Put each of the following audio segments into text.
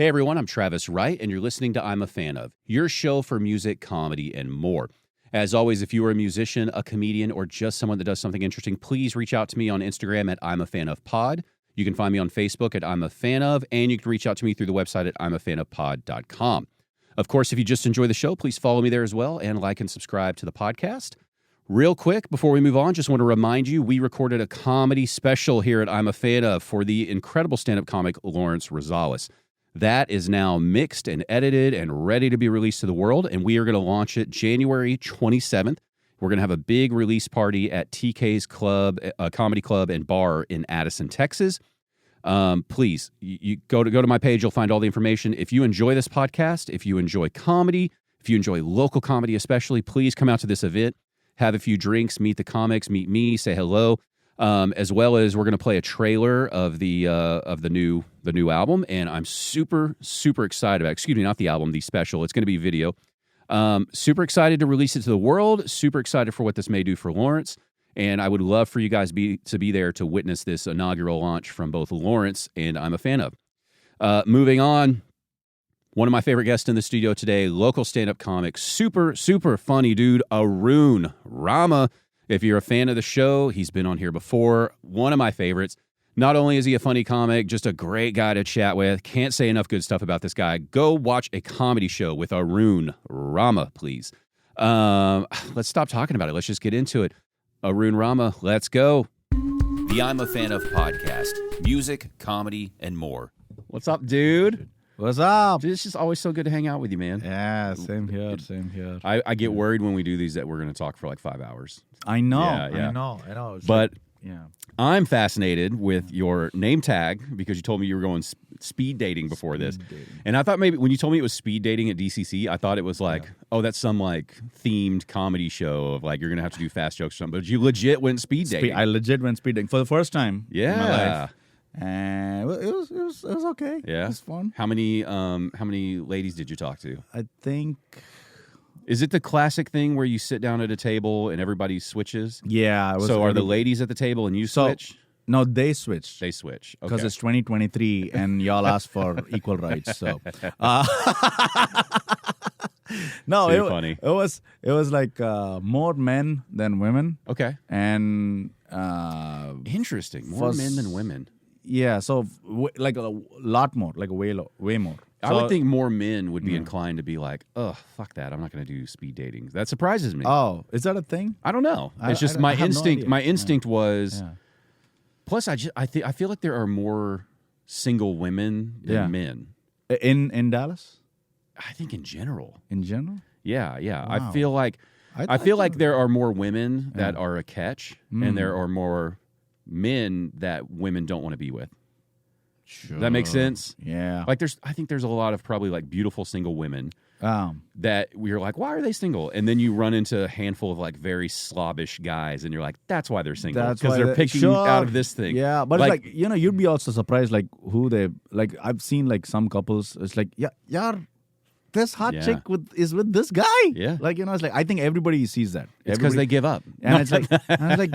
Hey everyone, I'm Travis Wright, and you're listening to I'm a Fan of, your show for music, comedy, and more. As always, if you are a musician, a comedian, or just someone that does something interesting, please reach out to me on Instagram at I'm a Fan of Pod. You can find me on Facebook at I'm a Fan of, and you can reach out to me through the website at I'mAFanOfPod.com. Of course, if you just enjoy the show, please follow me there as well and like and subscribe to the podcast. Real quick, before we move on, just want to remind you, we recorded a comedy special here at I'm a Fan of for the incredible stand-up comic Lawrence Rosales. That is now mixed and edited and ready to be released to the world, and we are going to launch it January 27th. We're going to have a big release party at TK's Club, Comedy Club and Bar in Addison, Texas. Please, you go to my page, you'll find all the information. If you enjoy this podcast, if you enjoy comedy, if you enjoy local comedy especially, please come out to this event, have a few drinks, meet the comics, meet me, say hello. As well as we're going to play a trailer of the new album, and I'm super excited about. Excuse me, not the album, the special. It's going to be video. Super excited to release it to the world. Super excited for what this may do for Lawrence, and I would love for you guys to be there to witness this inaugural launch from both Lawrence and I'm a Fan of. Moving on, one of my favorite guests in the studio today, local stand-up comic, super funny dude, Arun Rama. If you're a fan of the show, he's been on here before. One of my favorites. Not only is he a funny comic, just a great guy to chat with. Can't say enough good stuff about this guy. Go watch a comedy show with Arun Rama, please. Let's stop talking about it. Let's just get into it. Arun Rama, let's go. The I'm a Fan of podcast. Music, comedy, and more. What's up, dude? What's up? Dude, it's just always so good to hang out with you, man. Yeah, same here. I get worried when we do these that we're going to talk for like 5 hours. I know. Yeah. I know. It's but yeah, I'm fascinated with your name tag because you told me you were going speed dating before this. And I thought maybe when you told me it was speed dating at DCC, I thought it was like, oh, that's some like themed comedy show of like you're going to have to do fast jokes or something. But you legit went speed dating. I legit went speed dating for the first time in my life. And it was okay. Yeah, it was fun. How many ladies did you talk to? I think. Is it the classic thing where you sit down at a table and everybody switches? Yeah. So are the ladies at the table and you switch? No, they switch. They switch because it's 2023 and y'all asked for equal rights. So. No, funny. It was like more men than women. Okay. And interesting. More men than women. Yeah, so like a lot more, like way more. I would think more men would be inclined to be like, oh, fuck that. I'm not going to do speed dating. That surprises me. Oh, is that a thing? I don't know. It's just my instinct. My instinct was. Yeah. Plus, I feel like there are more single women than men in Dallas. I think in general. In general. Yeah. Wow. I feel like there are more women that are a catch, and there are more men that women don't want to be with. Sure. Does that make sense? Yeah. Like I think there's a lot of probably like beautiful single women that we're like, why are they single? And then you run into a handful of like very slobbish guys and you're like, that's why they're single. Because they're picking out of this thing. Yeah. But like, it's like, you'd be also surprised like who they, like I've seen like some couples, it's like, yeah, this hot chick is with this guy. Yeah. Like, it's like, I think everybody sees that. It's because they give up. And it's like,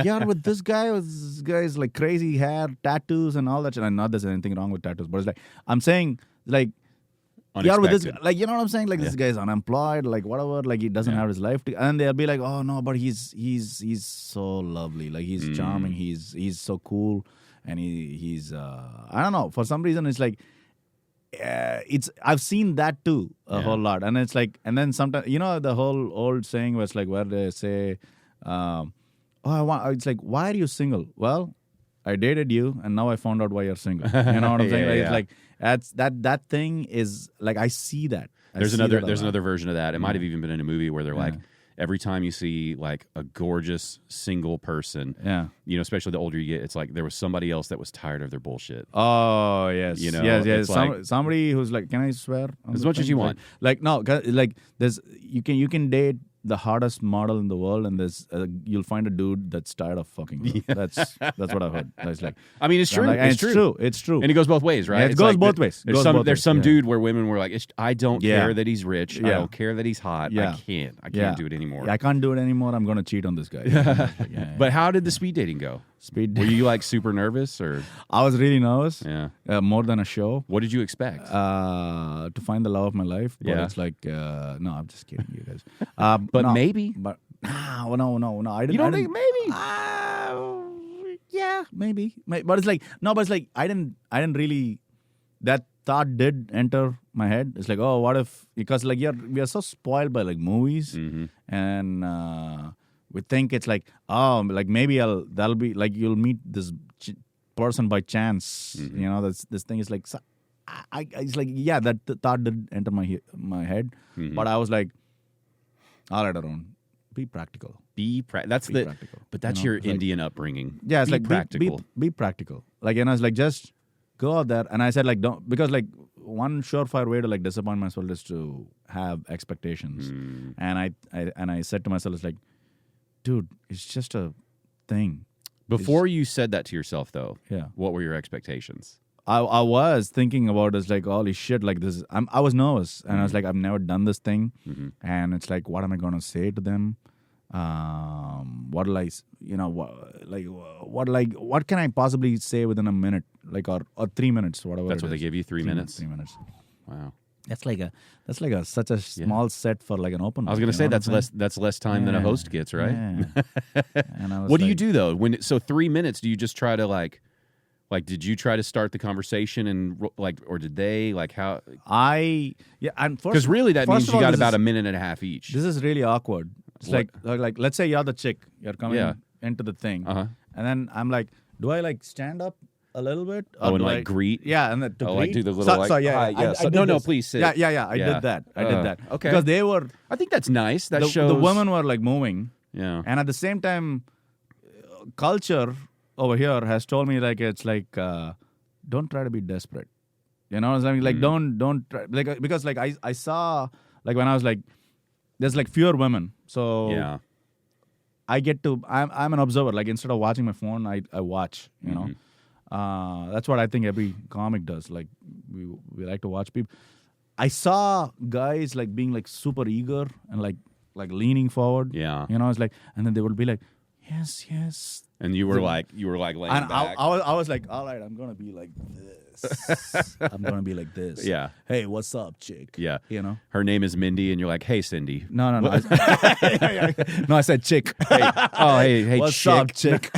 yeah, with this guy's like crazy hair, tattoos and all that shit. And not there's anything wrong with tattoos, but it's like, I'm saying like, yeah, with this, like, you know what I'm saying? Like this guy's unemployed, like whatever, like he doesn't have his life. And they'll be like, oh no, but he's so lovely. Like he's charming. He's so cool. And he's, I don't know, for some reason it's like, I've seen that too a whole lot, and it's like, and then sometimes the whole old saying was like where they say, it's like, why are you single? Well, I dated you, and now I found out why you're single. You know what I'm saying? It's like that thing is like I see that. There's another version of that. It might have even been in a movie where they're like, every time you see like a gorgeous single person, especially the older you get, it's like there was somebody else that was tired of their bullshit. Oh yes, yes. Somebody who's like, can I swear? As much as you want. Like no, like there's you can date the hottest model in the world, and there's you'll find a dude that's tired of fucking her. Yeah. That's what I've heard. That's like, I mean, it's true. Like, it's true. It's true. And it goes both ways, right? Yeah, it goes both ways. There's some dude where women were like, I don't care that he's rich. I don't care that he's hot. Yeah. I can't do it anymore. Yeah, I can't do it anymore. I'm going to cheat on this guy. But how did the speed dating go? Speed. Were you like super nervous or? I was really nervous. Yeah. More than a show. What did you expect? To find the love of my life. But Yeah. it's like, no, I'm just kidding, you guys. But no, maybe. But no. I didn't. You don't I think didn't, maybe? Yeah, maybe. But it's like no. But it's like I didn't really. That thought did enter my head. It's like, oh, what if? Because like we are so spoiled by like movies, and we think it's like, oh, like maybe that'll be like you'll meet this person by chance. You know, this thing is like, it's like yeah, that thought did enter my head, but I was like, all right, Arun, be practical. That's Be practical. But that's You know, your it's like- Indian upbringing. Yeah, it's be like practical. Be practical. Like, you know, it's like just go out there. And I said like don't, because like one surefire way to like disappoint myself is to have expectations. And I said to myself, it's like, dude, it's just a thing. Before you said that to yourself, though, Yeah. what were your expectations? I was thinking about it's like holy shit, like this. I was nervous, and I was like, I've never done this thing, and it's like, what am I gonna say to them? What'll I, you know, what can I possibly say within a minute, like or 3 minutes, whatever. That's what they is. give you, 3 minutes? 3 minutes. Wow. That's like such a small set for like an open. I was going to say that's less time than a host gets, right? Yeah. And I was What do you like- do though? So 3 minutes, do you just try to like did you try to start the conversation and like, or did they like how? And Because really that means first of you all, got this about is- a minute and a half each. This is really awkward. It's What? like let's say you're the chick, you're coming Yeah. into the thing, Uh-huh. and then I'm like, do I like stand up a little bit? Oh, and do like I- greet? Yeah, and then to like greet. do the little so, yeah. I So, did no, this. please sit. Yeah. I did that. Okay. Because they were I think that's nice. That the shows women were like moving, Yeah. and at the same time, culture over here has told me like it's like don't try to be desperate. You know, what I'm saying? Like don't try, like because like I saw like when I was like there's like fewer women, so Yeah. I get to I'm an observer. Like instead of watching my phone, I watch. You know, that's what I think every comic does. Like we like to watch people. I saw guys like being like super eager and like leaning forward. Yeah. You know, it's like, and then they would be like, yes. And you were like laying And back. I was like, all right, I'm gonna be like this. I'm gonna be like this. Yeah. Hey, what's up, chick? Yeah. You know. Her name is Mindy, and you're like, hey, Cindy. No. No, I said chick. Hey, What's chick. up, chick?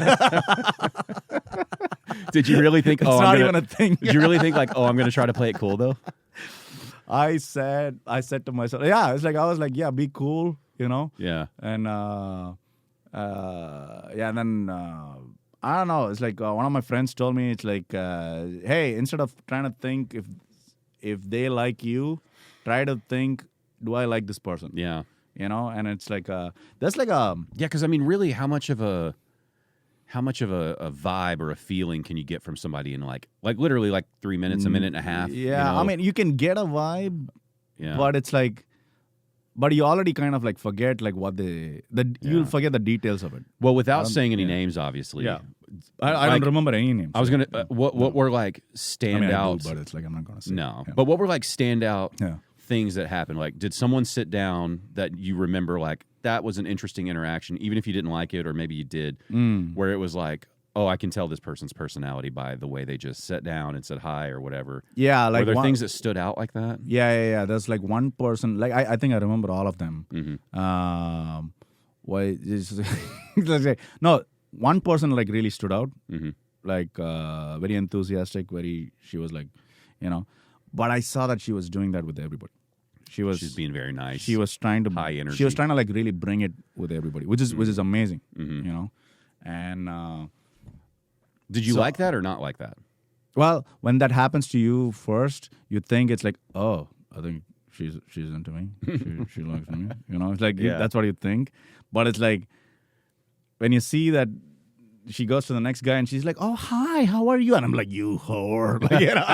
Did you really think? It's I'm not gonna, even a thing. Did you really think like, I'm going to try to play it cool though? I said to myself, yeah. It's like I was like, yeah, be cool, you know. Yeah. And and then I don't know. It's like one of my friends told me, it's like, hey, instead of trying to think if they like you, try to think, do I like this person? Yeah. You know, and it's like that's like a Yeah, because I mean, really, how much of a vibe or a feeling can you get from somebody in like literally like 3 minutes, a minute and a half? Yeah, you know? I mean, you can get a vibe, Yeah. but it's like, but you already kind of like forget like what you'll forget the details of it. Well, without saying any names, obviously. Yeah. I Like, don't remember any names. I was gonna. What were like I stand mean, I out? do, but it's like I'm not gonna say. No, Yeah. but what were like stand out Yeah. things that happened? Like, did someone sit down that you remember like that was an interesting interaction, even if you didn't like it, or maybe you did, where it was like, oh, I can tell this person's personality by the way they just sat down and said hi or whatever. Yeah, like were there one, things that stood out like that? Yeah. There's like one person. Like I think I remember all of them. Why? Let's say no. One person like really stood out. Like very enthusiastic. She was like, you know. But I saw that she was doing that with everybody. She's being very nice. She was trying to high energy. She was trying to like really bring it with everybody, which is amazing. You know, and. Did you like that or not like that? Well, when that happens to you first, you think it's like, oh, I think she's into me. She likes me. You know, it's like that's what you think. But it's like when you see that she goes to the next guy and she's like, oh, hi, how are you? And I'm like, you whore. Like, you know?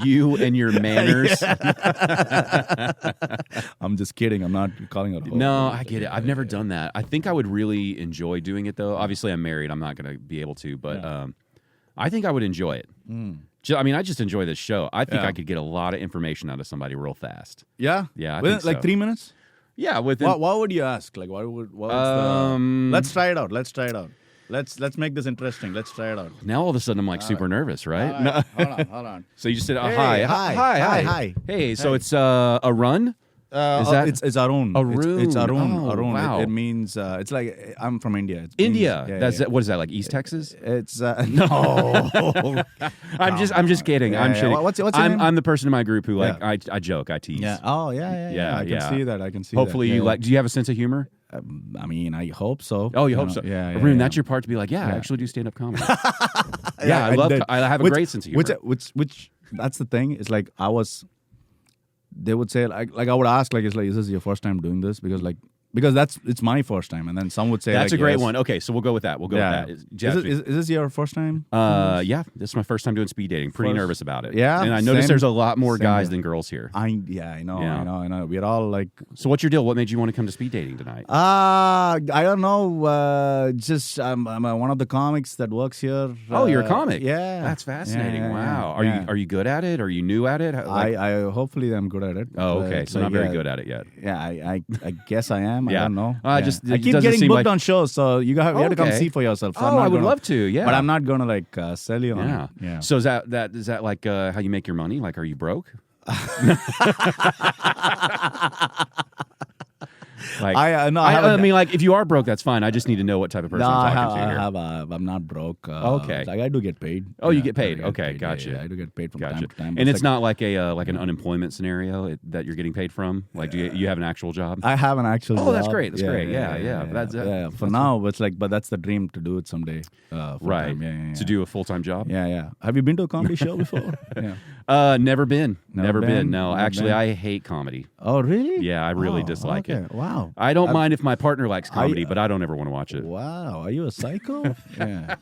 You and your manners. I'm just kidding. I'm not calling her. Whore. No, I get it. I've never done that. I think I would really enjoy doing it, though. Obviously, I'm married. I'm not going to be able to, but I think I would enjoy it. I mean, I just enjoy this show. I think I could get a lot of information out of somebody real fast. Yeah? Yeah, I Within, think like so. 3 minutes? Yeah, within. What would you ask? Like, what's the... Let's try it out. Let's make this interesting. Let's try it out. Now all of a sudden I'm like super nervous, right? No, hold on. So you just said, Hey, hi. Hey, so it's a run? Is that it's Arun? Arun? It's Arun. Oh, Arun. wow. It means it's like I'm from India. It India. means, What is that, like East Texas? It's no. I'm just kidding. I'm shitting. What's your name? I'm the person in my group who like I joke, I tease. Yeah. Oh yeah. I can see that. Hopefully you like. Do you have a sense of humor? I mean, I hope so. Oh, you hope so. Yeah. Arun, that's your part to be like, I actually do stand up comedy. I have a great sense of humor. Which that's the thing. It's like they would say like I would ask like is this your first time doing this because it's my first time, and then some would say that's like, a great yes. one. Okay, so we'll go with that. With that. Is this your first time? Yeah, this is my first time doing speed dating. Pretty nervous about it. Yeah, and I noticed there's a lot more guys here. than girls here. I know. We're all like. So what's your deal? What made you want to come to speed dating tonight? I don't know. Just I'm one of the comics that works here. Oh, you're a comic. Yeah, that's fascinating. Yeah, wow. yeah. Are you good at it? Are you new at it? I hopefully I'm good at it. Oh, okay. So not very good at it yet. Yeah, I guess I am. Yeah. I don't know. I keep getting booked on shows, so you have to come see for yourself. So I would love to. Yeah, but I'm not gonna like sell you on it. Yeah. So is that like how you make your money? Like, are you broke? Like, I mean, like, if you are broke, that's fine. I just need to know what type of person I'm talking to here. I'm not broke. Okay. Like I do get paid. Oh, you get paid. Okay, gotcha. Yeah, I do get paid from time to time. And it's not like an unemployment scenario that you're getting paid from? Like, do you have an actual job? I have an actual job. Oh, that's great. That's great. Yeah. For now, it's like, but that's the dream to do it someday. Right. To do a full-time job? Yeah. Have you been to a comedy show before? Yeah. Never been. Never been. No, actually, been? I hate comedy. Oh, really? Yeah, I really dislike it. Wow. I don't mind if my partner likes comedy, but I don't ever want to watch it. Wow. Are you a psycho? Yeah.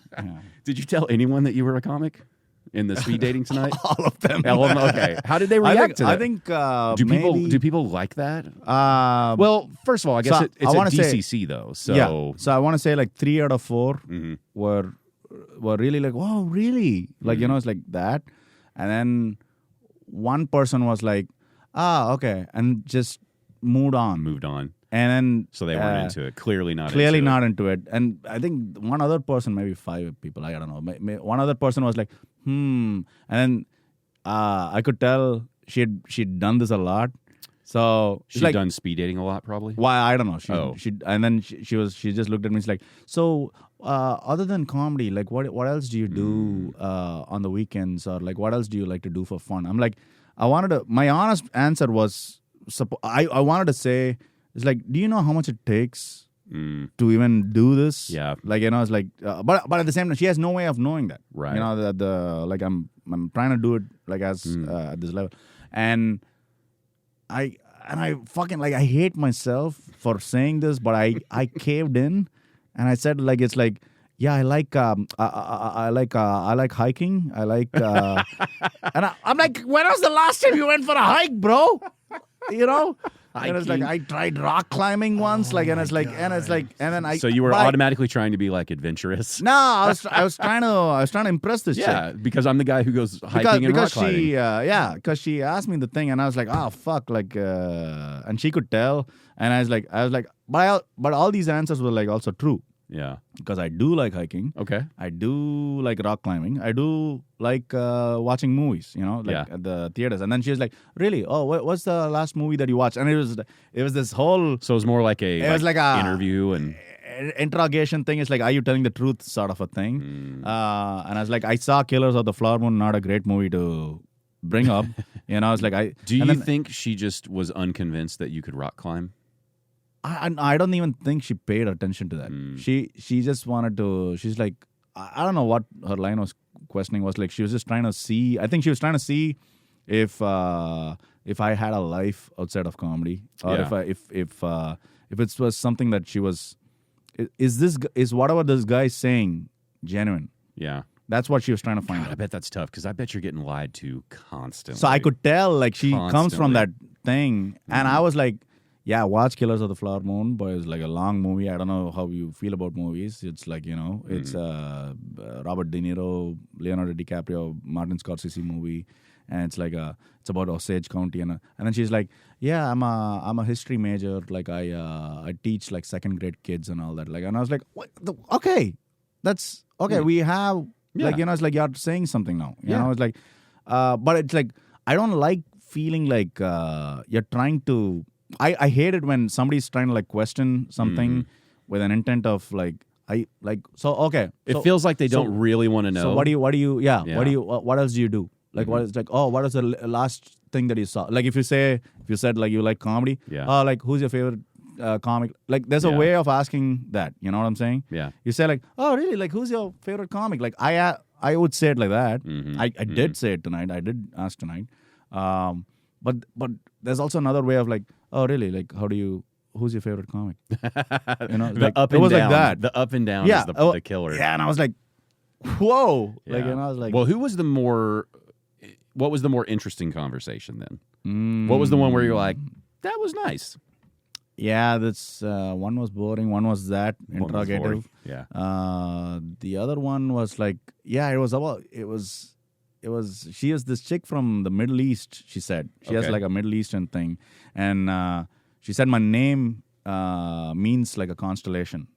Did you tell anyone that you were a comic in the speed dating tonight? All of them. Okay. How did they react to that? I think do people like that? Well, first of all, I guess it's a DCC though. So yeah. So I want to say like 3 out of 4 were really like, wow, really? Like it's like that, and then one person was like, okay, and just moved on. And then so they weren't into it. Clearly not into it. And I think one other person, maybe 5 people, I don't know. One other person was like, And then I could tell she'd done this a lot. So she'd done speed dating a lot, probably. Why I don't know. And then she just looked at me. It's like, so other than comedy, like what else do you do on the weekends, or like what else do you like to do for fun? I'm like, my honest answer was, I wanted to say, it's like, do you know how much it takes to even do this? Yeah. Like, it's like, but at the same time, she has no way of knowing that. Right. That like I'm trying to do it like as at this level, and I fucking like I hate myself for saying this, but I caved in, and I said like it's like. Yeah, I like hiking. I like, and I'm like, when was the last time you went for a hike, bro? And it's like I tried rock climbing once, and then I. So you were automatically trying to be like adventurous. No, I was trying to impress this chick. Yeah, because I'm the guy who goes hiking and rock climbing. Because she asked me the thing, and I was like, oh fuck, like, and she could tell, and I was like, but all these answers were like also true. Yeah. Because I do like hiking. Okay. I do like rock climbing. I do like watching movies, at the theaters. And then she was like, really? Oh, what's the last movie that you watched? And it was this whole... So it was more like a interview and... interrogation thing. It's like, are you telling the truth sort of a thing? And I was like, I saw Killers of the Flower Moon, not a great movie to bring up. I was like, Do you think she just was unconvinced that you could rock climb? I don't even think she paid attention to that. She just wanted to. She's like, I don't know what her line was questioning was like. She was just trying to see. I think she was trying to see if I had a life outside of comedy, or if it was something that she was. Is whatever this guy's saying genuine? Yeah. That's what she was trying to find out. I bet that's tough because I bet you're getting lied to constantly. So I could tell like she comes from that thing, and I was like. Yeah, watch Killers of the Flower Moon, but it's like a long movie. I don't know how you feel about movies. It's like, it's Robert De Niro, Leonardo DiCaprio, Martin Scorsese movie. And it's like it's about Osage County. And then she's like, yeah, I'm a history major. Like I teach like second grade kids and all that. Like, and I was like, what? Okay. that's okay. We have like it's like you're saying something now. You know, it's like, but it's like I don't like feeling like you're trying to. I hate it when somebody's trying to like question something with an intent of like so okay. It feels like they don't really want to know. So what do you what else do you do? Like what is like what is the last thing that you saw? Like if you said like you like comedy, like who's your favorite comic? Like there's a way of asking that. You know what I'm saying? Yeah. You say like, oh really? Like who's your favorite comic? Like I would say it like that. I did say it tonight. I did ask tonight. But there's also another way of like, oh really? Like who's your favorite comic? You know, the like, up and it was down. like that. The up and down is the killer. Yeah, and I was like, whoa. Yeah. Like, and I was like, well, what was the more interesting conversation then? What was the one where you're like, that was nice? Yeah, that's one was boring. One was that interrogative. Yeah. The other one was like, she is this chick from the Middle East, she said. She has like a Middle Eastern thing. And she said my name means like a constellation.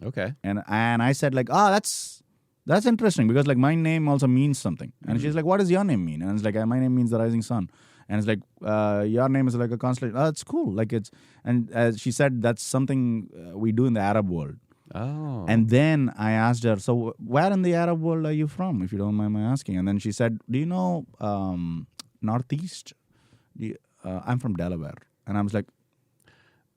Okay. And I said like, that's interesting because like my name also means something. And she's like, what does your name mean? And it's like, my name means the rising sun. And it's like, your name is like a constellation. Oh, that's cool. Like and as she said, that's something we do in the Arab world. Oh. And then I asked her, so where in the Arab world are you from, if you don't mind my asking? And then she said, do you know Northeast? I'm from Delaware. And I was like,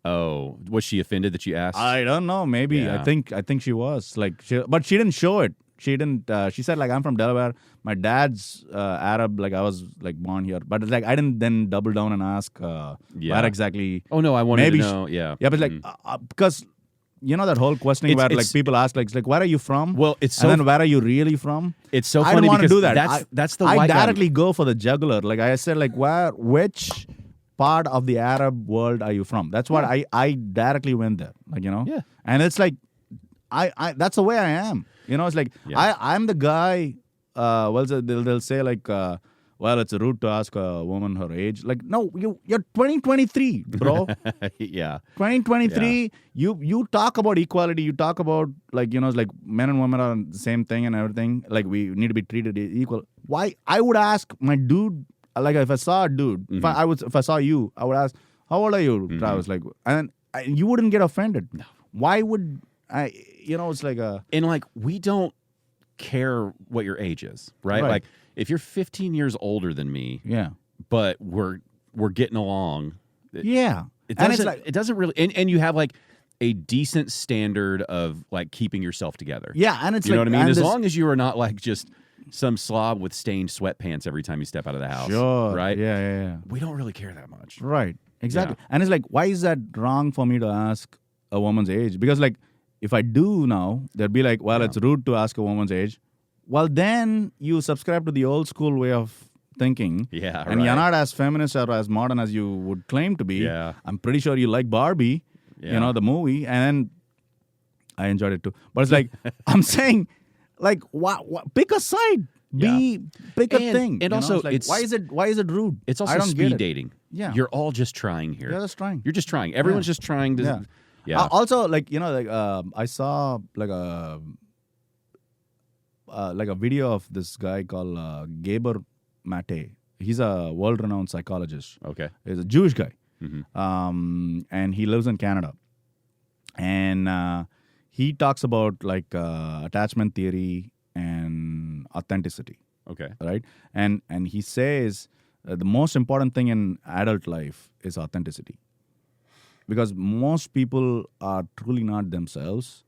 oh, was she offended that you asked? I don't know. Maybe. Yeah. I think she was. Like, but she didn't show it. She didn't. She said like, I'm from Delaware. My dad's Arab. Like I was like born here. But it's like I didn't then double down and ask where exactly. Oh no, I wanted to know. Yeah. But like because. You know that whole questioning where like people ask like where are you from? Well, it's so. And then where are you really from? It's so funny I don't want to because do that. That's the. I directly go for the jugular. Like I said, like which part of the Arab world are you from? That's what I directly went there. Like Yeah. And it's like I that's the way I am. You know, it's like I'm the guy. Well, so they'll say like. Well, it's rude to ask a woman her age. Like, no, you're 2023, bro. Yeah. 2023, you talk about equality. You talk about, like, it's like men and women are the same thing and everything. Like, we need to be treated equal. Why? I would ask my dude, like, if I saw a dude, if I saw you, I would ask, how old are you, Travis? Like, and you wouldn't get offended. No. Why would I, it's like a... And, like, we don't care what your age is, right? Like, if you're 15 years older than me, but we're getting along, it doesn't really, and you have like a decent standard of like keeping yourself together. Yeah, and it's you know what I mean. As long as you are not like just some slob with stained sweatpants every time you step out of the house, right? Yeah. We don't really care that much, right? Exactly. And it's like, why is that wrong for me to ask a woman's age? Because like, if I do now, they'll be like, well, it's rude to ask a woman's age. Well, then you subscribe to the old school way of thinking. Yeah, and you're not as feminist or as modern as you would claim to be. Yeah. I'm pretty sure you like Barbie, the movie, and I enjoyed it too. But it's like, I'm saying, like, pick a side. Pick a thing. And also, like, why is it rude? It's also speed dating. Yeah. You're all just trying here. You're just trying. You're just trying. Everyone's just trying to... Yeah. Also, like, I saw like a video of this guy called Gabor Mate. He's a world-renowned psychologist. Okay. He's a Jewish guy. And he lives in Canada. And he talks about like attachment theory and authenticity. Okay. Right? And he says the most important thing in adult life is authenticity. Because most people are truly not themselves.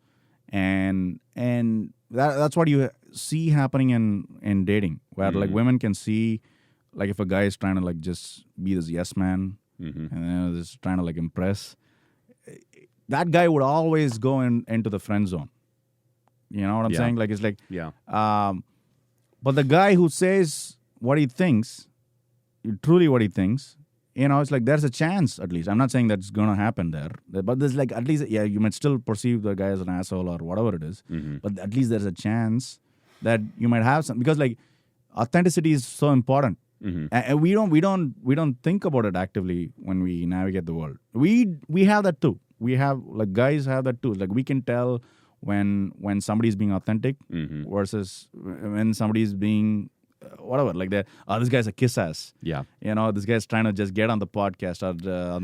And that's what you see happening in dating, where like women can see, like if a guy is trying to like just be this yes man and just trying to like impress, that guy would always go into the friend zone. You know what I'm saying? Like it's like but the guy who says what he thinks, truly what he thinks, it's like there's a chance at least. I'm not saying that's going to happen there. But there's like at least, you might still perceive the guy as an asshole or whatever it is. But at least there's a chance that you might have some. Because like authenticity is so important. And we don't think about it actively when we navigate the world. We have that too. We have, like guys have that too. Like we can tell when somebody's being authentic versus when somebody's being whatever, like this guy's a kiss ass. Yeah. This guy's trying to just get on the podcast or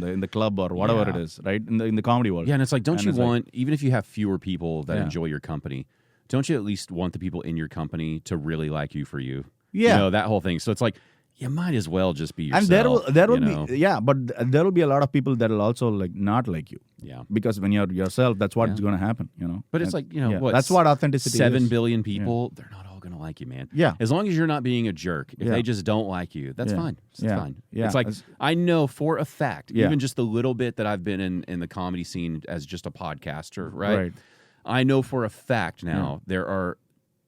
in the club or whatever it is, right? In the comedy world. Yeah, and it's like, don't you want, even if you have fewer people that enjoy your company, don't you at least want the people in your company to really like you for you? Yeah. That whole thing. So it's like, you might as well just be yourself. And there will be, but there will be a lot of people that will also like not like you. Yeah. Because when you're yourself, that's what's going to happen, But it's like, what? That's what authenticity 7 is. billion people, they're not all going to like you, man. Yeah. As long as you're not being a jerk. If they just don't like you, that's fine. It's fine. Yeah. It's like, I know for a fact, even just the little bit that I've been in the comedy scene as just a podcaster, right? I know for a fact now there are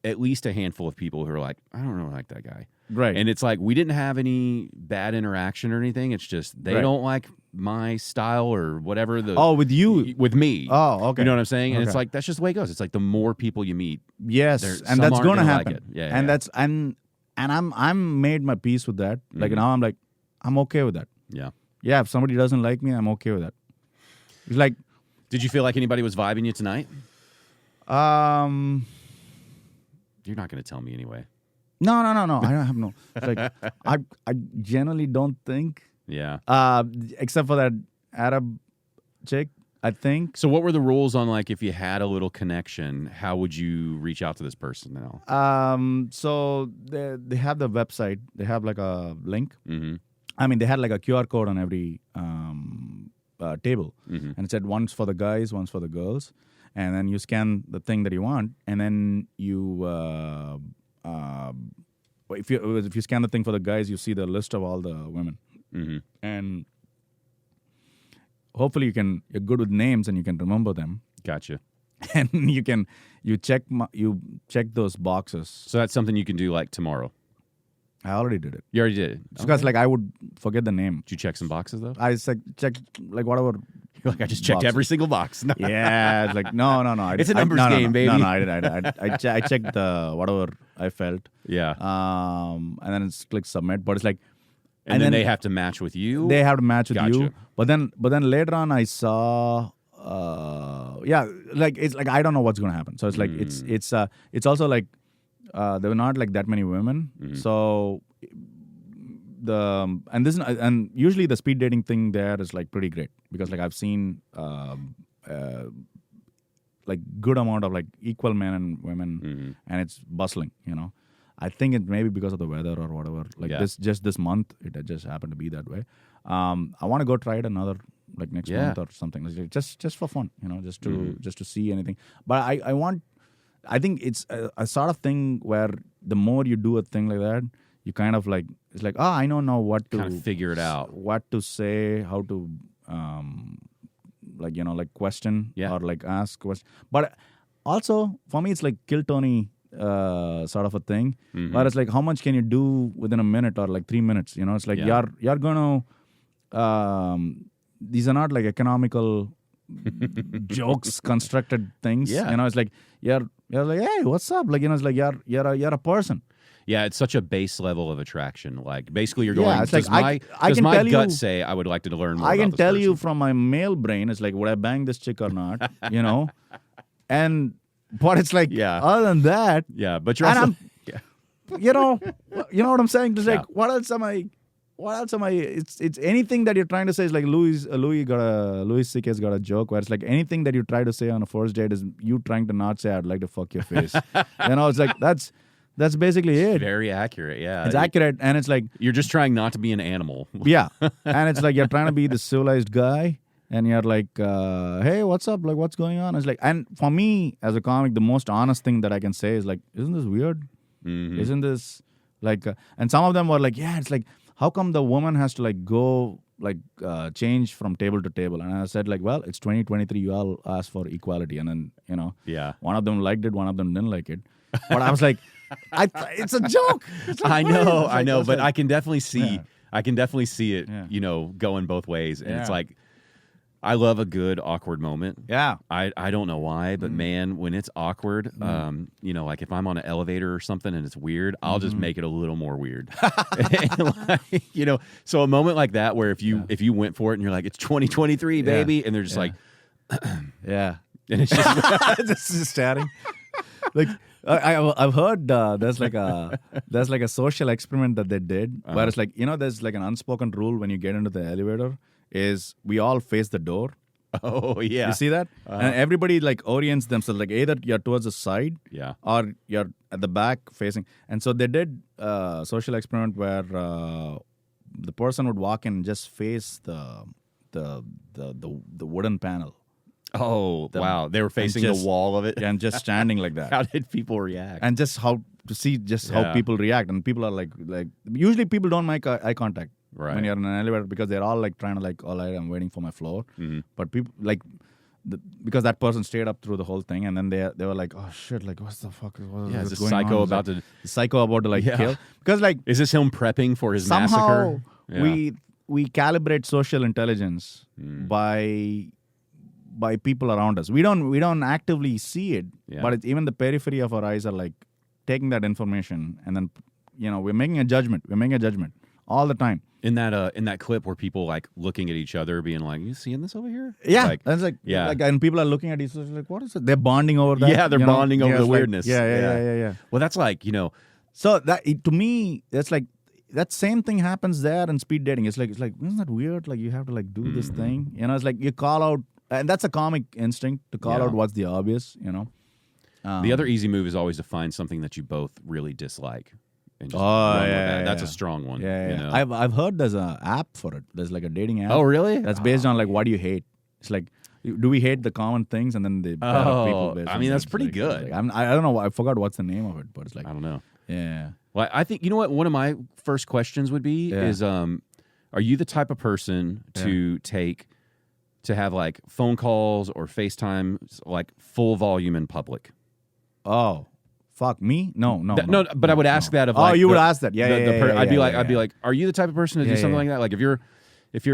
at least a handful of people who are like, I don't really like that guy. Right. And it's like, we didn't have any bad interaction or anything. It's just they don't like my style or whatever. With you? With me. Oh, okay. You know what I'm saying? And it's like, that's just the way it goes. It's like the more people you meet. Yes. And that's going to happen. Like it. Yeah. And that's, and I'm made my peace with that. Like now I'm like, I'm okay with that. Yeah. Yeah. If somebody doesn't like me, I'm okay with that. It's like, did you feel like anybody was vibing you tonight? You're not going to tell me anyway. No. I don't have no. It's like I generally don't think. Yeah. Except for that Arab chick, I think. So what were the rules on, like, if you had a little connection, how would you reach out to this person now? So they have the website. They have like a link. Mm-hmm. I mean, they had like a QR code on every table, and it said one's for the guys, one's for the girls, and then you scan the thing that you want, and then you. If you scan the thing for the guys, you see the list of all the women, and hopefully you're good with names and you can remember them. Gotcha. And you check those boxes. So that's something you can do like tomorrow. I already did it. You already did it. Because like I would forget the name. Did you check some boxes though? I checked like whatever. Like I just checked boxes. Every single box. No. Yeah, it's like no. It's a numbers game, baby. No, I checked the whatever I felt. Yeah. And then it's click submit, but it's like. And then they have to match with you. They have to match with Gotcha. you. But then later on, I saw. Like it's like I don't know what's gonna happen. So it's like it's also like there were not like that many women. So and usually the speed dating thing there is like pretty great because like I've seen like good amount of like equal men and women, and it's bustling. I think it may be because of the weather or whatever. Like this month, it just happened to be that way. I want to go try it another like next month or something. Like, just for fun, just to see anything. But I think it's a sort of thing where the more you do a thing like that, you kind of like it's like I know now what to kind of figure it out, what to say, how to like question or like ask questions. But also for me, it's like Kill Tony. Sort of a thing, but it's like how much can you do within a minute or like 3 minutes? It's like you're gonna. These are not like economical jokes, constructed things. Yeah. It's like you're like, hey, what's up? Like it's like you're a person. Yeah, it's such a base level of attraction. Like basically, you're going. It's Does like does my gut say I would like to learn more? I can about this tell person? you from my male brain, it's like would I bang this chick or not? And. But it's like, other than that, but you're also, you know what I'm saying? It's like, what else am I? It's anything that you're trying to say is like Louis C.K.'s got a joke where it's like anything that you try to say on a first date is you trying to not say I'd like to fuck your face. It's like that's basically it. Very accurate. Yeah, it's accurate, and it's like you're just trying not to be an animal. And it's like you're trying to be the civilized guy. And you're like, hey, what's up? Like, what's going on? It's like, and for me as a comic, the most honest thing that I can say is like, isn't this weird? Isn't this like? And some of them were like, yeah, it's like, how come the woman has to like go like change from table to table? And I said like, well, it's 2023. You all asked for equality, and then one of them liked it, one of them didn't like it. But I was like, it's a joke. It's like, I know, but I can definitely see, it, going both ways, and it's like. I love a good awkward moment. Yeah. I don't know why, but man, when it's awkward, like if I'm on an elevator or something and it's weird, I'll just make it a little more weird. So a moment like that where if you went for it and you're like, it's 2023, baby, and they're just like, yeah. And it's just just staring. Like I've heard there's like a social experiment that they did where it's like, there's like an unspoken rule when you get into the elevator is we all face the door. Oh yeah, you see that? And everybody like orients themselves like either you're towards the side, or you're at the back facing. And so they did a social experiment where the person would walk in and just face the wooden panel. Oh wow, they were facing the wall of it and just standing like that. How did people react? And just how people react. And people are like usually people don't make eye contact. Right. When you're in an elevator because they're all like trying to like, all right, I'm waiting for my floor. Mm-hmm. But people like, because that person stayed up through the whole thing, and then they were like, oh shit, like what's the fuck? Is this psycho about to kill? Because like, is this him prepping for his somehow massacre? We calibrate social intelligence by people around us. We don't actively see it, but it's even the periphery of our eyes are like taking that information, and then we're making a judgment. We're making a judgment all the time. In that clip where people like looking at each other, being like, "You seeing this over here?" Yeah, that's like and people are looking at each other like, "What is it?" They're bonding over that. Yeah, they're bonding over the weirdness. Yeah. Well, that's like So that to me, that's like that same thing happens there in speed dating. It's like isn't that weird? Like you have to like do this thing. It's like you call out, and that's a comic instinct to call out what's the obvious. The other easy move is always to find something that you both really dislike. And just run with that. That's a strong one. Yeah. I've heard there's an app for it. There's like a dating app. Oh, really? That's based on like what do you hate? It's like, do we hate the common things, and then they pair up people based on that's pretty good. Like, I don't know. I forgot what's the name of it, but it's like I don't know. Yeah. Well, I think what one of my first questions would be is, are you the type of person to have like phone calls or FaceTime like full volume in public? Oh. Fuck me? No. But I would ask that of. You would ask that. Yeah. I'd be like, are you the type of person to do something like that? Like if you're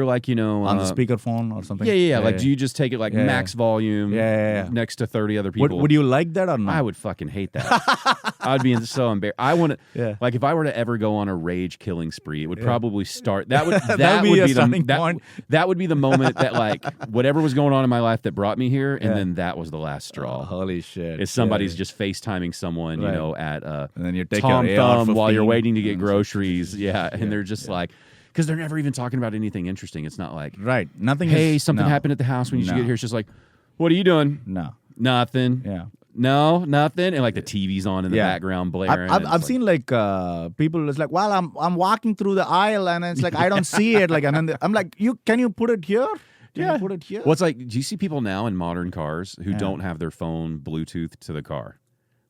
like on the speakerphone or something. Yeah. Like, do you just take it like max volume? Next to 30 other people. Would you like that or not? I would fucking hate that. I'd be so embarrassed. I want to. Like if I were to ever go on a rage killing spree, it would probably start. That would be the moment that like whatever was going on in my life that brought me here, and then that was the last straw. Holy shit! If somebody's just FaceTiming someone, at and then you take Tom your Thumb while you're waiting to get groceries, and they're just like. Because they're never even talking about anything interesting. It's not like nothing. Hey, something happened at the house when you should get here. It's just like, what are you doing? No, nothing. Yeah, no, nothing. And like the TV's on in the background blaring. I've seen like people. It's like, well, I'm walking through the aisle and it's like I don't see it. Like, and then I'm like, can you put it here? Can you put it here? Well, it's like, do you see people now in modern cars who don't have their phone Bluetooth to the car?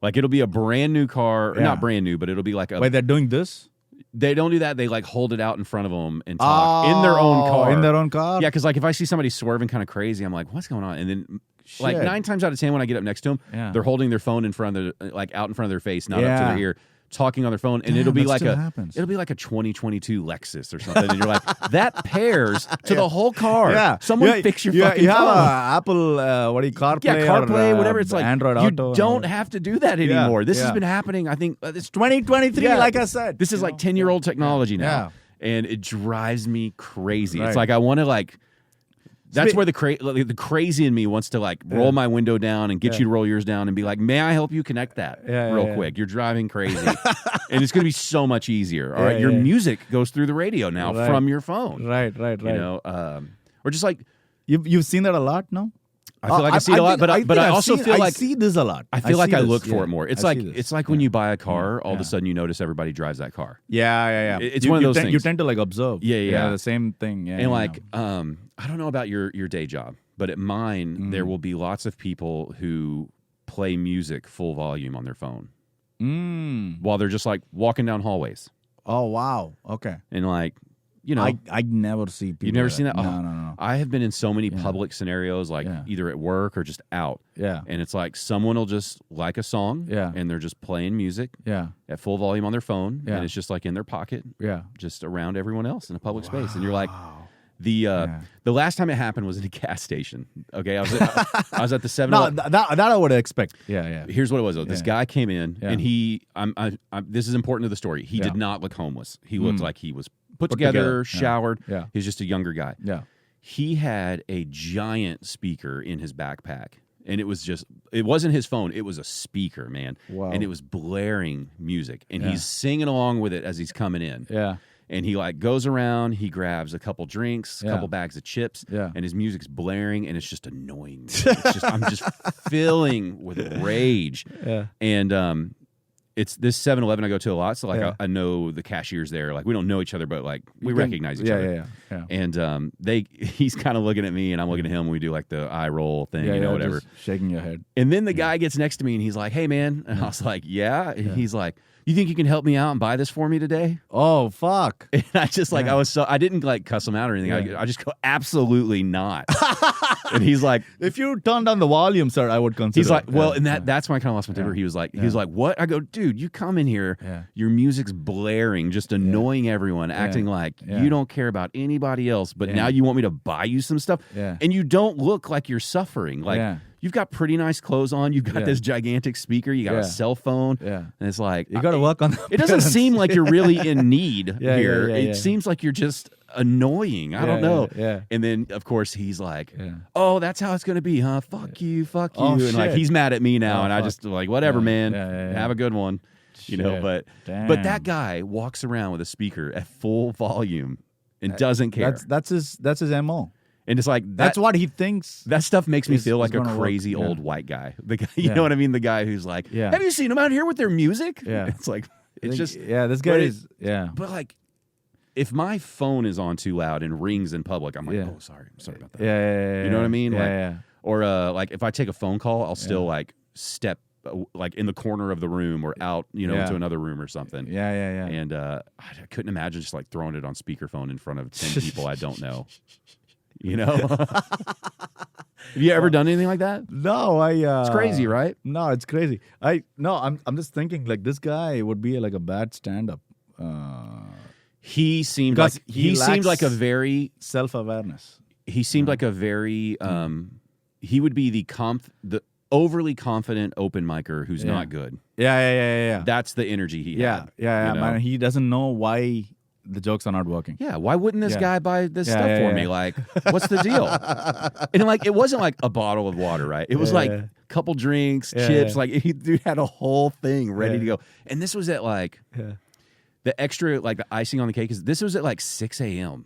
Like it'll be a brand new car, or not brand new, but it'll be like a. Wait, they're doing this? They don't do that. They like hold it out in front of them and talk in their own car. In their own car? Yeah, because like if I see somebody swerving kind of crazy, I'm like, what's going on? And then like 9 times out of 10 when I get up next to them, they're holding their phone in front of their, like out in front of their face, not up to their ear, talking on their phone, and it'll be like a 2022 Lexus or something, and you're like, that pairs to the whole car. Yeah, someone fix your fucking phone. You have Apple, CarPlay, whatever. It's like Android Auto. You don't have to do that anymore. This has been happening. I think it's 2023. Like I said, this is like 10-year-old technology now, and it drives me crazy. It's like I want to like. That's where the crazy in me wants to like roll my window down and get you to roll yours down and be like, may I help you connect that real quick? You're driving crazy. And it's going to be so much easier. All right. Your music goes through the radio now from your phone. Right. Or just like. You've seen that a lot, no? I feel like I see it a lot, but I also feel like I see this a lot. I feel like I look for it more. It's like when you buy a car, all of a sudden you notice everybody drives that car. Yeah. It's one of those things. You tend to like observe. Yeah. The same thing. Yeah. And like, I don't know about your day job, but at mine, there will be lots of people who play music full volume on their phone while they're just like walking down hallways. Oh wow. Okay. And like. I never see people. You've never seen that? No. I have been in so many public scenarios, like either at work or just out. Yeah. And it's like someone will just like a song. Yeah. And they're just playing music. Yeah. At full volume on their phone. Yeah. And it's just like in their pocket. Yeah. Just around everyone else in a public space. And you're like, the last time it happened was at a gas station. Okay. I was at the 7-Eleven. No, that I would expect. Yeah. Here's what it was though. This guy came in and this is important to the story. He did not look homeless. He looked like he was put together, showered. He's just a younger guy. Yeah. He had a giant speaker in his backpack And it wasn't his phone. It was a speaker, man. Wow. And it was blaring music. And he's singing along with it as he's coming in. Yeah. And he like goes around, he grabs a couple drinks, a couple bags of chips, and his music's blaring, and it's just annoying. I'm just filling with rage. Yeah. And it's this 7-Eleven I go to a lot, so like I know the cashiers there. Like we don't know each other, but like we recognize each other. Yeah. And he's kind of looking at me, and I'm looking at him. We do like the eye roll thing, whatever, just shaking your head. And then the guy gets next to me, and he's like, "Hey, man," and I was like, "Yeah." And he's like, "You think you can help me out and buy this for me today?" Oh, fuck. And I just like I didn't like cuss him out or anything. I just go, "Absolutely not." And he's like, if you turn down the volume, sir, I would consider. He's like, well, and that's when I kind of lost my temper. He was like, "What?" I go, "Dude, you come in here, your music's blaring, just annoying everyone, acting like you don't care about anybody else, but now you want me to buy you some stuff, and you don't look like you're suffering. Like you've got pretty nice clothes on, you've got this gigantic speaker, you got a cell phone, and it's like you got to work on. It doesn't seem like you're really in need here. It seems like you're just annoying. I don't know. And then of course he's like, "Oh, that's how it's gonna be, huh? Fuck you, fuck you." And like he's mad at me now, and I just like, whatever, man. Have a good one. You know, but that guy walks around with a speaker at full volume and doesn't care. That's his MO. And it's like that's what he thinks. That stuff makes me feel like a crazy old white guy. The guy, you know what I mean? The guy who's like, "Have you seen him out here with their music?" Yeah, it's like this guy is But like, if my phone is on too loud and rings in public, I'm like, "Oh, sorry about that." Yeah. You know what I mean? Yeah. Or like if I take a phone call, I'll still like step like in the corner of the room or out, into another room or something. Yeah. And I couldn't imagine just like throwing it on speakerphone in front of 10 people I don't know. You know? Have you ever done anything like that? No, it's crazy, right? No, it's crazy. I'm just thinking like this guy would be like a bad stand-up. He seemed like a very self-awareness. He seemed like a very he would be the overly confident open micer who's not good. Yeah. That's the energy he had. Yeah. Man, he doesn't know why the jokes are not working. Yeah, why wouldn't this guy buy this stuff for me? Like, what's the deal? And like, it wasn't like a bottle of water, right? It was like a couple drinks, chips. Like, dude had a whole thing ready to go. And this was at like the extra, like the icing on the cake. This was at like 6 a.m.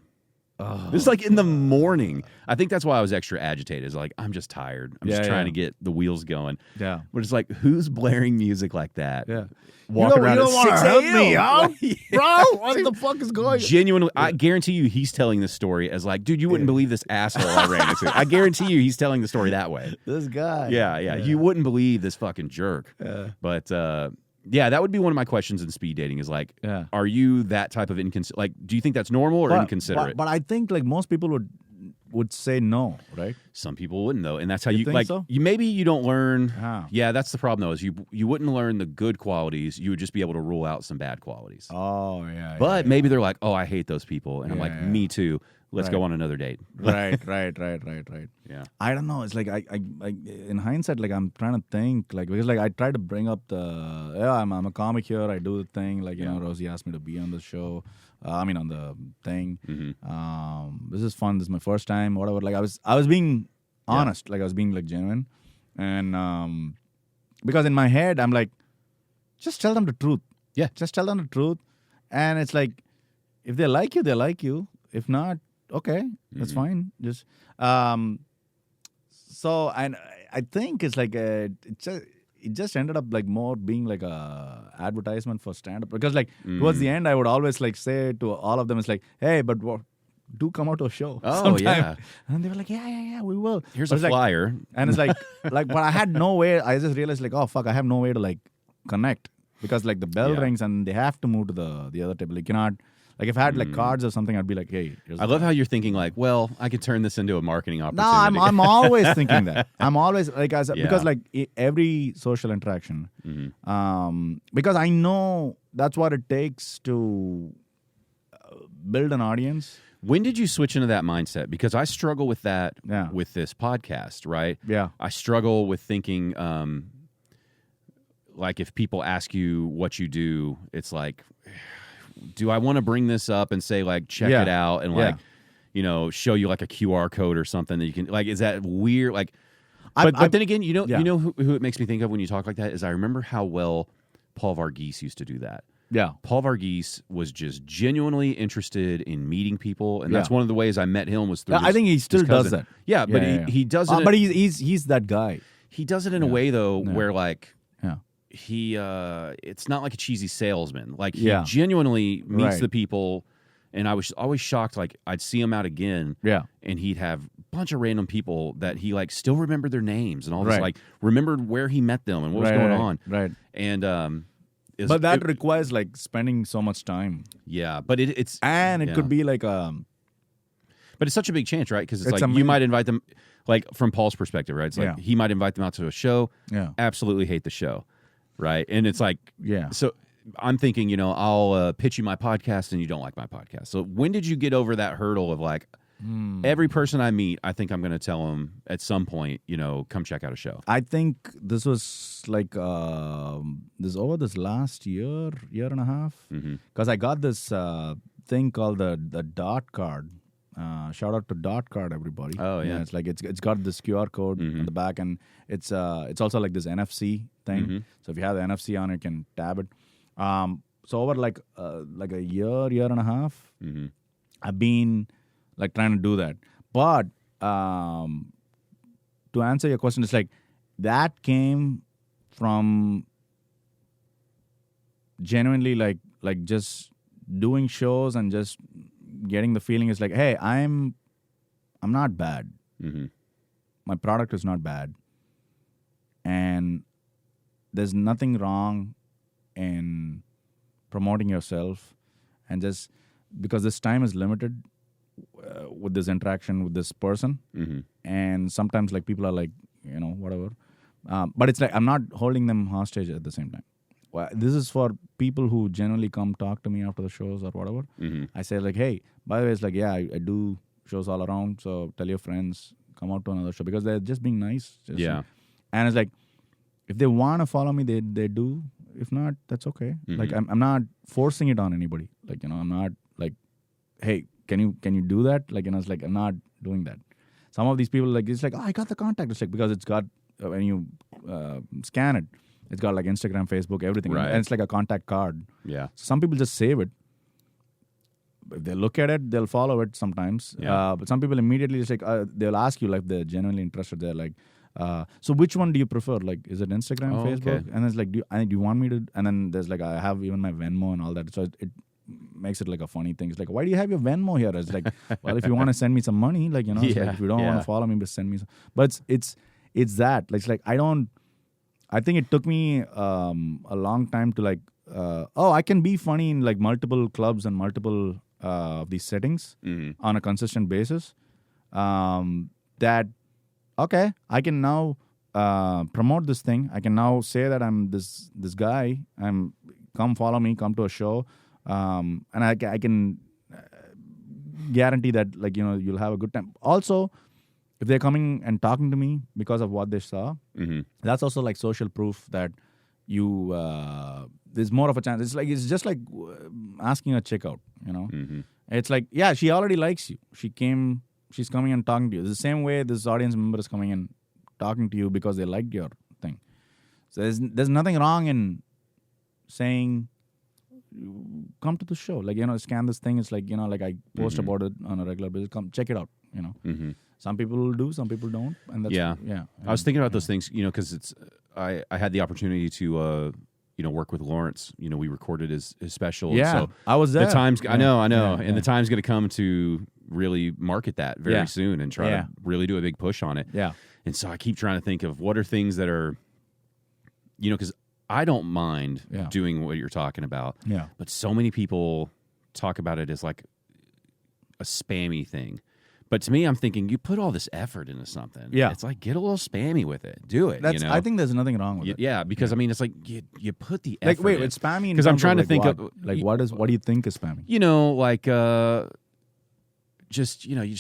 Oh. This is like in the morning. I think that's why I was extra agitated. It's like, I'm just tired. I'm just trying to get the wheels going. Yeah. But it's like, who's blaring music like that? Yeah. Walking around at 6 a.m. Bro, what the fuck is going on? Genuinely, I guarantee you he's telling this story as like, dude, you wouldn't believe this asshole I ran into. I guarantee you he's telling the story that way. This guy. Yeah. You wouldn't believe this fucking jerk. Yeah. But that would be one of my questions in speed dating is like, are you that type of inconsiderate? Like, do you think that's normal or inconsiderate? But I think like most people would say no, right? Some people wouldn't though, and that's how you think like. So? Maybe you don't learn. Yeah, that's the problem though. Is you wouldn't learn the good qualities. You would just be able to rule out some bad qualities. Oh yeah. But maybe they're like, oh, I hate those people, and I'm like, me too. Let's go on another date. Right. Yeah. I don't know. It's like I in hindsight, like I'm trying to think, like because like I try to bring up I'm a comic here. I do the thing. Like you know, Rosie asked me to be on the show. On the thing. Mm-hmm. This is fun. This is my first time. Whatever. Like I was being honest. Like I was being like genuine, and because in my head I'm like, just tell them the truth. Yeah. Just tell them the truth, and it's like, if they like you, they like you. If not, okay, that's fine. Just so and I think it's like it just ended up like more being like a advertisement for stand-up because like towards the end I would always like say to all of them, it's like, hey, but do come out to a show sometime. And they were like, yeah, we will. Here's a flyer. Like, and it's like but I had no way. I just realized like, oh fuck, I have no way to like connect because like the bell rings and they have to move to the other table. Like you cannot. Like if I had like cards or something, I'd be like, hey. I love how you're thinking like, well, I could turn this into a marketing opportunity. No, I'm always thinking that. I'm always like, because like every social interaction, because I know that's what it takes to build an audience. When did you switch into that mindset? Because I struggle with that with this podcast, right? Yeah. I struggle with thinking, like if people ask you what you do, it's like, do I want to bring this up and say like check it out and like show you like a QR code or something that you can like, is that weird? Like But then again, you know who it makes me think of when you talk like that is I remember how well Paul Varghese used to do that. Yeah. Paul Varghese was just genuinely interested in meeting people, and that's one of the ways I met him was through. I think he still does that. Yeah, but he does it. But he's that guy. He does it in a way though where like he it's not like a cheesy salesman. Like he genuinely meets the people, and I was always shocked. Like I'd see him out again, and he'd have a bunch of random people that he like still remembered their names and all this, like remembered where he met them and what was going on. Right. And but that requires like spending so much time. Yeah, but it's it could be like but it's such a big chance, right? Because it's like you might invite them, like from Paul's perspective, right? It's like he might invite them out to a show, absolutely hate the show, right? And it's like, so I'm thinking, you know, I'll pitch you my podcast and you don't like my podcast. So when did you get over that hurdle of like, every person I meet, I think I'm going to tell them at some point, you know, come check out a show? I think this was like over this last year and a half, because I got this thing called the Dot Card. Shout out to Dot Card, everybody. Oh yeah, it's like it's got this QR code on the back, and it's also like this NFC thing. So if you have the NFC on it, you can tab it. So over like a year and a half, I've been like trying to do that. But to answer your question, it's like that came from genuinely like just doing shows and just getting the feeling is like, hey, I'm not bad. My product is not bad, and there's nothing wrong in promoting yourself, and just because this time is limited with this interaction with this person, and sometimes like people are like, you know, whatever, but it's like I'm not holding them hostage at the same time. Well, this is for people who generally come talk to me after the shows or whatever. I say like, hey, by the way, it's like, yeah, I do shows all around, so tell your friends, come out to another show, because they're just being nice. And it's like, if they want to follow me, they do. If not, that's okay. Like I'm not forcing it on anybody. Like, you know, I'm not like, hey, can you do that? Like, you know, it's like I'm not doing that. Some of these people like it's like, oh, I got the contact. It's like because it's got when you scan it, it's got like Instagram, Facebook, everything, and it's like a contact card. Yeah. So some people just save it. If they look at it, they'll follow it sometimes. But some people immediately just like they'll ask you like they're genuinely interested. They're like, so which one do you prefer? Like, is it Instagram, Facebook? Okay. And it's like, do you want me to? And then there's like I have even my Venmo and all that. So it makes it like a funny thing. It's like, why do you have your Venmo here? It's like, well, if you want to send me some money, like, you know, like if you don't want to follow me, just send me some. But it's that. Like, it's like I think it took me a long time to like, I can be funny in like multiple clubs and multiple these settings on a consistent basis. That, okay, I can now promote this thing. I can now say that I'm this guy. Come follow me, come to a show. And I can guarantee that, like, you know, you'll have a good time. Also, if they're coming and talking to me because of what they saw, that's also like social proof that you there's more of a chance. It's just like asking a chick out, you know. It's like, yeah, she already likes you. She's coming and talking to you. It's the same way this audience member is coming and talking to you because they liked your thing. So there's nothing wrong in saying, come to the show. Like, you know, scan this thing. It's like, you know, like I post about it on a regular basis. Come check it out, you know. Some people do, some people don't. And that's, I was thinking about those things, you know, because it's I had the opportunity to you know, work with Lawrence. You know, we recorded his special. Yeah, so I was there. The time's, I know. And the time's going to come to really market that very soon and try to really do a big push on it. Yeah. And so I keep trying to think of what are things that are, you know, because I don't mind doing what you're talking about. Yeah. But so many people talk about it as like a spammy thing. But to me, I'm thinking, you put all this effort into something. Yeah. It's like, get a little spammy with it. Do it. That's, you know? I think there's nothing wrong with it. Yeah, because I mean, it's like you put the effort in. Like, wait, it's spammy? Because I'm trying to think of like, what do you think is spammy? You know, like, just, you know,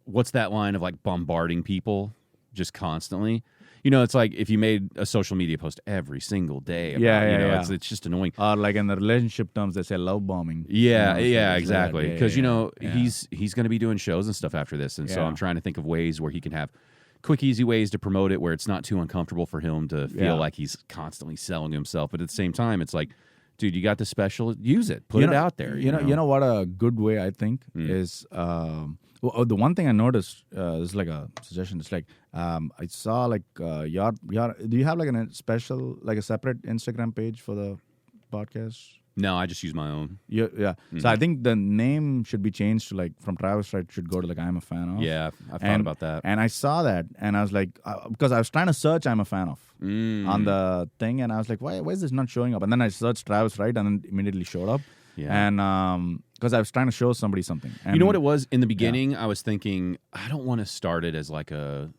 what's that line of like bombarding people just constantly? You know, it's like if you made a social media post every single day. About, it's just annoying. Or like in the relationship terms, they say love bombing. Yeah, you know, exactly. Because, you know, he's going to be doing shows and stuff after this. And so I'm trying to think of ways where he can have quick, easy ways to promote it where it's not too uncomfortable for him to feel like he's constantly selling himself. But at the same time, it's like, dude, you got the special, use it, put it out there. You know what a good way I think is. The one thing I noticed is like a suggestion. It's like I saw like your. Do you have like a special, like a separate Instagram page for the podcast? No, I just use my own. Yeah. Mm-hmm. So I think the name should be changed to like from Travis Wright should go to like I'm a fan of. Yeah, I've thought about that. And I saw that, and I was like, because I was trying to search I'm a fan of on the thing, and I was like, why is this not showing up? And then I searched Travis Wright, and then immediately showed up. Yeah. And because I was trying to show somebody something. And, you know what it was in the beginning? I was thinking I don't want to start it as like a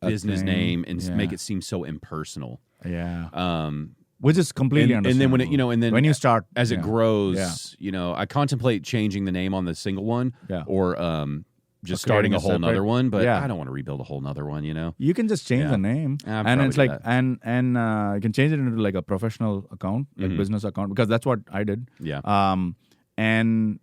business name and make it seem so impersonal. Yeah. Which is completely understandable. And then when when you start as it grows, I contemplate changing the name on the single one, or just starting a whole nother one. But I don't want to rebuild a whole nother one. You can just change the name, and it's like and you can change it into like a professional account, like business account, because that's what I did. Yeah. And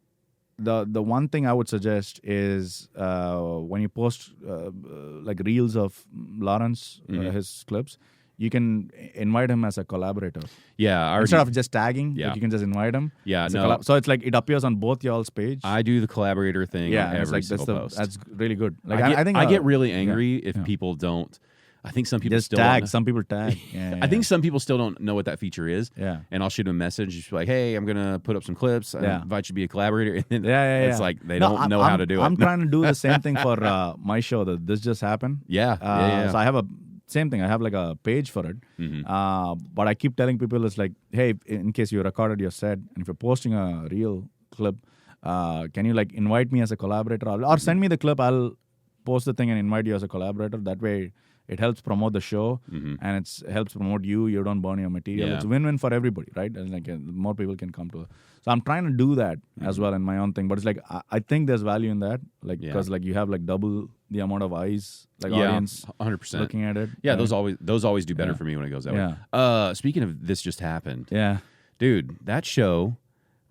the one thing I would suggest is when you post like reels of Lawrence, his clips, you can invite him as a collaborator. Yeah. Instead of just tagging, you can just invite him. Yeah. So it's like it appears on both y'all's page. I do the collaborator thing on every single post. That's really good. Like I think I get really angry if people don't. I think some people just still tag. Some people tag. I think some people still don't know what that feature is. Yeah. And I'll shoot them a message, just like, "Hey, I'm gonna put up some clips. I invite you to be a collaborator." And then it's like they don't know how to do it. I'm trying to do the same thing for my show. That this just happened. Yeah. So I have same thing. I have like a page for it. But I keep telling people it's like, hey, in case you recorded your set, and if you're posting a real clip, can you like invite me as a collaborator, or send me the clip? I'll post the thing and invite you as a collaborator. That way, it helps promote the show, and it helps promote you. You don't burn your material. It's a win-win for everybody, right? And like more people can come to it. So I'm trying to do that as well in my own thing. But it's like I think there's value in that, like because like you have like double the amount of eyes, like audience, 100% looking at it. Yeah, right? those always do better for me when it goes that way. Speaking of this, just happened. Yeah, dude, that show.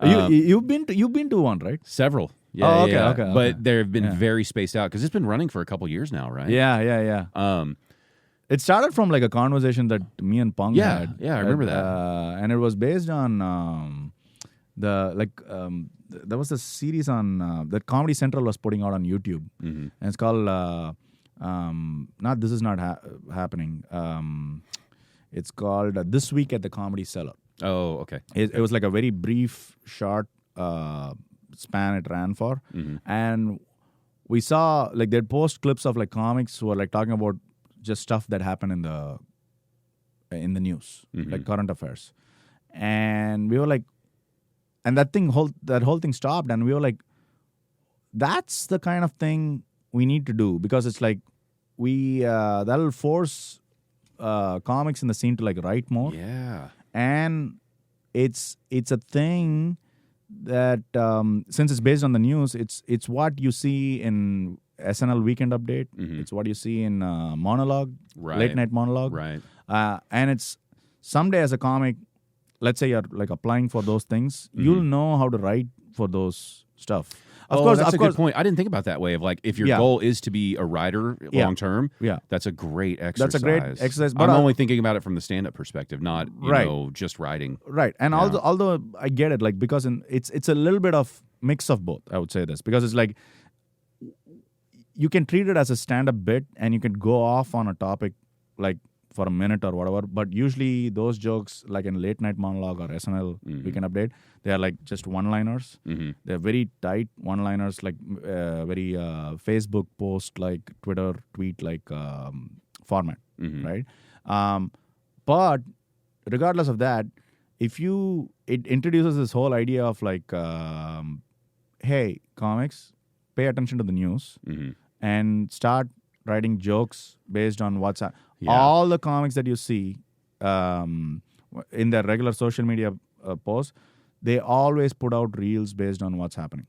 You've been to one, right? Several. Yeah. Okay. But they've been very spaced out because it's been running for a couple years now, right? Yeah. It started from like a conversation that me and Pung had. Yeah, I remember that. And it was based on there was a series on that Comedy Central was putting out on YouTube, and it's called not This Is Not Happening. It's called This Week at the Comedy Cellar. Oh, okay. It was like a very brief, short span it ran for, and we saw like they'd post clips of like comics who are like talking about just stuff that happened in the news, like current affairs, and we were like, and that whole thing stopped, and we were like, that's the kind of thing we need to do, because it's like that'll force comics in the scene to like write more, and it's a thing that since it's based on the news, it's what you see in SNL Weekend Update. It's what you see in monologue, late night monologue, right? And it's someday as a comic, let's say you're like applying for those things, you'll know how to write for those stuff. Of course, that's a good point. I didn't think about that way of like if your goal is to be a writer long term. That's a great exercise. That's a great exercise. But I'm only thinking about it from the stand up perspective, not you know just writing. Right, and although I get it, like because it's a little bit of mix of both. I would say this because it's like you can treat it as a stand up bit, and you can go off on a topic like for a minute or whatever, but usually those jokes, like in late night monologue or SNL Weekend Update, they are like just one-liners. They're very tight one-liners, like very Facebook post, like Twitter tweet, like format, right? But regardless of that, it introduces this whole idea of like, hey, comics, pay attention to the news and start writing jokes based on what's all the comics that you see in their regular social media posts, they always put out reels based on what's happening.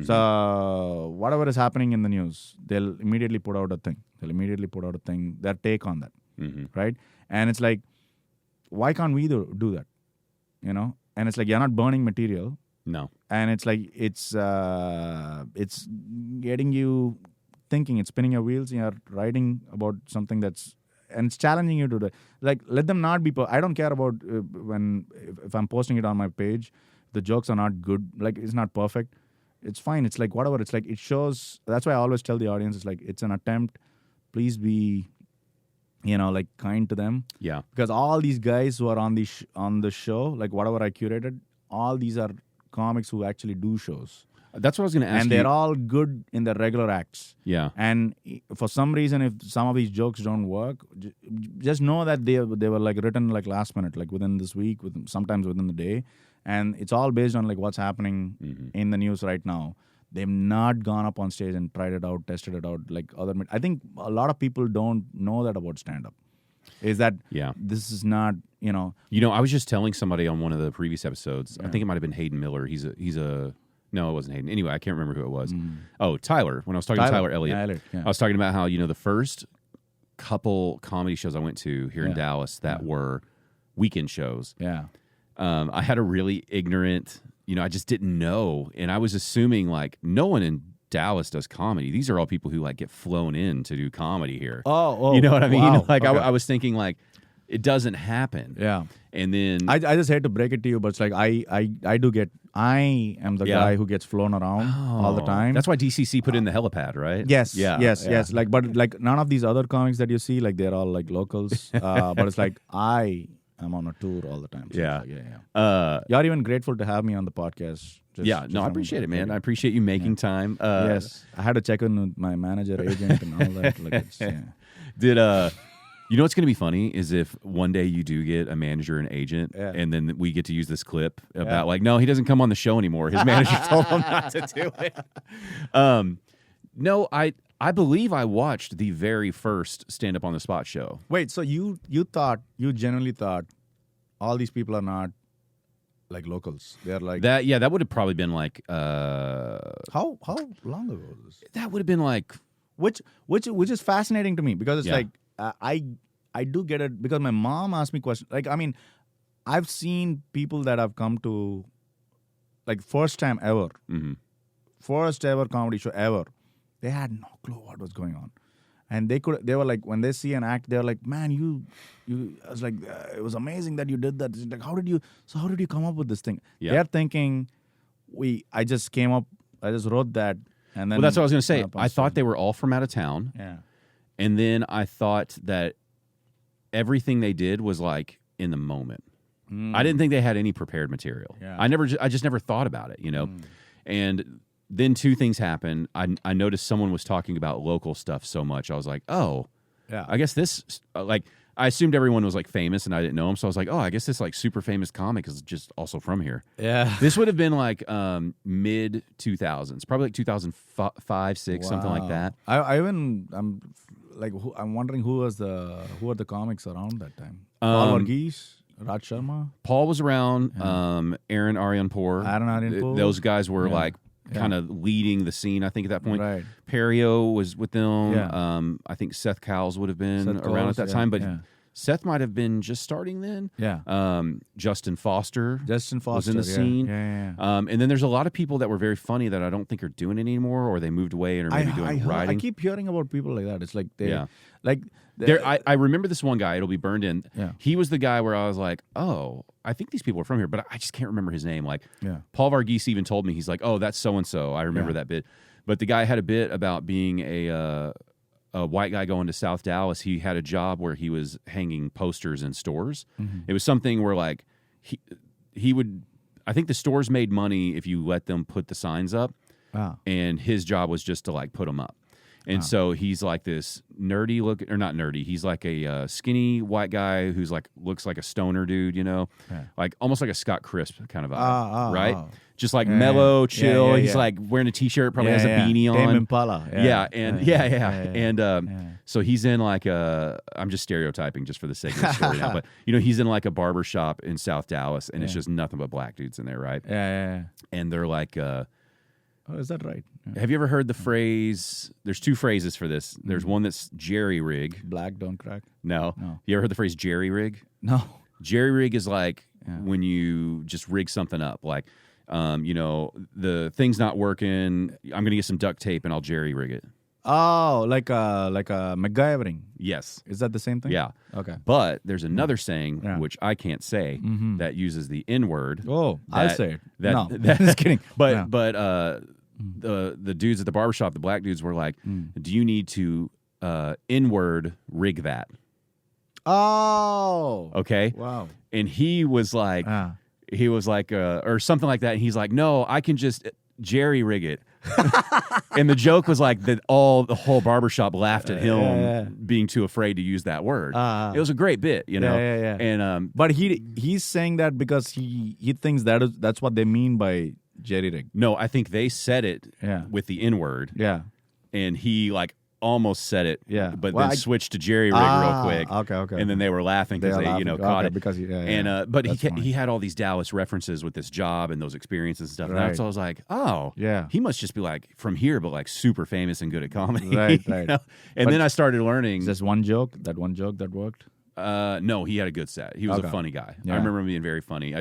So whatever is happening in the news, they'll immediately put out a thing. Their take on that, right? And it's like, why can't we do that? You know? And it's like you're not burning material. No. And it's like it's getting you thinking, it's spinning your wheels, and you're writing about something and it's challenging you to like, let them not be. I don't care about if I'm posting it on my page, the jokes are not good, like it's not perfect. It's fine. It's like whatever. It's like it shows. That's why I always tell the audience, it's like it's an attempt. Please be, like kind to them. Yeah. Because all these guys who are on the show, like whatever I curated, all these are comics who actually do shows. That's what I was going to ask you. And they're all good in their regular acts. Yeah. And for some reason, if some of these jokes don't work, just know that they were like written like last minute, like within this week, sometimes within the day. And it's all based on like what's happening in the news right now. They've not gone up on stage and tried it out, tested it out like other. I think a lot of people don't know that about stand-up. Is that this is not, I was just telling somebody on one of the previous episodes, I think it might have been Hayden Miller. He's a no, it wasn't Hayden. Anyway, I can't remember who it was. Oh, Tyler. When I was talking to Tyler Elliott, I was talking about how, the first couple comedy shows I went to here in Dallas that were weekend shows. Yeah. I had a really ignorant, I just didn't know. And I was assuming like no one in Dallas does comedy. These are all people who like get flown in to do comedy here. Oh, you know what I mean? Wow. Like okay. I was thinking like it doesn't happen. Yeah. And then I just hate to break it to you, but it's like I am the guy who gets flown around all the time. That's why DCC put in the helipad, right? Yes. Yes. Like, but like none of these other comics that you see, like they're all like locals. But it's like I'm on a tour all the time. So yeah. You're even grateful to have me on the podcast. I appreciate it, man. I appreciate you making time. Yes. I had to check in with my manager, agent, and all that. Like you know what's going to be funny is if one day you do get a manager and agent, and then we get to use this clip about like, no, he doesn't come on the show anymore. His manager told him not to do it. No, I believe I watched the very first Stand Up on the Spot show. Wait, so you genuinely thought all these people are not like locals? They're like that. Yeah, that would have probably been like how long ago was this? That would have been like which is fascinating to me because it's like I do get it because my mom asked me questions. Like, I mean, I've seen people that have come to like first time ever, first ever comedy show ever. They had no clue what was going on. And they were like, when they see an act, they're like, man, I was like, it was amazing that you did that. It's like, how did you come up with this thing? Yeah. They're thinking, I just wrote that. And then, well, that's what I was going to say. I thought they were all from out of town. Yeah. And then I thought that everything they did was like in the moment. I didn't think they had any prepared material. Yeah. I just never thought about it, And then two things happened. I noticed someone was talking about local stuff so much. I was like, oh, yeah. I guess this, like, I assumed everyone was like famous and I didn't know him. So I was like, oh, I guess this like super famous comic is just also from here. Yeah. This would have been like mid 2000s, probably like 2005, 6, something like that. I'm wondering who are the comics around that time? Paul Varghese, Raj Sharma. Paul was around. Aaron Arionpour. Those guys were like kind of leading the scene. I think at that point, right. Perio was with them. Yeah. I think Seth Cowles would have been around at that time, but Seth might have been just starting then. Yeah. Justin Foster was in the scene. Yeah. And then there's a lot of people that were very funny that I don't think are doing it anymore, or they moved away and are maybe doing writing. I keep hearing about people like that. It's like I remember this one guy. It'll be burned in. Yeah. He was the guy where I was like, oh, I think these people are from here, but I just can't remember his name. Like, Paul Varghese even told me, he's like, oh, that's so and so. I remember that bit. But the guy had a bit about being a white guy going to South Dallas. He had a job where he was hanging posters in stores. Mm-hmm. It was something where like he would. I think the stores made money if you let them put the signs up, and his job was just to like put them up. And so he's like this nerdy look, or not nerdy. He's like a skinny white guy who's like looks like a stoner dude, like almost like a Scott Crisp kind of vibe, right? Just like mellow, chill. He's like wearing a t-shirt, probably has a beanie on. Tame Impala. And so he's in like I'm just stereotyping just for the sake of the story now, but he's in like a barber shop in South Dallas, and it's just nothing but black dudes in there, right? Yeah. And they're like. Oh, is that right? Yeah. Have you ever heard the phrase? There's two phrases for this. There's one that's jerry rig. Black don't crack. No. You ever heard the phrase jerry rig? No. Jerry rig is like when you just rig something up. Like, the thing's not working. I'm going to get some duct tape and I'll jerry rig it. Oh, like a MacGyvering. Yes. Is that the same thing? Yeah. Okay. But there's another saying, which I can't say, that uses the N-word. Oh, I'll say it. No. Just kidding. But the dudes at the barbershop, the black dudes, were like, do you need to N-word rig that? Oh. Okay. Wow. And he was like, or something like that. And he's like, no, I can just jerry rig it. And the joke was like that the whole barbershop laughed at him being too afraid to use that word. It was a great bit, you know. And but he's saying that because he thinks that's what they mean by jerry rig. No, I think they said it with the N-word. Yeah. And he like almost said it, but well, then switched to jerry rig real quick. Okay. And then they were laughing because they caught it. Because but he had all these Dallas references with this job and those experiences and stuff. Right. And so I was like, oh, he must just be like from here, but like super famous and good at comedy. Right. You know? And then I started learning. Is this one joke that worked? No, he had a good set. He was a funny guy. I remember him being very funny.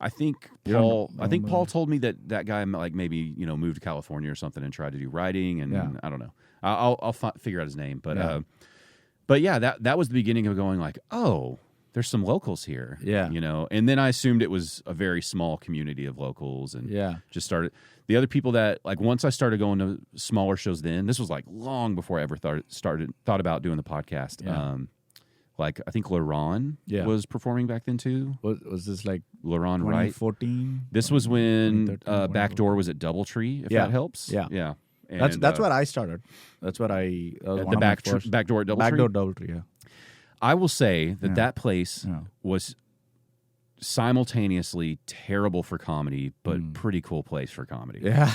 I think Paul told me that guy like maybe moved to California or something and tried to do writing, and I don't know. I'll figure out his name, but that was the beginning of going like, oh, there's some locals here, and then I assumed it was a very small community of locals, and just started. The other people that like once I started going to smaller shows, then this was like long before I ever thought about doing the podcast. Like I think LaRon was performing back then too. Was this like LaRon Wright? 2014? This was when Backdoor was at Doubletree, if that helps. Yeah. And, that's what I started. That's what I the Backdoor at Doubletree. Backdoor Doubletree, yeah. I will say that place was simultaneously terrible for comedy, but pretty cool place for comedy. Yeah.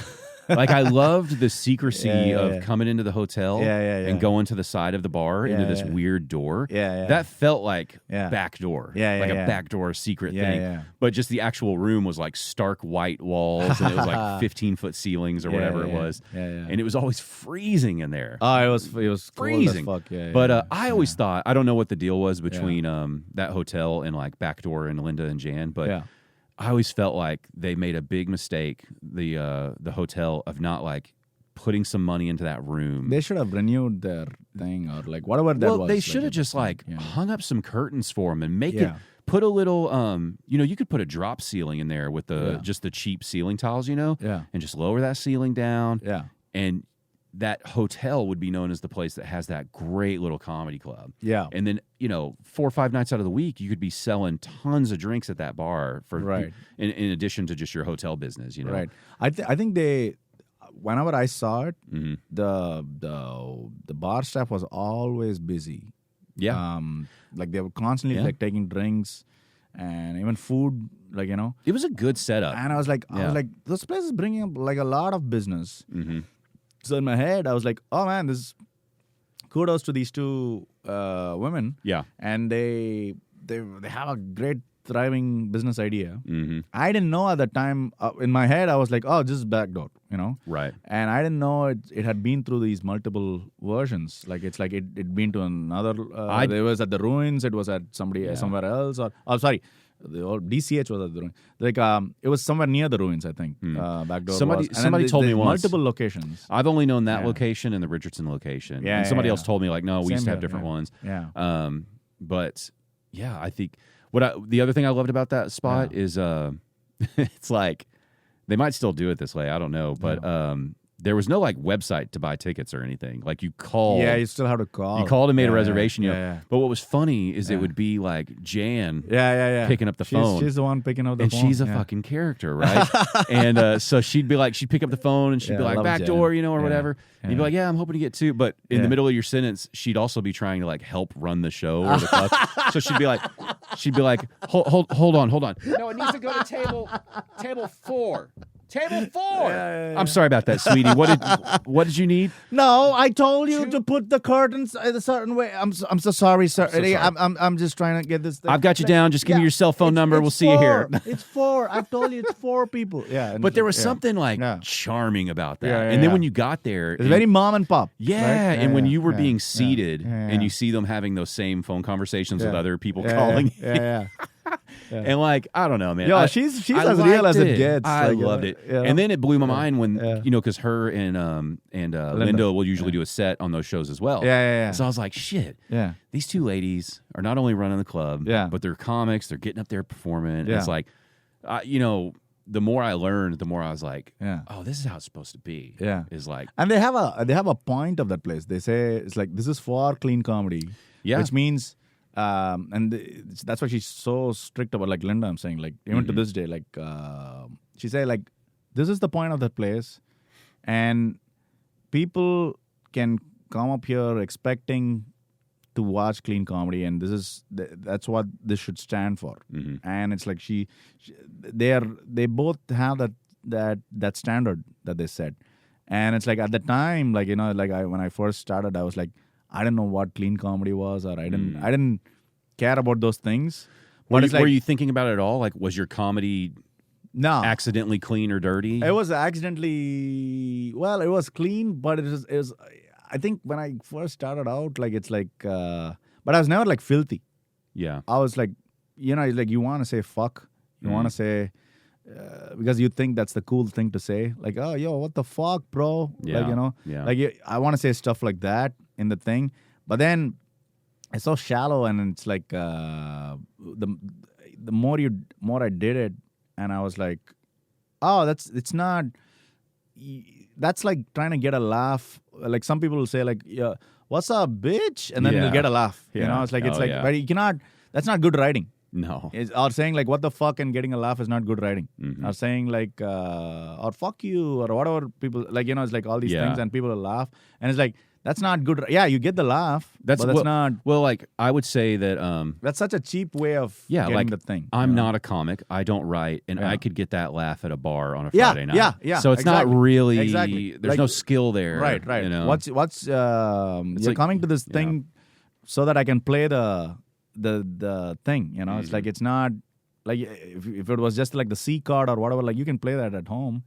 Like I loved the secrecy of coming into the hotel and going to the side of the bar into this weird door. That felt like backdoor, like a backdoor secret thing. Yeah. But just the actual room was like stark white walls, and it was like 15-foot ceilings or whatever it was. And it was always freezing in there. Oh, it was freezing. Cold as fuck. But I always thought, I don't know what the deal was between that hotel and like Backdoor and Linda and Jan, but I always felt like they made a big mistake, the hotel, of not like putting some money into that room. They should have renewed their thing or like whatever that was. Well, they should have just like hung up some curtains for them and make it. Put a little, you could put a drop ceiling in there with just the cheap ceiling tiles, and just lower that ceiling down. And that hotel would be known as the place that has that great little comedy club. Yeah. And then, 4 or 5 nights out of the week, you could be selling tons of drinks at that bar for in addition to just your hotel business, Right. I think they, whenever I saw it, the bar staff was always busy. Yeah. Like they were constantly like taking drinks and even food, like, It was a good setup. And I was like, this place is bringing up like a lot of business. So in my head, I was like, oh man, this is kudos to these two women. Yeah. And they have a great, thriving business idea. I didn't know at the time, in my head, I was like, oh, this is Backdoor, Right. And I didn't know it had been through these multiple versions. Like, it's like it been to another, it was at the Ruins, it was at somewhere else. Sorry. The old DCH was at the Ruins. Like it was somewhere near the Ruins, I think. Backdoor. Somebody told me once. Multiple locations. I've only known that location and the Richardson location. And somebody else told me like, no, we used to have different ones. Yeah. But yeah, I think the other thing I loved about that spot is it's like they might still do it this way. I don't know, but there was no like website to buy tickets or anything. Like you called. Yeah, you still have to call. You called and made a reservation. But what was funny is it would be like Jan picking up the phone. She's the one picking up the phone. And she's a fucking character, right? And so she'd pick up the phone and she'd be like, Backdoor, or whatever. And you'd be like, yeah, I'm hoping to get to. But in the middle of your sentence, she'd also be trying to like help run the show or the club. So she'd be like, hold on. No, it needs to go to table 4. Table 4. I'm sorry about that, sweetie. What did you need? No, I told you to put the curtains a certain way. I'm so sorry, sir. I'm just trying to get this thing. I've got you down. Just give me your cell phone number. We'll see you here. It's 4. I've told you it's 4 people. Yeah. But there was something like charming about that. And then when you got there, it's very mom and pop. Yeah. Right? And when you were being seated and you see them having those same phone conversations with other people calling. And like, I don't know, man. Yo, she's as real as it gets. I like, loved it. Yeah. And then it blew my mind when, because her and Linda will usually do a set on those shows as well. Yeah. So I was like, shit. Yeah. These two ladies are not only running the club, but they're comics. They're getting up there performing. Yeah. It's like, the more I learned, the more I was like, oh, this is how it's supposed to be. Yeah. Is like, and they have a point of that place. They say it's like, this is for clean comedy. Yeah. Which means, that's why she's so strict about, like Linda, I'm saying, like, even to this day, like, she said, like, this is the point of that place. And people can come up here expecting to watch clean comedy, and that's what this should stand for. And it's like they both have that standard that they set. And it's like, at the time, like, when I first started, I was like, I didn't know what clean comedy was, or I didn't care about those things. But were you thinking about it at all? Like, was your comedy accidentally clean or dirty? It was accidentally, well, it was clean, but it was I think when I first started out, like, it's like, but I was never like filthy. Yeah. I was like, like, you want to say fuck. You want to say, because you think that's the cool thing to say. Like, oh, yo, what the fuck, bro? Yeah. Like, like, I want to say stuff like that in the thing. But then it's so shallow, and it's like, the more I did it, and I was like, oh, it's not, that's like trying to get a laugh. Like, some people will say, like, yeah, what's up, bitch? And then they'll get a laugh. Yeah. It's like, but you cannot, that's not good writing. No. Or saying, like, what the fuck, and getting a laugh is not good writing. Or saying, like, or fuck you, or whatever people, like, it's like all these things, and people will laugh. And it's like, that's not good. Yeah, you get the laugh, but that's not. Well, like, I would say that. That's such a cheap way of getting like, the thing. I'm not a comic. I don't write, and I could get that laugh at a bar on a Friday night. Yeah. So it's not really. There's like, no skill there. Right. What's you're coming to this thing so that I can play the thing. It's like, it's not like, if it was just like the C chord or whatever, like, you can play that at home.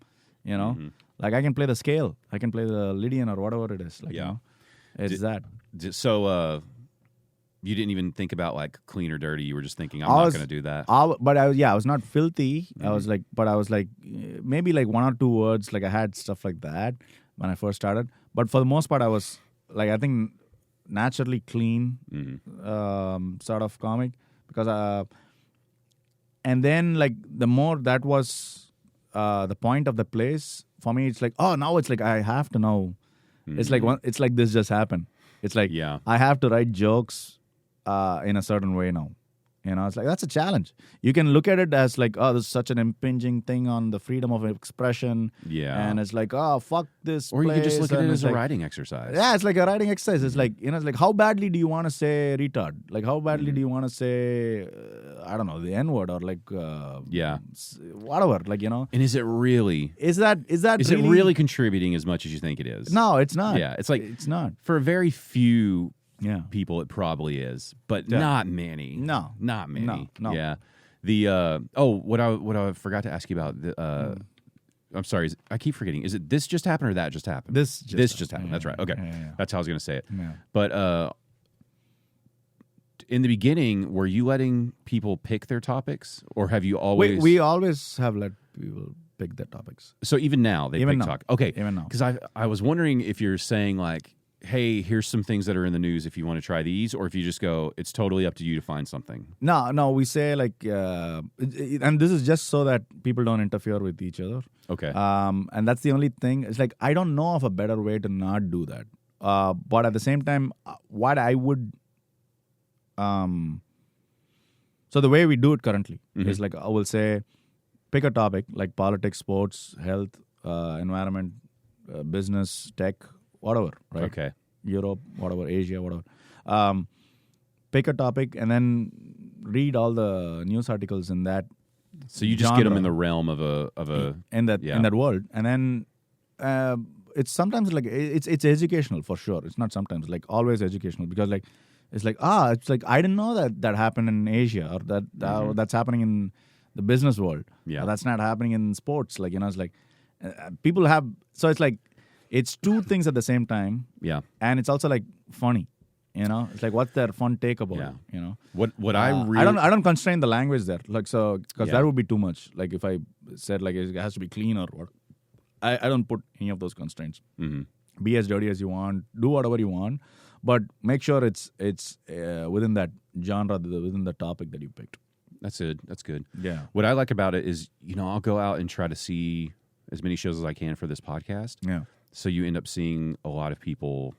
Like, I can play the scale, I can play the Lydian or whatever it is. Like, it's that. So you didn't even think about, like, clean or dirty. You were just thinking, I'm not going to do that. But I was not filthy. I was like, maybe like one or two words. Like, I had stuff like that when I first started. But for the most part, I was like, I think, naturally clean sort of comic, because and then, like, the more that was the point of the place for me, it's like, oh, now it's like, I have to know. It's like, it's like this just happened. It's like, I have to write jokes in a certain way now. It's like, that's a challenge. You can look at it as like, oh, this is such an impinging thing on the freedom of expression. Yeah. And it's like, oh, fuck this Or place. you can just look at it as a like, writing exercise. Yeah, it's like a writing exercise. It's like, it's like, how badly do you want to say retard? Like, how badly do you want to say, I don't know, the N-word, or like, whatever, like, And is it really? Is it really contributing as much as you think it is? No, it's not. Yeah, it's like, it's not. For a very few people, it probably is, but not many. No, not many. No. Yeah. The what I forgot to ask you about. I'm sorry. I keep forgetting. Is it this just happened or that just happened? This just happened. Yeah, that's right. Okay, that's how I was going to say it. Yeah. But in the beginning, were you letting people pick their topics, or have you always? We always have let people pick their topics. So even now they pick topics. Okay, even now. Because I was wondering if you're saying, like, hey, here's some things that are in the news if you want to try these, or if you just go, it's totally up to you to find something. No, we say, like, and this is just so that people don't interfere with each other. Okay. And that's the only thing. It's like, I don't know of a better way to not do that. But at the same time, what I would, so the way we do it currently is, like, I will say, pick a topic like politics, sports, health, environment, business, tech, whatever, right? Okay. Europe, whatever, Asia, whatever. Pick a topic and then read all the news articles in that. So you just genre, get them in the realm of a in that world, and then it's sometimes like it's educational for sure. It's not sometimes, like, always educational, because like it's like I didn't know that happened in Asia, or that that's happening in the business world. Yeah, or that's not happening in sports. Like, it's like people have, so it's like, it's two things at the same time. Yeah. And it's also, like, funny. You know, it's like what's their fun take about it? You know, what I really I don't constrain the language there, like so because that would be too much. Like if I said like it has to be clean or what, I don't put any of those constraints. Mm-hmm. Be as dirty as you want, do whatever you want, but make sure it's within that genre, within the topic that you picked. That's it. That's good. Yeah. What I like about it is, I'll go out and try to see as many shows as I can for this podcast. Yeah. So you end up seeing a lot of people,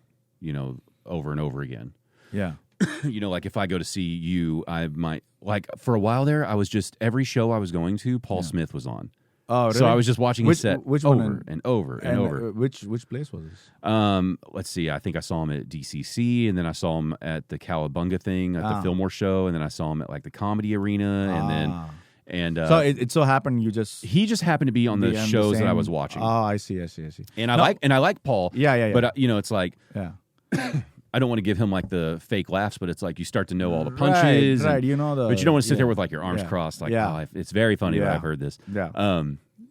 over and over again. Yeah. Like if I go to see you, I might, like for a while there, I was just, every show I was going to, Paul Smith was on. Oh, really? So I was just watching his set which over one and over and over. Which place was this? Let's see. I think I saw him at DCC, and then I saw him at the Cowabunga thing at the Fillmore show, and then I saw him at like the Comedy Arena, and so it so happened he just happened to be on the shows that I was watching. Oh, I see. And I like Paul. Yeah. But it's like yeah. I don't want to give him like the fake laughs, but it's like you start to know all the punches. Right. But you don't want to sit there with like your arms crossed. Like, it's very funny that I've heard this. Yeah.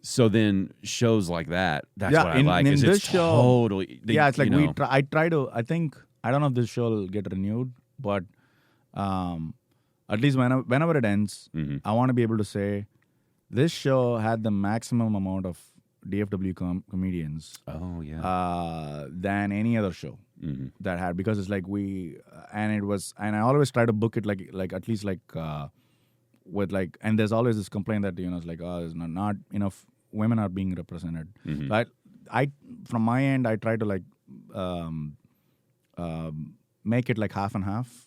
So then shows like that, that's what I like. In is this it's show, totally. It's like I try to. I think I don't know if this show will get renewed, but at least whenever it ends, I want to be able to say this show had the maximum amount of DFW comedians. Oh yeah. Than any other show that had, because it's like and I always try to book it like at least like with like, and there's always this complaint that it's like there's not enough women are being represented. But I from my end I try to like make it like half and half.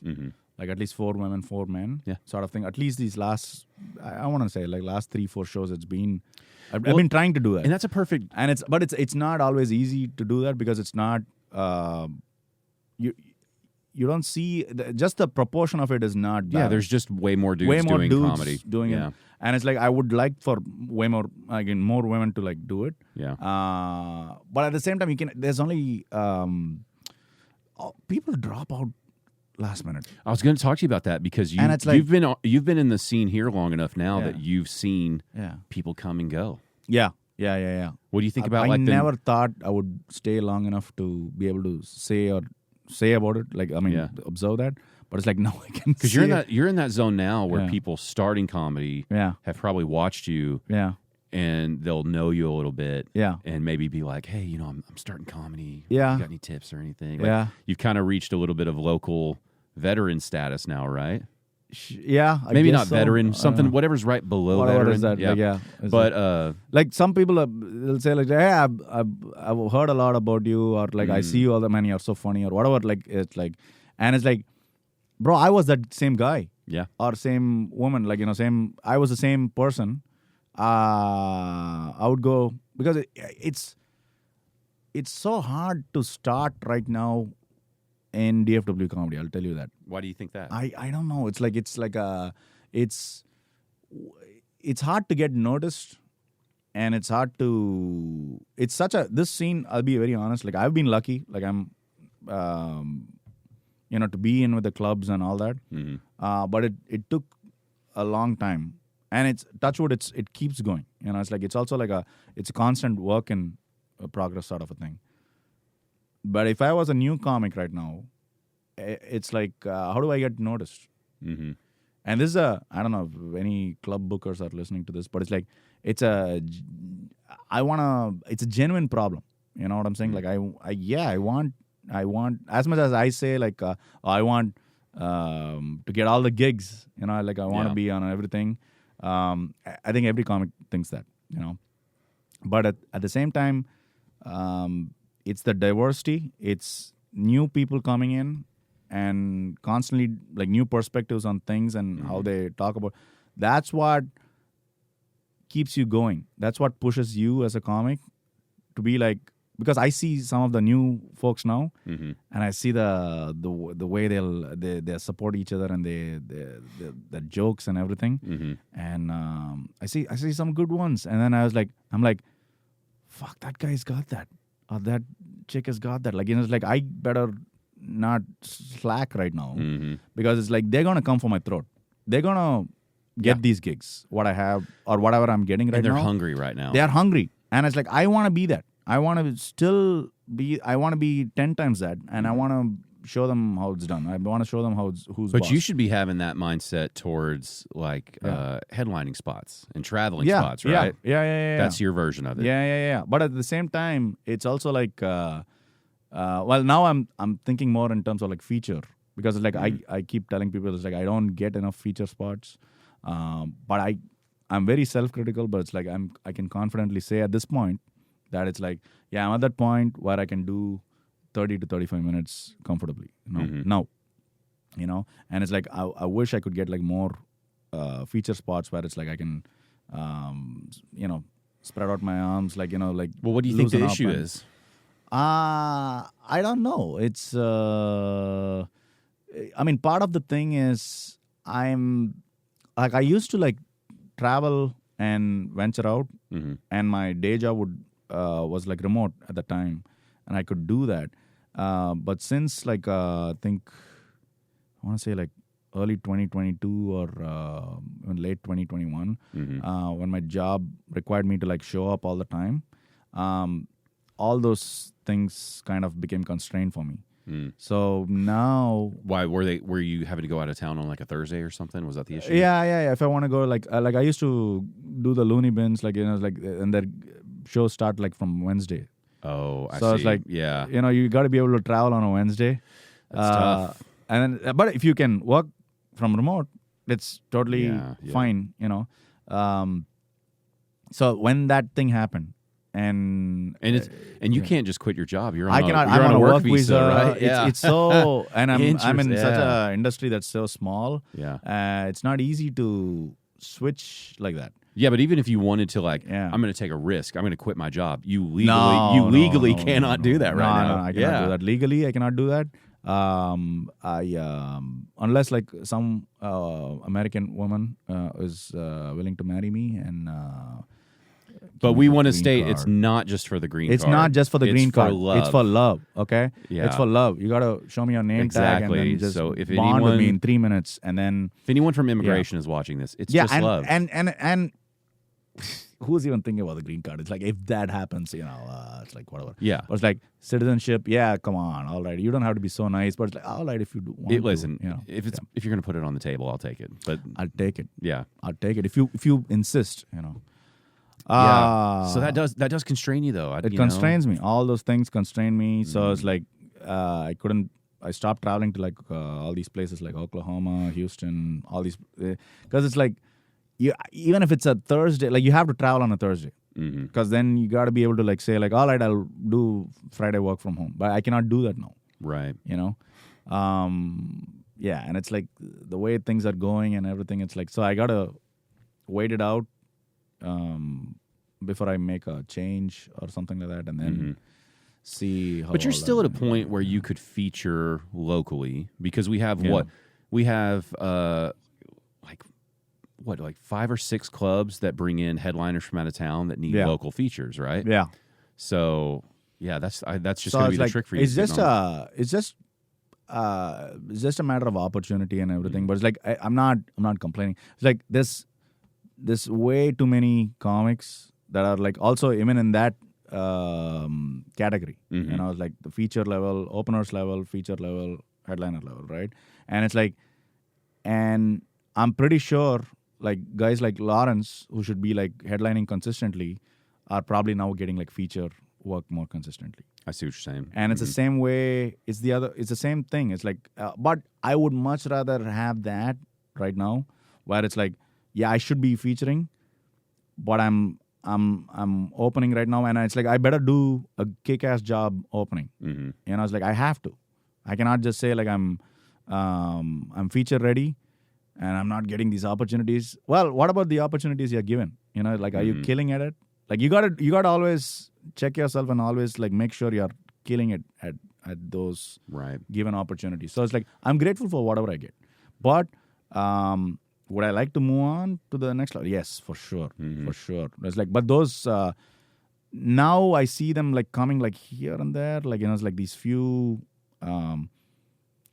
Like at least 4 women, 4 men, sort of thing. At least these last, I want to say like last 3-4 shows, it's been. I've been trying to do that, and that's a perfect. And it's not always easy to do that, because it's not you don't see just the proportion of it is not bad. Yeah, there's just way more dudes doing comedy doing it, and it's like I would like for way more more women to like do it. Yeah. But at the same time, there's only people drop out last minute. I was going to talk to you about that, because you've been in the scene here long enough now that you've seen people come and go. Yeah. What do you think about I never thought I would stay long enough to be able to say about it. Like observe that, but it's like no, I can. Because you're in that zone now where people starting comedy have probably watched you. Yeah. And they'll know you a little bit, and maybe be like, "Hey, I'm starting comedy. Yeah, you got any tips or anything?" Like, you've kind of reached a little bit of local veteran status now, right? Yeah, maybe not veteran, something whatever's right below veteran. Is that? Yeah, but like some people they'll say like, "Hey, I've heard a lot about you," or like, "I see you all the man, you're so funny," or whatever. Like it's like, and it's like, bro, I was that same guy, or same woman, like same. I was the same person. I would go, because it's so hard to start right now in DFW comedy. I'll tell you that. Why do you think that? I don't know. It's hard to get noticed, and it's hard to. It's such this scene. I'll be very honest. Like I've been lucky. Like I'm, to be in with the clubs and all that. But it took a long time. And it's touch wood. It keeps going. It's like it's also like it's a constant work in progress sort of a thing. But if I was a new comic right now, it's like how do I get noticed? And this is I don't know if any club bookers are listening to this, but it's like it's a genuine problem. You know what I'm saying? Like I want as much as I say like I want to get all the gigs. Like I want to be on everything. I think every comic thinks that, but at the same time, it's the diversity. It's new people coming in and constantly like new perspectives on things and how they talk about. That's what keeps you going. That's what pushes you as a comic to be like, because I see some of the new folks now, and I see the way they support each other and the jokes and everything, and I see some good ones, and then I'm like, fuck, that guy's got that, or that chick has got that. Like it's like I better not slack right now, because it's like they're gonna come for my throat. They're gonna get these gigs, what I have or whatever I'm getting right now. And they're hungry right now. They are hungry, and it's like I want to be that. I want to be 10 times that, and I want to show them how it's done. I want to show them who's But boss. you should be having that mindset towards like headlining spots and traveling spots, right? Yeah. That's your version of it. Yeah. But at the same time, it's also like, well, now I'm thinking more in terms of like feature, because like I keep telling people it's like I don't get enough feature spots, but I'm very self-critical, but it's like I can confidently say at this point that it's like, I'm at that point where I can do 30 to 35 minutes comfortably, now, and it's like I wish I could get like more feature spots where it's like I can, spread out my arms, like, like. Well, what do you think the issue is? I don't know. It's, I mean, part of the thing is I used to like travel and venture out, and my day job was like remote at the time, and I could do that. But since like I think I want to say like early 2022 or even late 2021, when my job required me to like show up all the time, all those things kind of became constrained for me. So now, why were you having to go out of town on like a Thursday or something? Was that the issue? Yeah. If I want to go, like I used to do the Looney Bins, like like, and their shows start like from Wednesday. Oh, I see. So it's like, you got to be able to travel on a Wednesday. That's tough. And then, but if you can work from remote, it's totally fine. So when that thing happened. And you can't just quit your job. You're on I cannot. You're I'm on a work visa, right? It's so, and I'm in Interesting. such a industry that's so small. Yeah. It's not easy to switch like that. Yeah, but even if you wanted to, like, I'm going to take a risk. I'm going to quit my job. You legally cannot do that right now. No, I cannot do that legally. I cannot do that. Unless like some American woman is willing to marry me and. But we want to state it's not just for the green card. It's not just for the green card. Love. It's for love, okay? Yeah. It's for love. You got to show me your name tag and then just so if bond with me in 3 minutes. And then... If anyone from immigration is watching this, it's just love. And who's even thinking about the green card? It's like, if that happens, it's like whatever. Yeah. But it's like citizenship, come on, all right. You don't have to be so nice, but it's like, all right, if you do want listen, to. If you're going to put it on the table, I'll take it. But I'll take it. Yeah. I'll take it. If you insist, So that does constrain you though. It constrains me. All those things constrain me. So it's like I stopped traveling to like all these places like Oklahoma, Houston, all these, because it's like even if it's a Thursday, like you have to travel on a Thursday, because then you got to be able to like say like, all right, I'll do Friday work from home, but I cannot do that now. Right. And it's like the way things are going and everything. It's like, so I gotta wait it out. Before I make a change or something like that, and then see how. But you're still at a point where you could feature locally, because we have like 5 or 6 clubs that bring in headliners from out of town that need local features, right? Yeah. So that's just going to be the trick for you. It's just a matter of opportunity and everything. But it's like I'm not complaining. It's like there's way too many comics that are like also even in that category. Like the feature level, openers level, feature level, headliner level, right? And it's like, and I'm pretty sure like guys like Lawrence, who should be like headlining consistently, are probably now getting like feature work more consistently. I see what you're saying. And it's the same way. It's the same thing. It's like, but I would much rather have that right now, where it's like, I should be featuring, but I'm opening right now, and it's like I better do a kick-ass job opening. It's like I have to. I cannot just say like I'm feature ready, and I'm not getting these opportunities. Well, what about the opportunities you're given? Like are you killing at it? Like you gotta always check yourself and always like make sure you're killing it at those given opportunities. So it's like I'm grateful for whatever I get, but would I like to move on to the next level? Yes, for sure. For sure. It's like, but those, now I see them like coming like here and there, like, it's like these few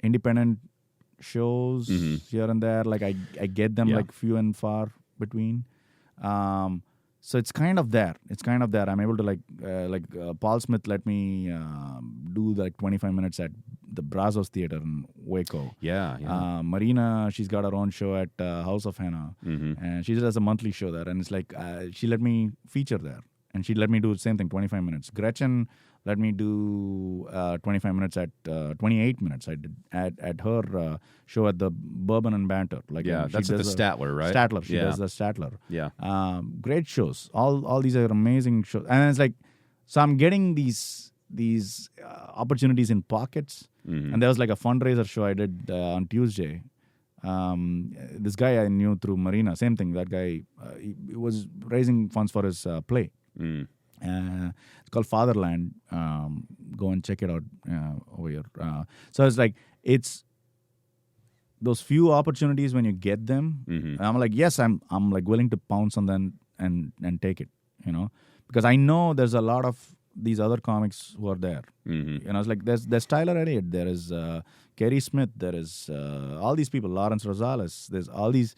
independent shows here and there. Like I get them like few and far between. So it's kind of there. I'm able to like Paul Smith let me do like 25 minutes at Brazos Theater in Waco. Yeah. Marina, she's got her own show at House of Hannah, and she does a monthly show there. And it's like she let me feature there, and she let me do the same thing, 25 minutes. Gretchen let me do 25 minutes at 28 minutes. I did at her show at the Bourbon and Banter. Like that's at the Statler, right? Statler. She does the Statler. Yeah. Great shows. All these are amazing shows, and it's like, so I'm getting these opportunities in pockets. And there was like a fundraiser show I did on Tuesday. This guy I knew through Marina, same thing. That guy he was raising funds for his play. It's called Fatherland. Go and check it out over here. So it's like, it's those few opportunities when you get them. And I'm like, yes, I'm like willing to pounce on them and take it, because I know there's a lot of these other comics who are there. It's like there's Tyler Elliott, there is Kerry Smith, there is all these people, Lawrence Rosales. There's all these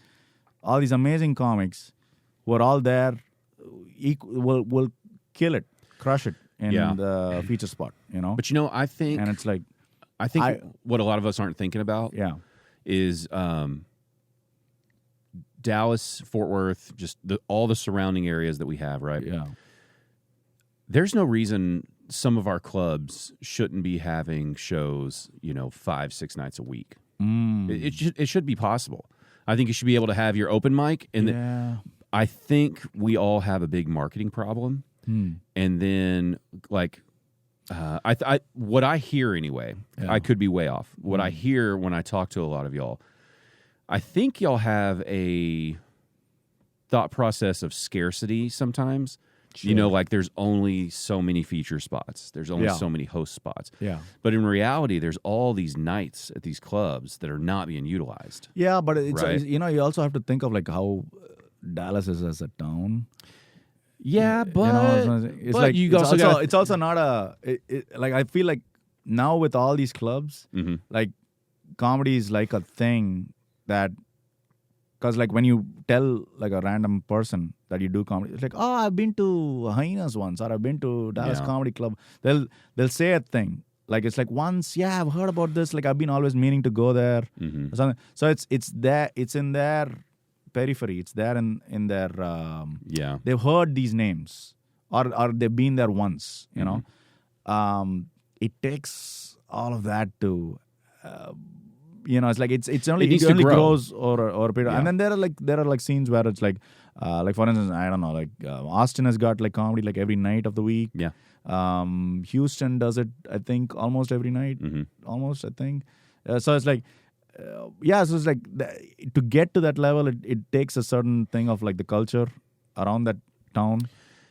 amazing comics who are all there. Will kill it, crush it in the feature spot. But I think, and it's like, I think what a lot of us aren't thinking about, is Dallas, Fort Worth, just all the surrounding areas that we have, right? Yeah. There's no reason some of our clubs shouldn't be having shows, 5-6 nights a week. It should be possible. I think you should be able to have your open mic, and I think we all have a big marketing problem. And then, like, what I hear anyway, I could be way off. What I hear when I talk to a lot of y'all, I think y'all have a thought process of scarcity sometimes. Sure. Like there's only so many feature spots. There's only so many host spots. Yeah. But in reality, there's all these nights at these clubs that are not being utilized. Yeah, but it's right? You also have to think of like how Dallas is as a town. Yeah, but it's but like it's also not a like, I feel like now with all these clubs, like comedy is like a thing that, because like when you tell like a random person that you do comedy, it's like, oh, I've been to Hyenas once, or I've been to Dallas Comedy Club. They'll say a thing like, it's like, once, I've heard about this. Like I've been always meaning to go there. Or something. So it's there. It's in their periphery. It's there in their they've heard these names, or they've been there once. It takes all of that to. It's like it only grows over a period. And then there are like scenes where it's like for instance, I don't know, like Austin has got like comedy like every night of the week. Yeah. Houston does it, I think, almost every night. Almost, I think. So it's like, so it's like to get to that level, it takes a certain thing of like the culture around that town,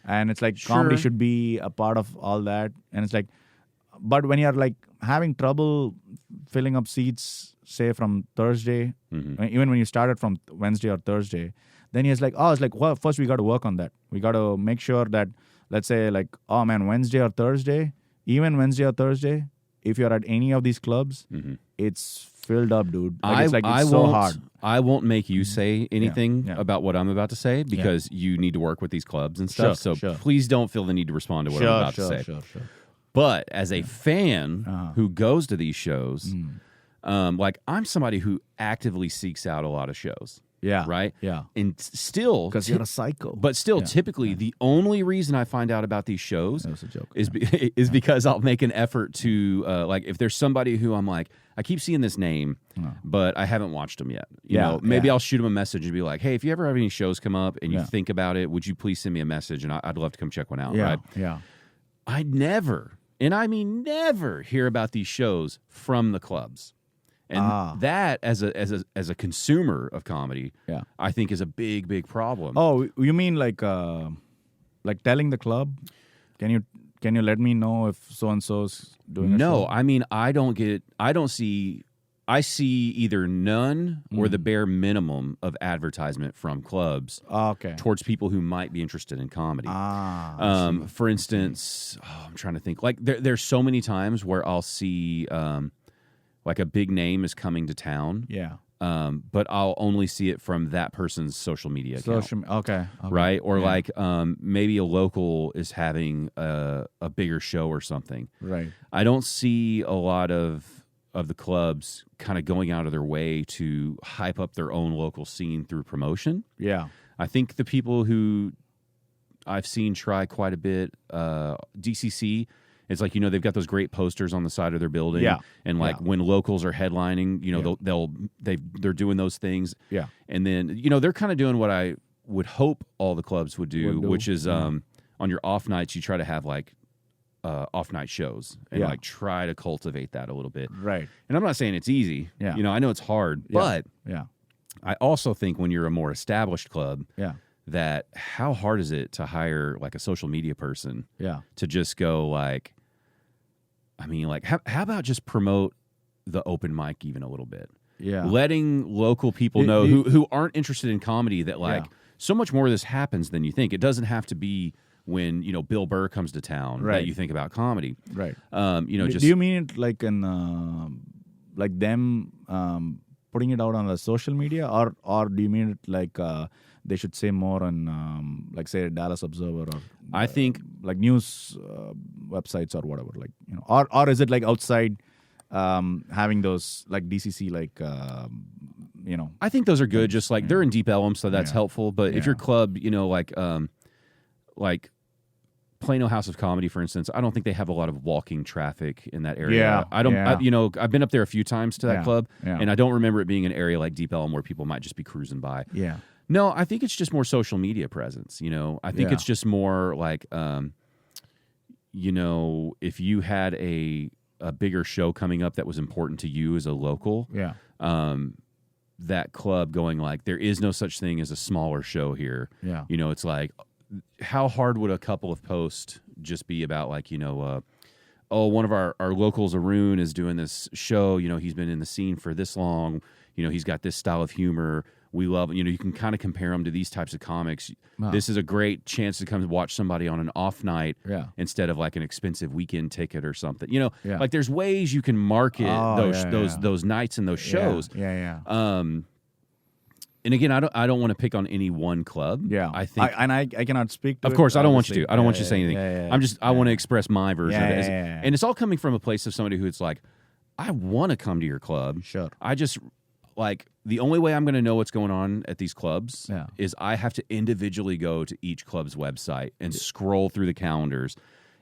and it's like comedy should be a part of all that. And it's like, but when you're like having trouble filling up seats, say from Thursday, even when you started from Wednesday or Thursday, then it's like, well, first we got to work on that. We got to make sure that, let's say like, oh man, Wednesday or Thursday, if you're at any of these clubs, it's filled up, dude. Like, it's so hard. I won't make you say anything about what I'm about to say, because you need to work with these clubs and stuff. Please don't feel the need to respond to what I'm about to say. Sure. But as a fan who goes to these shows, like I'm somebody who actively seeks out a lot of shows. Yeah. Right? Yeah. And still, because you're a psycho. But still, typically, the only reason I find out about these shows that was a joke. is because I'll make an effort to, like, if there's somebody who I'm like, I keep seeing this name, but I haven't watched them yet. You know, maybe I'll shoot them a message and be like, hey, if you ever have any shows come up and you think about it, would you please send me a message? And I'd love to come check one out. Right? Yeah. I'd never, and I mean never, hear about these shows from the clubs. And that, as a consumer of comedy, I think is a big problem. Oh, you mean like telling the club? Can you let me know if so and so's doing a show? No, I mean I see either none or the bare minimum of advertisement from clubs towards people who might be interested in comedy. For instance, I'm trying to think. Like there's so many times where I'll see like a big name is coming to town. Yeah. But I'll only see it from that person's social media account. Okay. Right? Or like maybe a local is having a bigger show or something. Right. I don't see a lot of of the clubs kind of going out of their way to hype up their own local scene through promotion. Yeah. I think the people who I've seen try quite a bit, DCC, it's like, they've got those great posters on the side of their building. Yeah. And like when locals are headlining, they're doing those things. Yeah. And then, they're kind of doing what I would hope all the clubs would do, which is on your off nights, you try to have like off night shows and like try to cultivate that a little bit. Right. And I'm not saying it's easy. Yeah. I know it's hard, but I also think when you're a more established club, that how hard is it to hire like a social media person to just go like, how about just promote the open mic even a little bit? Yeah. Letting local people know who aren't interested in comedy that like so much more of this happens than you think. It doesn't have to be when, Bill Burr comes to town that you think about comedy. Right. Just... Do you mean it like like them putting it out on the social media, or do you mean it like they should say more on like say Dallas Observer or I think like news websites or whatever, like or is it like outside having those like DCC like I think those are good. Just like they're in Deep Ellum, so that's helpful. But if your club, like Plano House of Comedy, for instance, I don't think they have a lot of walking traffic in that area. Yeah, I don't. I've been up there a few times to that club, and I don't remember it being an area like Deep Ellum where people might just be cruising by. Yeah. No, I think it's just more social media presence. I think it's just more like, if you had a bigger show coming up that was important to you as a local, that club going like, there is no such thing as a smaller show here. Yeah. It's like, how hard would a couple of posts just be about like, one of our locals, Arun, is doing this show. He's been in the scene for this long. He's got this style of humor. We love, you can kind of compare them to these types of comics. Wow. This is a great chance to come watch somebody on an off night instead of like an expensive weekend ticket or something. Like there's ways you can market those nights and those shows. And again, I don't want to pick on any one club. Yeah, I think, I cannot speak to of course, it, I don't want you to. I don't want you to say anything. I want to express my version of it. Yeah. And it's all coming from a place of somebody who's like, I want to come to your club. Sure. I just like the only way I'm going to know what's going on at these clubs is I have to individually go to each club's website and scroll through the calendars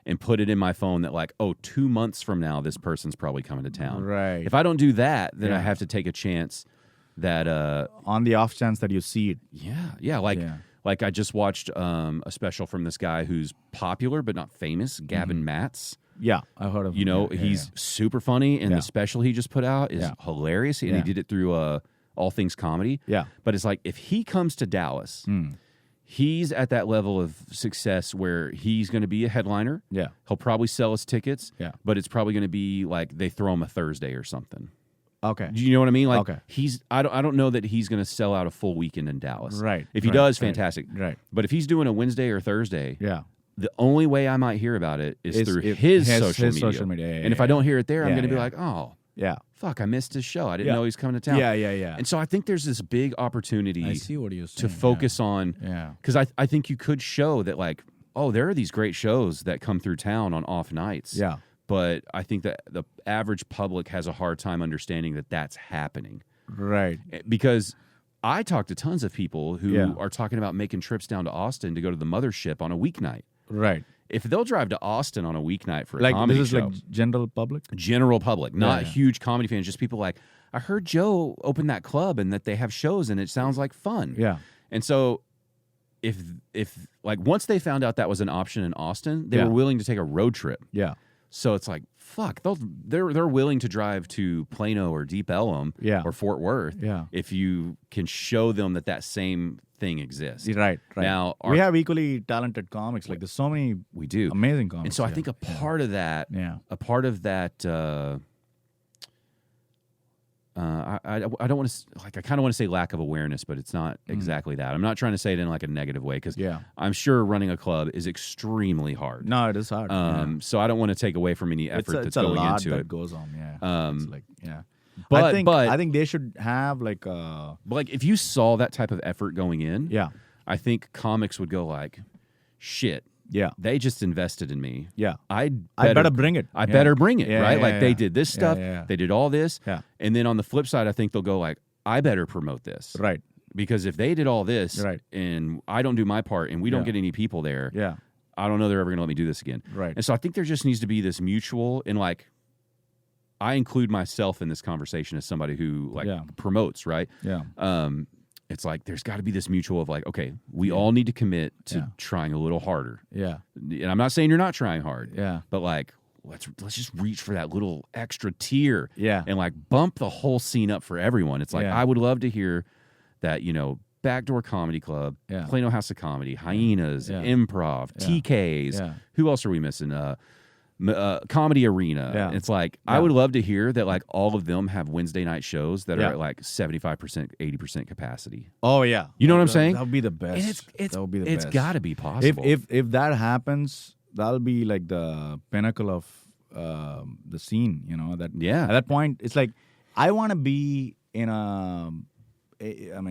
and put it in my phone that like, 2 months from now, this person's probably coming to town. Right. If I don't do that, then I have to take a chance that on the off chance that you see it. Like I just watched a special from this guy who's popular but not famous, Gavin Matz. Yeah, I've heard of him. He's super funny, and the special he just put out is hilarious, and he did it through All Things Comedy. Yeah. But it's like, if he comes to Dallas, he's at that level of success where he's going to be a headliner. Yeah. He'll probably sell his tickets, but it's probably going to be like they throw him a Thursday or something. Okay. Do you know what I mean? Like I don't know that he's going to sell out a full weekend in Dallas. Right. If he does, fantastic. Right. But if he's doing a Wednesday or Thursday, the only way I might hear about it is through his social media. And if I don't hear it there, I'm going to be like, fuck, I missed his show. I didn't know he was coming to town. Yeah. And so I think there's this big opportunity I see what you're saying, to focus on. Because I think you could show that like, there are these great shows that come through town on off nights. Yeah. But I think that the average public has a hard time understanding that that's happening. Right. Because I talk to tons of people who are talking about making trips down to Austin to go to the mothership on a weeknight. Right. If they'll drive to Austin on a weeknight for a like comedy this is show, like general public? General public, not huge comedy fans, just people like, I heard Joe open that club and that they have shows and it sounds like fun. Yeah. And so if like once they found out that was an option in Austin, they were willing to take a road trip. Yeah. So it's like, fuck, they're willing to drive to Plano or Deep Ellum or Fort Worth if you can show them that same thing exists. Right. Now, we have equally talented comics. Like there's so many amazing comics. And so I think a part of that, I don't want to like. I kind of want to say lack of awareness, but it's not exactly that. I'm not trying to say it in like a negative way because I'm sure running a club is extremely hard. No, it is hard. So I don't want to take away from any effort that's going into it. That goes on. Yeah. It's like But I think they should have like but like if you saw that type of effort going in, I think comics would go like, shit. Yeah. They just invested in me. Yeah. I better bring it. I better bring it, right? Yeah, like they did this stuff. Yeah. They did all this. Yeah. And then on the flip side, I think they'll go like, I better promote this. Right. Because if they did all this Right. and I don't do my part and we don't get any people there, Yeah. I don't know they're ever going to let me do this again. Right. And so I think there just needs to be this mutual, and like I include myself in this conversation as somebody who like promotes, right? Yeah. It's like there's got to be this mutual of like, okay, we all need to commit to trying a little harder. Yeah. And I'm not saying you're not trying hard. Yeah. But like let's just reach for that little extra tier. Yeah. And like bump the whole scene up for everyone. It's like I would love to hear that, Backdoor Comedy Club, Plano House of Comedy, Hyenas, Improv, TKs. Who else are we missing? Comedy Arena. Yeah. It's like I would love to hear that like all of them have Wednesday night shows that are at like 75%, 80% capacity. Oh yeah. You know what I'm saying? That would be the best. And that would be the best. It's got to be possible. If that happens, that'll be like the pinnacle of the scene, that at that point it's like I want to be in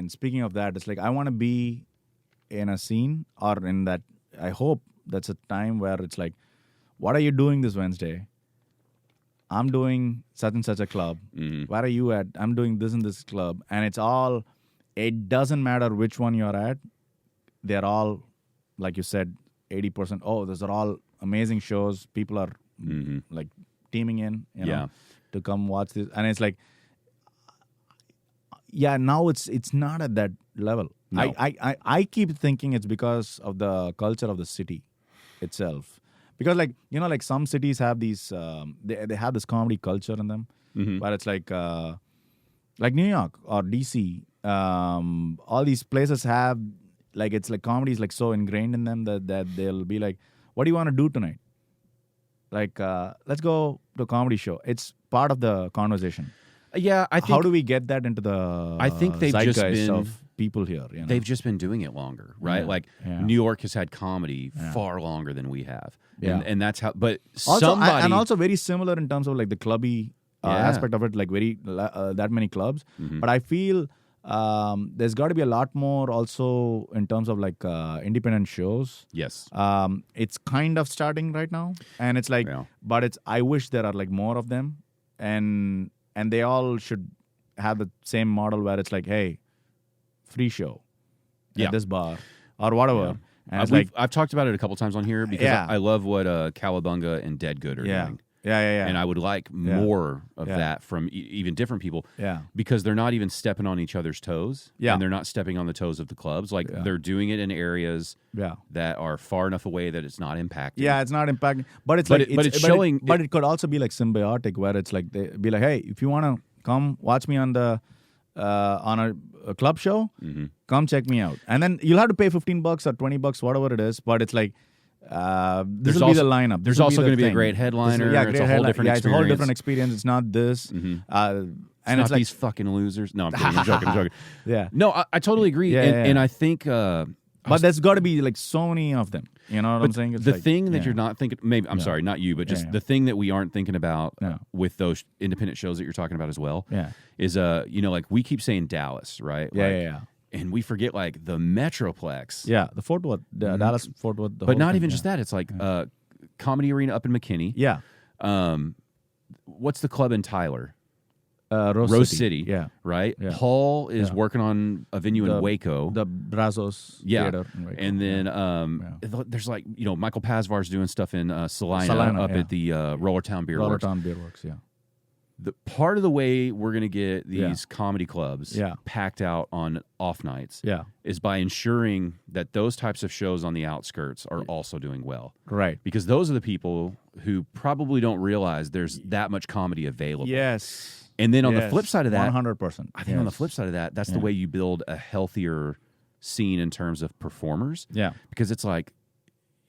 speaking of that, it's like I want to be in a scene or in that. I hope that's a time where it's like, what are you doing this Wednesday? I'm doing such and such a club. Where are you at? I'm doing this and this club. And it doesn't matter which one you're at. They're all, like you said, 80%. Oh, those are all amazing shows. People are like teaming in, to come watch this. And it's like, now it's not at that level. No. I keep thinking it's because of the culture of the city itself. Because like some cities have these they have this comedy culture in them, where it's like New York or DC, all these places have like it's like comedy is like so ingrained in them that they'll be like, what do you want to do tonight? Like let's go to a comedy show. It's part of the conversation. Yeah, I think. How do we get that into the I think they've just been of people here? They've just been doing it longer, right? New York has had comedy far longer than we have, and that's how. But and also very similar in terms of like the clubby aspect of it, like very that many clubs. But I feel there's got to be a lot more also in terms of like independent shows. Yes, it's kind of starting right now, and it's like, but I wish there are like more of them, and they all should have the same model where it's like, hey, free show at this bar or whatever. And it's I've talked about it a couple times on here because I love what Cowabunga and Dead Good are doing. Yeah. And I would like more of that from even different people. Yeah. Because they're not even stepping on each other's toes. Yeah. And they're not stepping on the toes of the clubs. Like they're doing it in areas that are far enough away that it's not impacting. Yeah, it's not impacting. But it's showing. But it could also be like symbiotic, where it's like they be like, hey, if you want to come watch me on the on a club show, come check me out. And then you'll have to pay $15 or $20, whatever it is. But it's like, this will be the lineup. There's also going to be a great headliner. It's a whole different experience. It's a whole different experience. It's not this. And it's not like these fucking losers. No, I'm joking. Yeah. No, I totally agree. And I think... but there's got to be like so many of them. You know what I'm saying? It's the thing that you're not thinking... Maybe I'm sorry, not you, but just the thing that we aren't thinking about with those independent shows that you're talking about as well is, like we keep saying Dallas, right? Yeah. And we forget like the Metroplex. Yeah, the Fort Worth, Dallas Fort Worth. But not even just that. It's like Comedy Arena up in McKinney. Yeah. What's the club in Tyler? Rose City. Yeah. Right? Yeah. Paul is working on a venue in Waco. The Brazos Theater in Waco. And then there's like, Michael Pazvar's doing stuff in Salina up at the Rollertown Beer Works. Rollertown Beer Works, yeah. The part of the way we're going to get these comedy clubs packed out on off nights is by ensuring that those types of shows on the outskirts are also doing well. Right. Because those are the people who probably don't realize there's that much comedy available. Yes. And then on the flip side of that, 100%. I think on the flip side of that, that's the way you build a healthier scene in terms of performers. Yeah. Because it's like,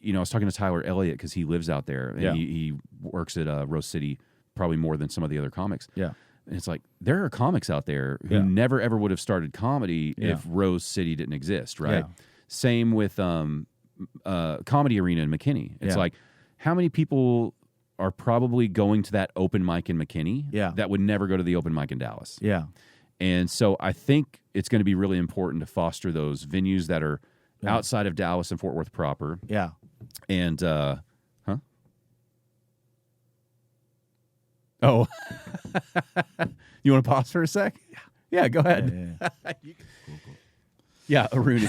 I was talking to Tyler Elliott because he lives out there and he works at Rose City probably more than some of the other comics. Yeah. And it's like, there are comics out there who never ever would have started comedy if Rose City didn't exist, right? Yeah. Same with Comedy Arena in McKinney. It's like, how many people are probably going to that open mic in McKinney that would never go to the open mic in Dallas? Yeah. And so I think it's going to be really important to foster those venues that are outside of Dallas and Fort Worth proper. Yeah. And huh? Oh, you want to pause for a sec? Yeah, go ahead. Cool. Yeah, Arun.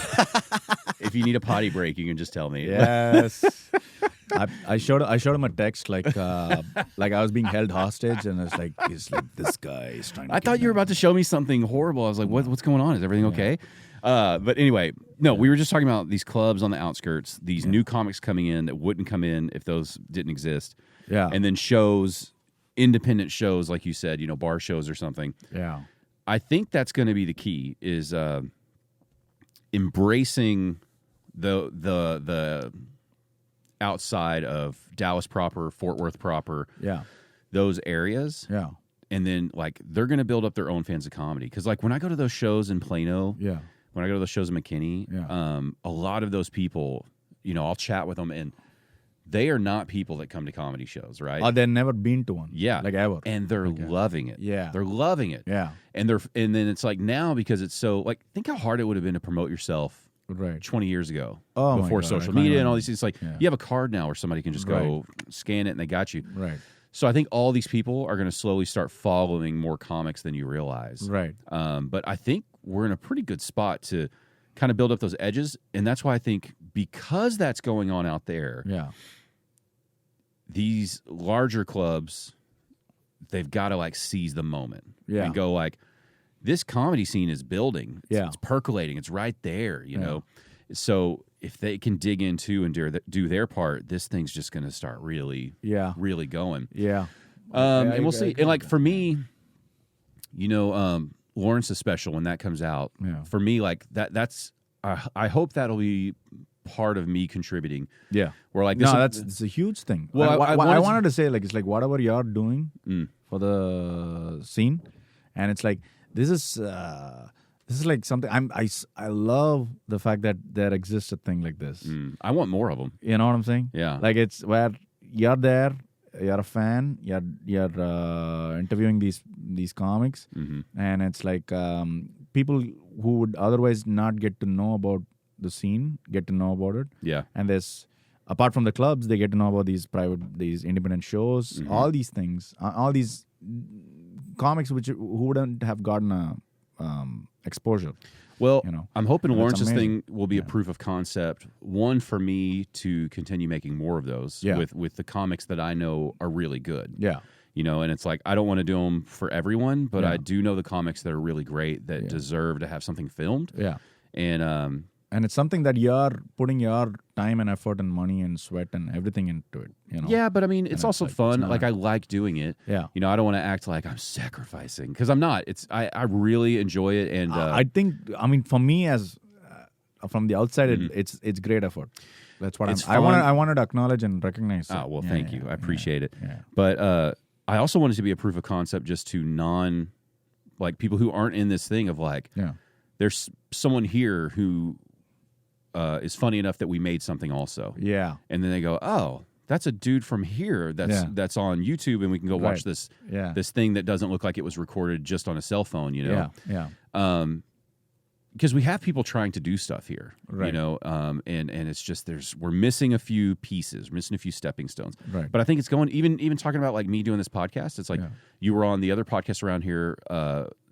If you need a potty break, you can just tell me. Yes. I showed him a text like I was being held hostage, and he's like this guy is trying to I thought you were about to show me something horrible. I was like, what's going on? Is everything okay? But anyway, no, we were just talking about these clubs on the outskirts, these new comics coming in that wouldn't come in if those didn't exist. Yeah. And then shows, independent shows, like you said, bar shows or something. Yeah. I think that's going to be the key is embracing the outside of Dallas proper, Fort Worth proper, those areas. Yeah. And then they're going to build up their own fans of comedy. Because when I go to those shows in Plano, when I go to those shows in McKinney, a lot of those people, I'll chat with them, and they are not people that come to comedy shows, right? Or they've never been to one. Yeah. Ever. And they're loving it. Yeah. They're loving it. Yeah. And then it's now, because it's so think how hard it would have been to promote yourself 20 years ago before social media and all these things. You have a card now where somebody can just go scan it and they got you. Right. So I think all these people are going to slowly start following more comics than you realize. Right. But I think we're in a pretty good spot to kind of build up those edges. And that's why I think, because that's going on out there, these larger clubs, they've got to seize the moment and go this comedy scene is building. It's percolating. It's right there, you know? So if they can dig into and do their part, this thing's just going to start really going. Yeah. And we'll see. And for me, Lawrence's special, when that comes out, for me, that's I hope that'll be part of me contributing. Yeah. Where it's a huge thing. Well, I wanted to say it's whatever you're doing for the scene, and it's this is something I love the fact that there exists a thing like this. I want more of them. You know what I'm saying? Yeah. It's where you're there, you're a fan, you're interviewing these comics, and it's people who would otherwise not get to know about the scene get to know about it. Yeah. And there's, apart from the clubs, they get to know about these independent shows, all these things, all these comics who wouldn't have gotten a exposure. Well, I'm hoping Lawrence's thing will be a proof of concept. One, for me to continue making more of those with the comics that I know are really good. Yeah. And it's I don't want to do them for everyone, but I do know the comics that are really great that deserve to have something filmed. Yeah. And it's something that you're putting your time and effort and money and sweat and everything into it. Yeah, but I mean, it's also fun. I like doing it. Yeah. I don't want to act like I'm sacrificing, because I'm not. I really enjoy it. And I think, for me, as from the outside, it's great effort. That's what I wanted to acknowledge and recognize. Oh, well, thank you. I appreciate it. Yeah. But I also wanted to be a proof of concept just to people who aren't in this thing of there's someone here who is funny enough that we made something also. Yeah. And then they go, oh, that's a dude from here that's on YouTube, and we can go watch this thing that doesn't look like it was recorded just on a cell phone, Yeah. Because we have people trying to do stuff here, right. And it's just we're missing a few pieces, missing a few stepping stones. Right. But I think it's going, even talking about me doing this podcast, it's you were on the other podcast around here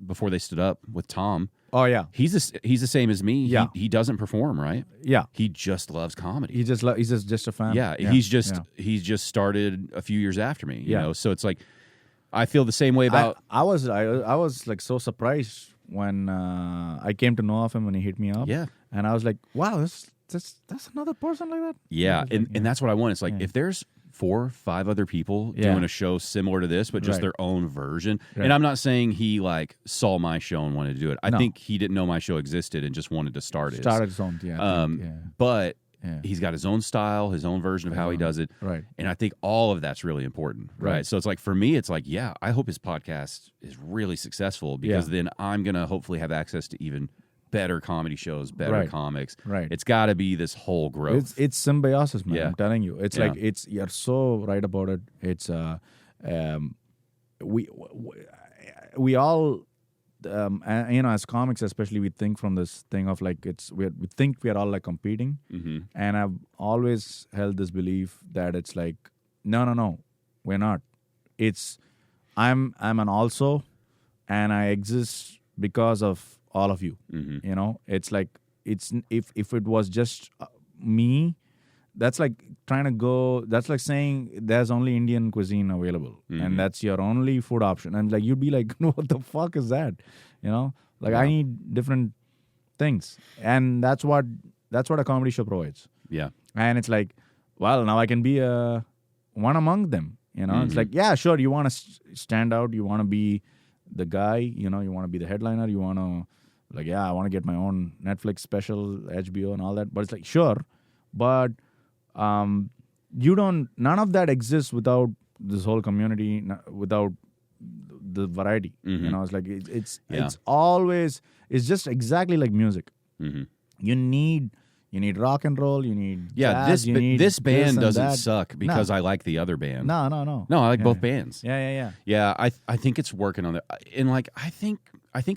before they stood up with Tom. Oh yeah, he's the same as me. Yeah. He doesn't perform, right? Yeah, he just loves comedy. He's just a fan. Yeah, he's just started a few years after me. You know, so it's I feel the same way about. I was so surprised when I came to know of him when he hit me up. Yeah, and I was like, wow, that's another person like that. Yeah, and that's what I want. It's if there's 4 or 5 other people doing a show similar to this, but just their own version. Right. And I'm not saying he saw my show and wanted to do it. I think he didn't know my show existed and just wanted to start it. Started his own, But he's got his own style, his own version of how he does it. Right. And I think all of that's really important. Right. So it's for me, it's I hope his podcast is really successful, because then I'm going to hopefully have access to even better comedy shows, better comics. Right. It's got to be this whole growth. It's symbiosis, man. Yeah. I'm telling you. It's you're so right about it. It's we all and, as comics especially, we think from this thing of like we think we are all like competing, and I've always held this belief that it's like no, we're not. It's I'm an also, and I exist because of all of you. It's like if it was just me, that's like that's like saying there's only Indian cuisine available, and that's your only food option, and like you'd be like, no, what the fuck is that? I need different things, and that's what a comedy show provides. Yeah. And it's like, well, now I can be one among them. It's like, yeah, sure, you want to stand out, you want to be the guy, you want to be the headliner, you want to like, yeah, I want to get my own Netflix special, HBO and all that. But it's like, sure, but none of that exists without this whole community, without the variety. It's like it's always, it's just exactly like music. You need rock and roll, you need jazz, this band doesn't that. suck because I like the other band. No, I like both bands. Yeah. I think it's working on it, and like I think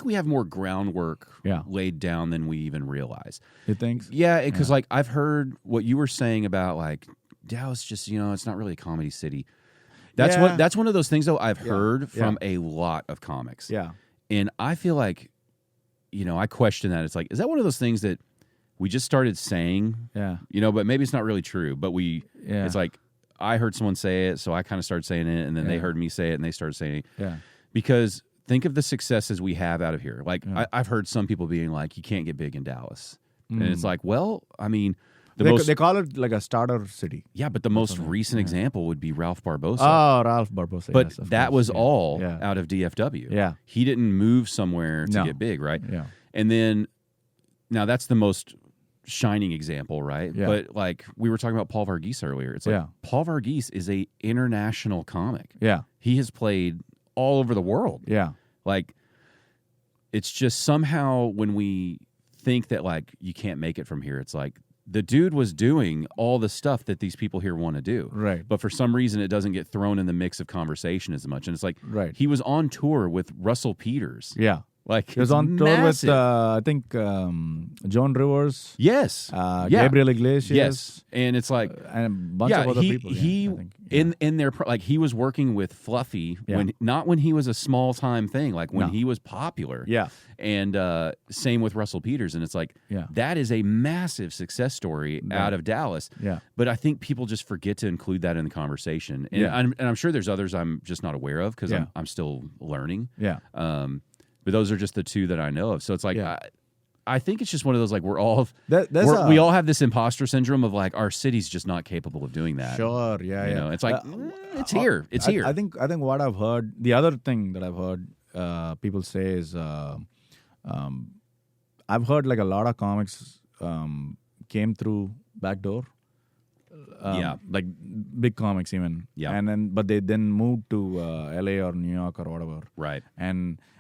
we have more groundwork laid down than we even realize. You think? Yeah, because like I've heard what you were saying about like Dallas, just it's not really a comedy city. That's one of those things though I've heard from a lot of comics. Yeah, and I feel like I question that. It's like, is that one of those things that we just started saying? Yeah, but maybe it's not really true. But it's like I heard someone say it, so I kind of started saying it, and then they heard me say it, and they started saying it. Yeah, because think of the successes we have out of here. Like I've heard some people being like, you can't get big in Dallas, and it's like, well, I mean, they call it like a starter city. Yeah, but the most recent example would be Ralph Barbosa. Oh, Ralph Barbosa. But yes, that course. was all out of DFW. Yeah, he didn't move somewhere to get big, right? Yeah, and then now that's the most shining example, right? Yeah. But like we were talking about Paul Varghese earlier. It's like Paul Varghese is a international comic. Yeah, he has played all over the world. Yeah, like it's just somehow when we think that like you can't make it from here, it's like the dude was doing all the stuff that these people here want to do. Right. But for some reason it doesn't get thrown in the mix of conversation as much. And it's like he was on tour with Russell Peters. Yeah. Like he was on tour with I think Joan Rivers. Yes. Gabriel Iglesias. Yes. And it's like and a bunch of other people. In their like he was working with Fluffy when he was a small time thing, like when he was popular. Yeah. And same with Russell Peters, and it's like that is a massive success story out of Dallas. Yeah. But I think people just forget to include that in the conversation. And I'm sure there's others I'm just not aware of because I'm still learning. Yeah. But those are just the two that I know of. So it's like I think it's just one of those like we all have this imposter syndrome of like our city's just not capable of doing that. Sure, It's like it's here. It's here. I think what I've heard, the other thing that I've heard people say is I've heard like a lot of comics came through back door. Like big comics even. Yeah. But they then moved to LA or New York or whatever. Right.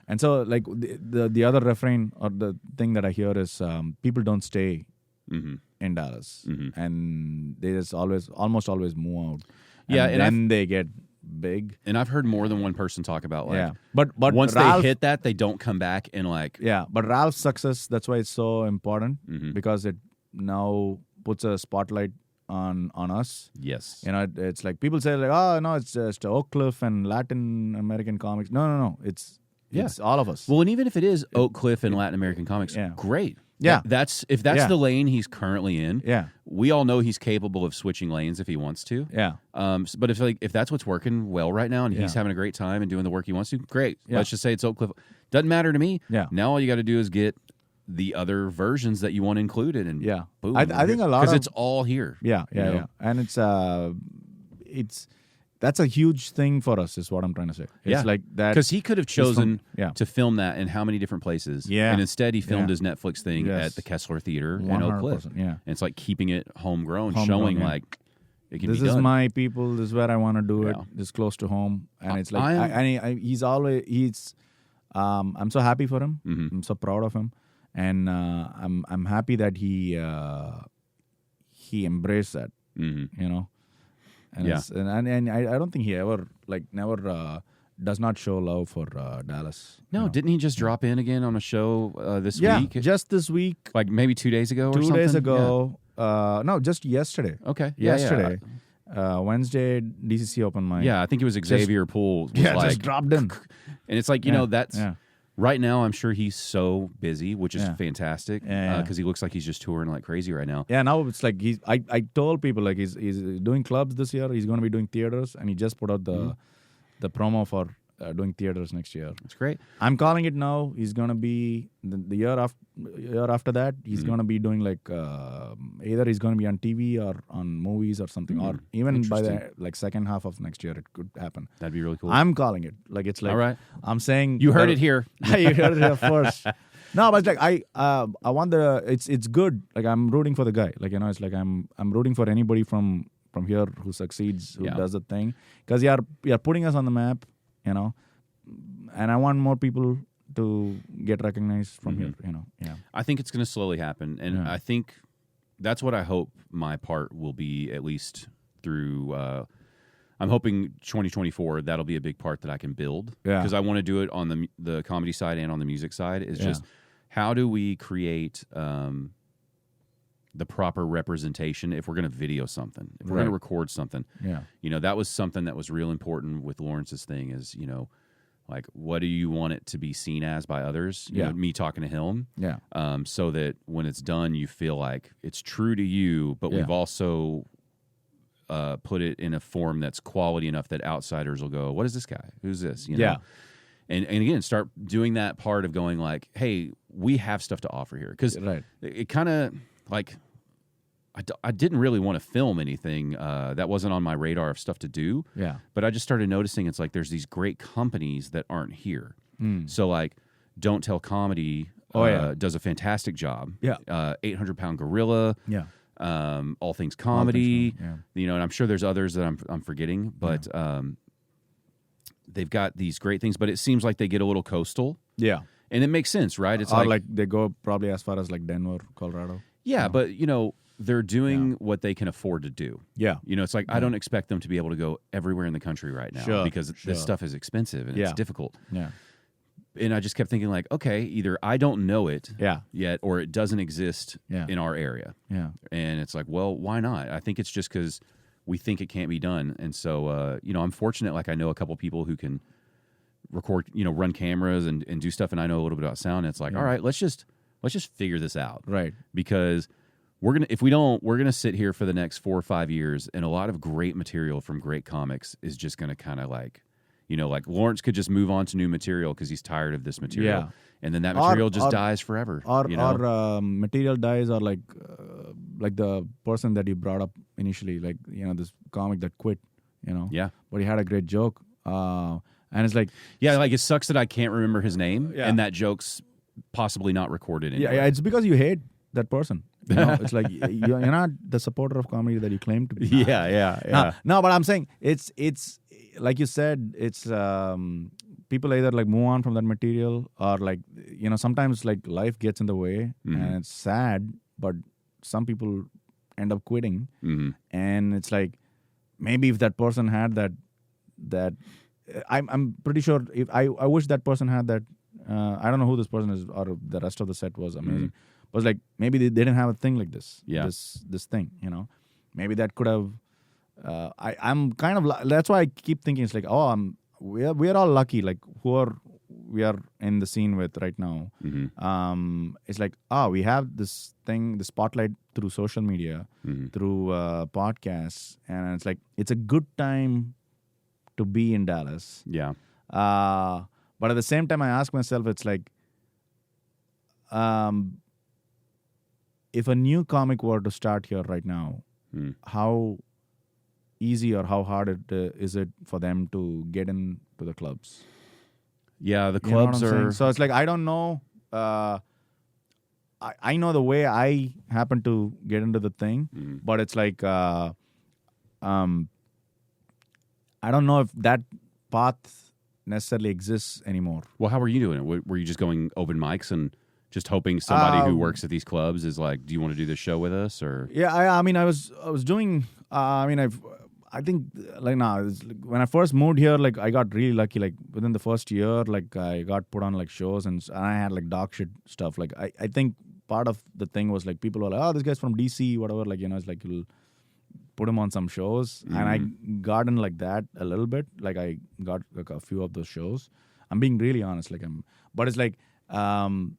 And so like the other refrain or the thing that I hear is people don't stay in Dallas, and they just almost always move out. And then they get big. And I've heard more than one person talk about like but once Ralph, they hit that, they don't come back and like but Ralph's success, that's why it's so important because it now puts a spotlight on us. Yes. It's like people say like, oh no, it's just Oak Cliff and Latin American comics. No, it's all of us. Well, and even if it is Oak Cliff and Latin American comics, great. Yeah. If that's the lane he's currently in, we all know he's capable of switching lanes if he wants to. Yeah. But if that's what's working well right now and he's having a great time and doing the work he wants to, great. Yeah. Let's just say it's Oak Cliff. Doesn't matter to me. Yeah. Now all you got to do is get the other versions that you want included, and boom. I think a lot because it's all here. Yeah. And it's that's a huge thing for us, is what I'm trying to say. It's like that because he could have chosen to film that in how many different places. Yeah. And instead he filmed his Netflix thing at the Kessler Theater in Oak Cliff. Yeah. And it's like keeping it homegrown, showing like it can be done. This is my people. This is where I want to do it. This is close to home, and it's like he's I'm so happy for him. I'm so proud of him. And I'm happy that he embraced that, and I don't think he ever does not show love for Dallas. No, didn't he just drop in again on a show this week? Yeah, just this week. Like maybe 2 days ago or 2 something? days ago. No, just yesterday. Okay. Yesterday. Wednesday, DCC open mic. Yeah, I think it was Xavier Poole. Just dropped in. And it's like, that's... Yeah. Right now, I'm sure he's so busy, which is fantastic, because he looks like he's just touring like crazy right now. Yeah, now it's like I told people like he's doing clubs this year. He's going to be doing theaters, and he just put out the promo for doing theaters next year. That's great. I'm calling it now. He's going to be the year after that. He's going to be doing like either he's going to be on TV or on movies or something, or even by the second half of next year it could happen. That'd be really cool. I'm calling it. Like it's like all right. I'm saying you heard it here. You heard it here first. No, but it's like I want it's good. Like I'm rooting for the guy. Like it's like I'm rooting for anybody from here who succeeds, who does the thing, because you're putting us on the map. And I want more people to get recognized from here. I think it's going to slowly happen, and I think that's what I hope my part will be, at least through. I'm hoping 2024 that'll be a big part that I can build, because I want to do it on the comedy side and on the music side. Is just how do we create the proper representation if we're going to video something, if we're going to record something. That was something that was real important with Lawrence's thing is, like, what do you want it to be seen as by others? You know, me talking to him. So that when it's done, you feel like it's true to you, but we've also put it in a form that's quality enough that outsiders will go, what is this guy? Who's this? And again, start doing that part of going like, hey, we have stuff to offer here. Because it kind of... Like, I didn't really want to film anything that wasn't on my radar of stuff to do. But I just started noticing it's like there's these great companies that aren't here. So like, Don't Tell Comedy does a fantastic job. 800-Pound Gorilla. All Things Comedy. And I'm sure there's others that I'm forgetting. But they've got these great things. But it seems like they get a little coastal. And it makes sense, right? It's like they go probably as far as like Denver, Colorado. Yeah, but, they're doing what they can afford to do. It's like I don't expect them to be able to go everywhere in the country right now because this stuff is expensive and it's difficult. And I just kept thinking like, okay, either I don't know it yet or it doesn't exist in our area. And it's like, well, why not? I think it's just because we think it can't be done. And so, I'm fortunate, like I know a couple people who can record, run cameras and do stuff, and I know a little bit about sound. And it's like, all right, let's just figure this out. Because we're gonna sit here for the next 4 or 5 years, and a lot of great material from great comics is just gonna kind of like, like Lawrence could just move on to new material because he's tired of this material, and then that material just dies forever. Or material dies, or like the person that you brought up initially, like this comic that quit, but he had a great joke, and it's like like it sucks that I can't remember his name, and that joke's possibly not recorded anywhere. It's because you hate that person. It's like you're not the supporter of comedy that you claim to be. No, but I'm saying it's like you said, it's people either like move on from that material, or like sometimes like life gets in the way, and it's sad, but some people end up quitting, and it's like maybe if that person had that I'm pretty sure if I wish that person had that. I don't know who this person is, or the rest of the set was amazing. But it's like maybe they didn't have a thing like this. This thing, maybe that could have. I'm kind of that's why I keep thinking it's like, we're all lucky, like we are in the scene with right now. It's like we have this thing, the spotlight through social media, through podcasts, and it's like it's a good time to be in Dallas. But at the same time, I ask myself, it's like, if a new comic were to start here right now, how easy or how hard is it for them to get into the clubs? The clubs are... So it's like, I don't know. I know the way I happen to get into the thing, but it's like, I don't know if that path necessarily exists anymore. Well, how were you doing it? Were you just going open mics and just hoping somebody who works at these clubs is like, do you want to do this show with us? Or I mean, I was doing. I I think like now when I first moved here, like I got really lucky. Like within the first year, like I got put on like shows and I had like dog shit stuff. Like I think part of the thing was like people were like, oh, this guy's from DC, whatever. Like it's like you'll put him on some shows, and I got in like that a little bit. Like I got like a few of those shows. I'm being really honest. But it's like you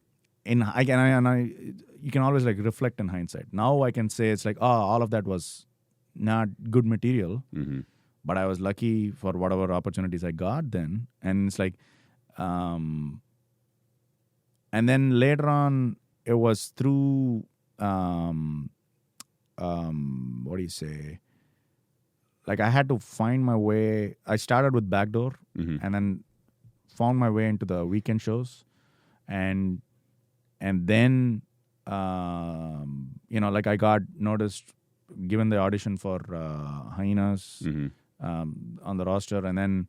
can always like reflect in hindsight. Now I can say it's like, oh, all of that was not good material, but I was lucky for whatever opportunities I got then. And it's like, and then later on, it was through, what do you say? Like I had to find my way. I started with Backdoor and then found my way into the weekend shows. And then, like I got noticed, given the audition for Hyenas on the roster, and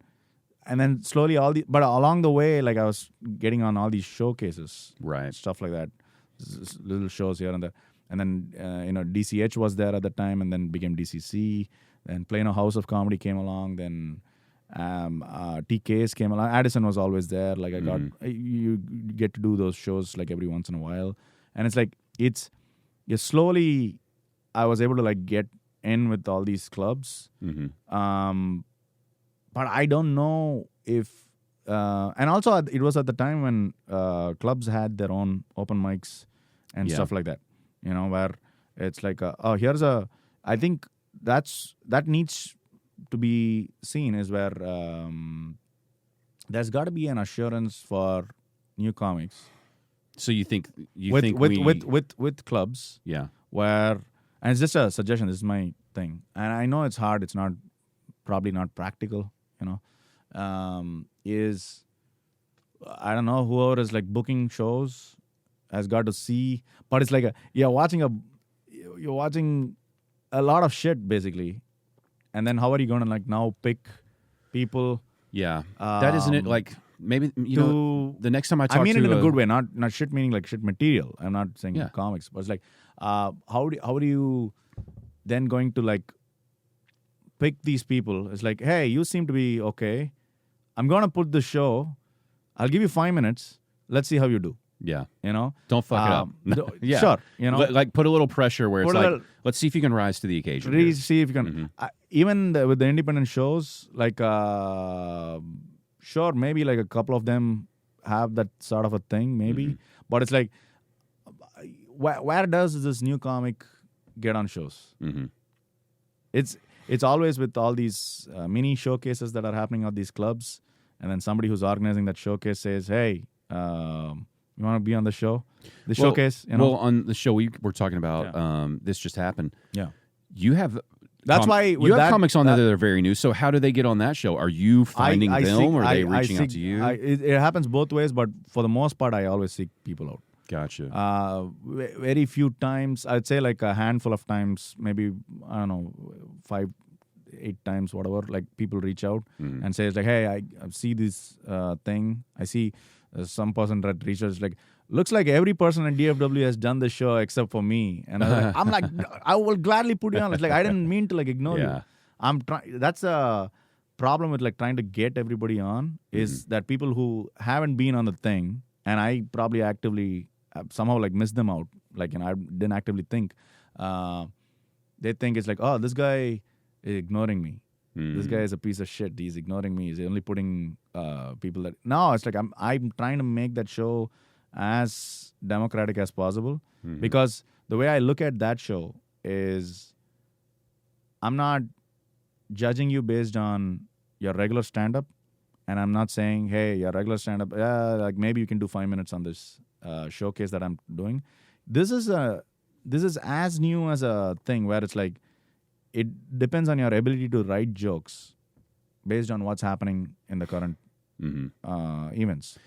then slowly but along the way, like I was getting on all these showcases, right? Stuff like that, little shows here and there, and then DCH was there at the time, and then became DCC. Then Plano House of Comedy came along. Then TKs came along. Addison was always there. Like I got you get to do those shows like every once in a while, and it's like you slowly. I was able to like get in with all these clubs, but I don't know if. And also, it was at the time when clubs had their own open mics and stuff like that. Where it's like, here's a. I think that needs to be seen is where there's got to be an assurance for new comics. So you think with clubs, where. And it's just a suggestion. This is my thing, and I know it's hard. It's probably not practical. Is I don't know, whoever is like booking shows has got to see, but it's like you're watching a lot of shit basically, and then how are you going to like now pick people? Yeah, that isn't it. Like maybe the next time I talk, I mean it in a good way, not shit meaning like shit material. I'm not saying comics, but it's like how do you then going to like pick these people? It's like, hey, you seem to be okay. I'm gonna put the show. I'll give you 5 minutes. Let's see how you do. Yeah. Don't fuck it up. Yeah. Sure. Like put a little pressure where it's like, let's see if you can rise to the occasion. See if you can. Even with the independent shows, like, sure, maybe like a couple of them have that sort of a thing, maybe. But it's like, where does this new comic get on shows? It's always with all these mini showcases that are happening at these clubs, and then somebody who's organizing that showcase says, "Hey, you want to be on the show, showcase?" Well, on the show we were talking about, this just happened. Yeah, you have. That's why you have comics on there that are very new. So how do they get on that show? Are you finding them, or are they reaching out to you? It happens both ways, but for the most part, I always seek people out. Gotcha. Very few times, I'd say like a handful of times, maybe, I don't know, 5, 8 times, whatever, like people reach out and say, it's like, hey, I see this thing. I see some person that reaches like, looks like every person in DFW has done the show except for me. And I'm like, I will gladly put you on. It's like, I didn't mean to like ignore you. I'm trying. That's a problem with like trying to get everybody on is that people who haven't been on the thing, and I probably actively somehow like miss them out. Like, I didn't actively think. They think it's like, oh, this guy is ignoring me. This guy is a piece of shit. He's ignoring me. He's only putting people that. No, it's like I'm trying to make that show as democratic as possible, because the way I look at that show is I'm not judging you based on your regular stand-up, and I'm not saying, hey, your regular stand-up, like maybe you can do 5 minutes on this showcase that I'm doing. This is as new as a thing where it's like it depends on your ability to write jokes based on what's happening in the current events.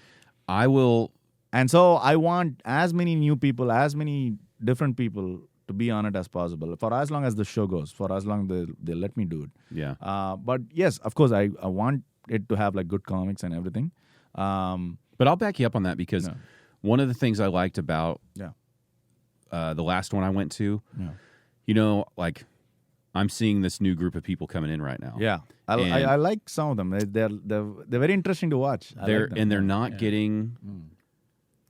And so I want as many new people, as many different people to be on it as possible for as long as the show goes, for as long they let me do it. Yeah. But yes, of course, I want it to have like good comics and everything. But I'll back you up on that because one of the things I liked about the last one I went to, like I'm seeing this new group of people coming in right now. Yeah, I like some of them. They're very interesting to watch. They're not getting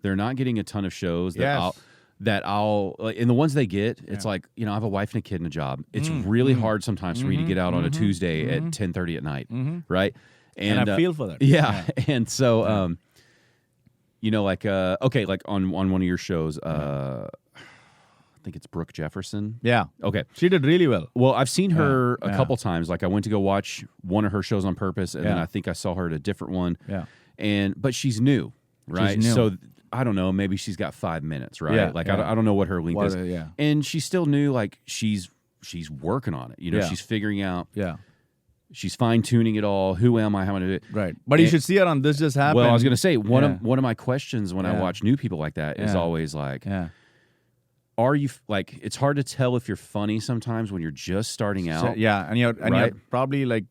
a ton of shows that I'll and the ones they get, it's like, you know, I have a wife and a kid and a job. It's really hard sometimes for me to get out on a Tuesday at 10:30 at night, right? And I feel for that. Yeah, and so you know, like like on one of your shows, I think it's Brooke Jefferson. Yeah. Okay. She did really well. Well, I've seen her a couple times. Like I went to go watch one of her shows on purpose, and then I think I saw her at a different one. Yeah. But she's new, right? She's new. So I don't know. Maybe she's got 5 minutes, right? Yeah, like I don't know what her length is. Yeah. And she's still new. Like she's working on it. You know, she's figuring out. Yeah. She's fine tuning it all. Who am I? How am I do it? Right. But you should see her on This Just Happened. Well, I was going to say one of my questions when I watch new people like that is always like, are you like? It's hard to tell if you're funny sometimes when you're just starting out. And you're probably like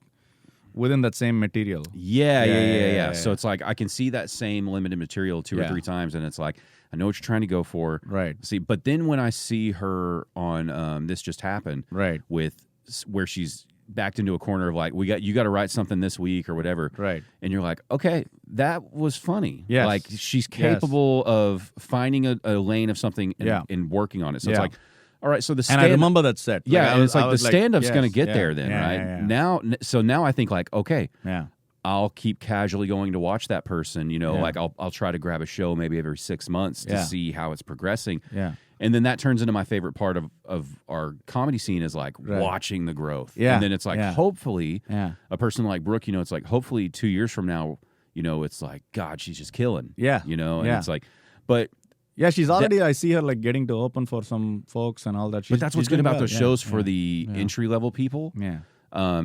within that same material. Yeah. So it's like I can see that same limited material 2 or 3 times, and it's like I know what you're trying to go for. Right. See, but then when I see her on This Just Happened, right, with where she's backed into a corner of like you got to write something this week or whatever, right, and you're like, okay, that was funny. Yes. Like she's capable of finding a lane of something and working on it. So it's like, all right, so the and I remember that set. Yeah, and it's like the stand-up's going to get there then, right? Yeah. Now I think like, okay, yeah, I'll keep casually going to watch that person. You know, like I'll try to grab a show maybe every 6 months to see how it's progressing. Yeah. And then that turns into my favorite part of our comedy scene is like watching the growth. Yeah. And then it's like, hopefully, a person like Brooke, you know, it's like, hopefully 2 years from now, you know, it's like, God, she's just killing. Yeah. You know, and it's like, but. Yeah, she's already, I see her like getting to open for some folks and all that. But that's what's good about those shows for the entry-level people. Yeah.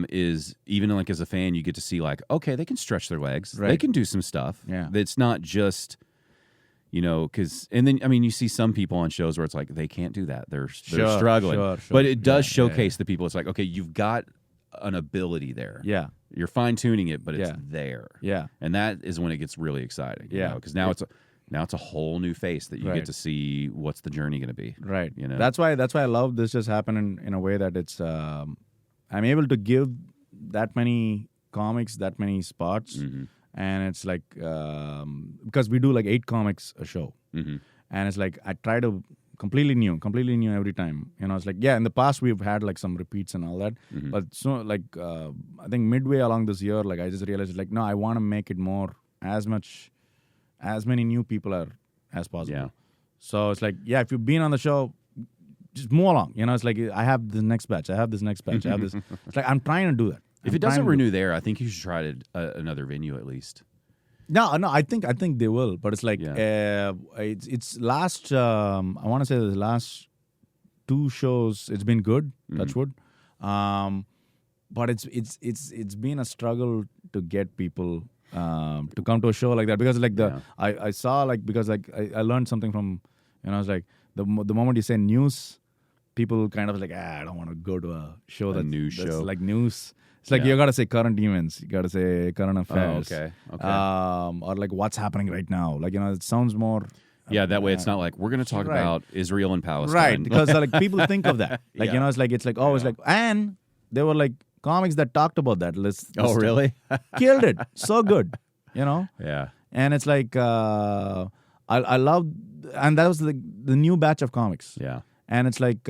Is even like as a fan, you get to see like, okay, they can stretch their legs. Right. They can do some stuff. Yeah. It's not just, you know, because, and then, I mean, you see some people on shows where it's like, they can't do that. They're struggling. Sure. But it does showcase the people. It's like, okay, you've got an ability there. Yeah. You're fine-tuning it, but it's there. Yeah. And that is when it gets really exciting. Yeah. Because now it's a whole new face that you get to see what's the journey going to be. Right. You know? That's why I love This Just Happened in a way that it's, I'm able to give that many comics, that many spots. Mm-hmm. And it's like, because we do like 8 comics a show. Mm-hmm. And it's like, I try to completely new every time. You know, it's like, in the past we've had like some repeats and all that. Mm-hmm. But so like, I think midway along this year, like I just realized like, no, I want to make it more as many new people as possible. Yeah. So it's like, if you've been on the show, just move along. You know, it's like, I have the next batch. I have this. It's like, I'm trying to do that. If it doesn't renew there, I think you should try another venue at least. No, I think they will, but it's like it's last. I want to say the last 2 shows. It's been good. Touch wood. But it's been a struggle to get people to come to a show like that because like I saw like because like I learned something from, you know, it's like the moment you say news, people kind of like I don't want to go to a show that's like news. It's like you got to say current events. You got to say current affairs. Oh, okay. Or like what's happening right now. Like, you know, it sounds more. Yeah, that way it's not like we're going to talk about Israel and Palestine. Right, because like people think of that. Like, you know, it's like always like, and there were like comics that talked about that. Oh, really? Killed it. So good. You know? Yeah. And it's like, I love, and that was the new batch of comics. Yeah. And it's like,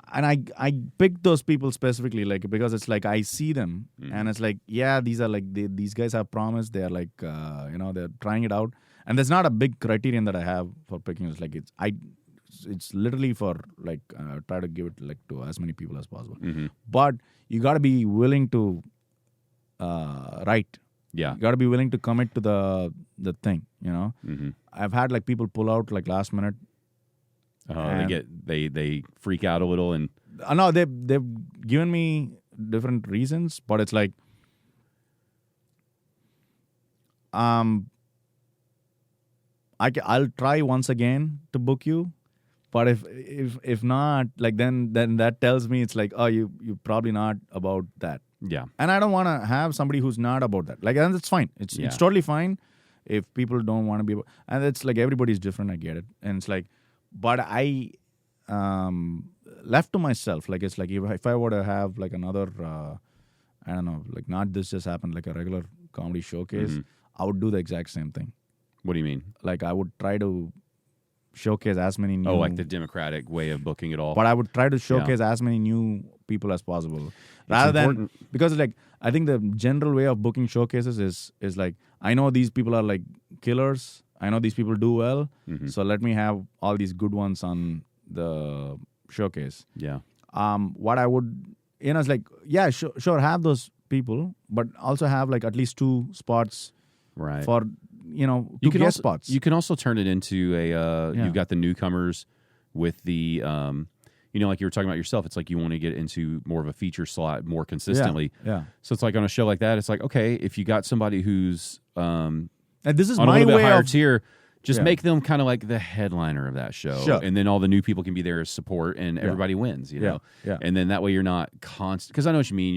I picked those people specifically, like, because it's like I see them and it's like, these are like, these guys have promise. They're like, you know, they're trying it out. And there's not a big criterion that I have for picking. It's like, it's literally for like, try to give it like to as many people as possible. Mm-hmm. But you got to be willing to write. Yeah. You got to be willing to commit to the thing, you know. Mm-hmm. I've had like people pull out like last minute. They freak out a little and no, they've given me different reasons, but it's like I'll try once again to book you, but if not, like then that tells me it's like, oh, you're probably not about that. Yeah. And I don't want to have somebody who's not about that. Like, and it's fine. It's totally fine if people don't want to be about, and it's like everybody's different. I get it, and it's like. But I, left to myself, like it's like if I were to have like another, I don't know, like not this just happened, like a regular comedy showcase, I would do the exact same thing. What do you mean? Like I would try to showcase as many new... like the democratic way of booking it all. But I would try to showcase as many new people as possible. Rather than... Because like, I think the general way of booking showcases is like, I know these people are like killers. I know these people do well. So let me have all these good ones on the showcase. Yeah. What I would... it's like, yeah, sure, have those people, but also have like at least 2 spots for... 2 guest spots. You can also turn it into a, you've got the newcomers with the, like you were talking about yourself, it's like you want to get into more of a feature slot more consistently. Yeah. So it's like on a show like that, it's like, okay, if you got somebody who's and this is on my a little bit way higher of, tier, just make them kind of like the headliner of that show. Sure. And then all the new people can be there as support and everybody wins, you know? Yeah. And then that way you're not constant, because I know what you mean.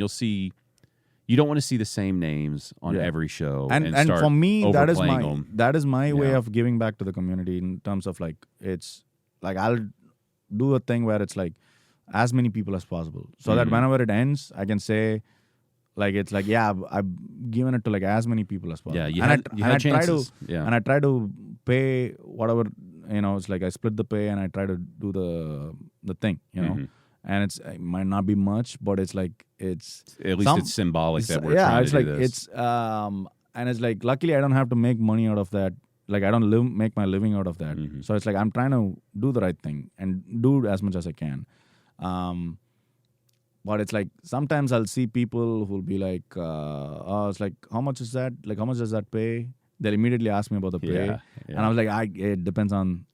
You don't want to see the same names on every show, and start for me, that is my them. way of giving back to the community in terms of like, it's like I'll do a thing where it's like as many people as possible, so that whenever it ends, I can say like it's like I've given it to like as many people as possible. Yeah, I try to pay whatever It's like I split the pay and I try to do the thing, And it might not be much, but it's like it's at least it's symbolic that we're trying to do this. And it's like luckily I don't have to make money out of that. Like I don't make my living out of that. So it's like I'm trying to do the right thing and do as much as I can. But it's like sometimes I'll see people who'll be like, it's like, how much is that? Like how much does that pay? They'll immediately ask me about the pay, and I was like, it depends on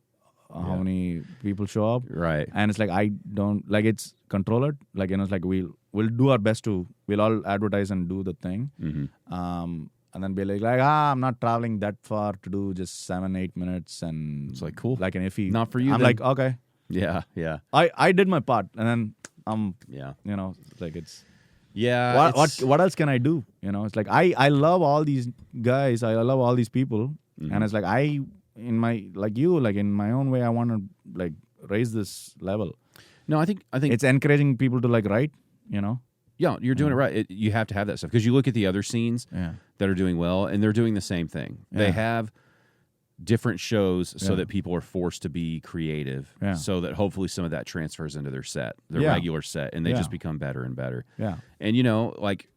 how many people show up, right? And it's like I don't like it's controlled. Like it's like we'll do our best we'll all advertise and do the thing, and then be like I'm not traveling that far to do just 7-8 minutes, and it's like cool, like an iffy. Not for you. I'm then. like okay, yeah. I did my part, and then like it's. Yeah. What else can I do? It's like I love all these guys. I love all these people, and it's like in my own way, I want to like raise this level. No, I think it's encouraging people to like write. Yeah, you're doing it right. You have to have that stuff because you look at the other scenes that are doing well, and they're doing the same thing. They have different shows so that people are forced to be creative, so that hopefully some of that transfers into their regular set, and they just become better and better. Yeah, and like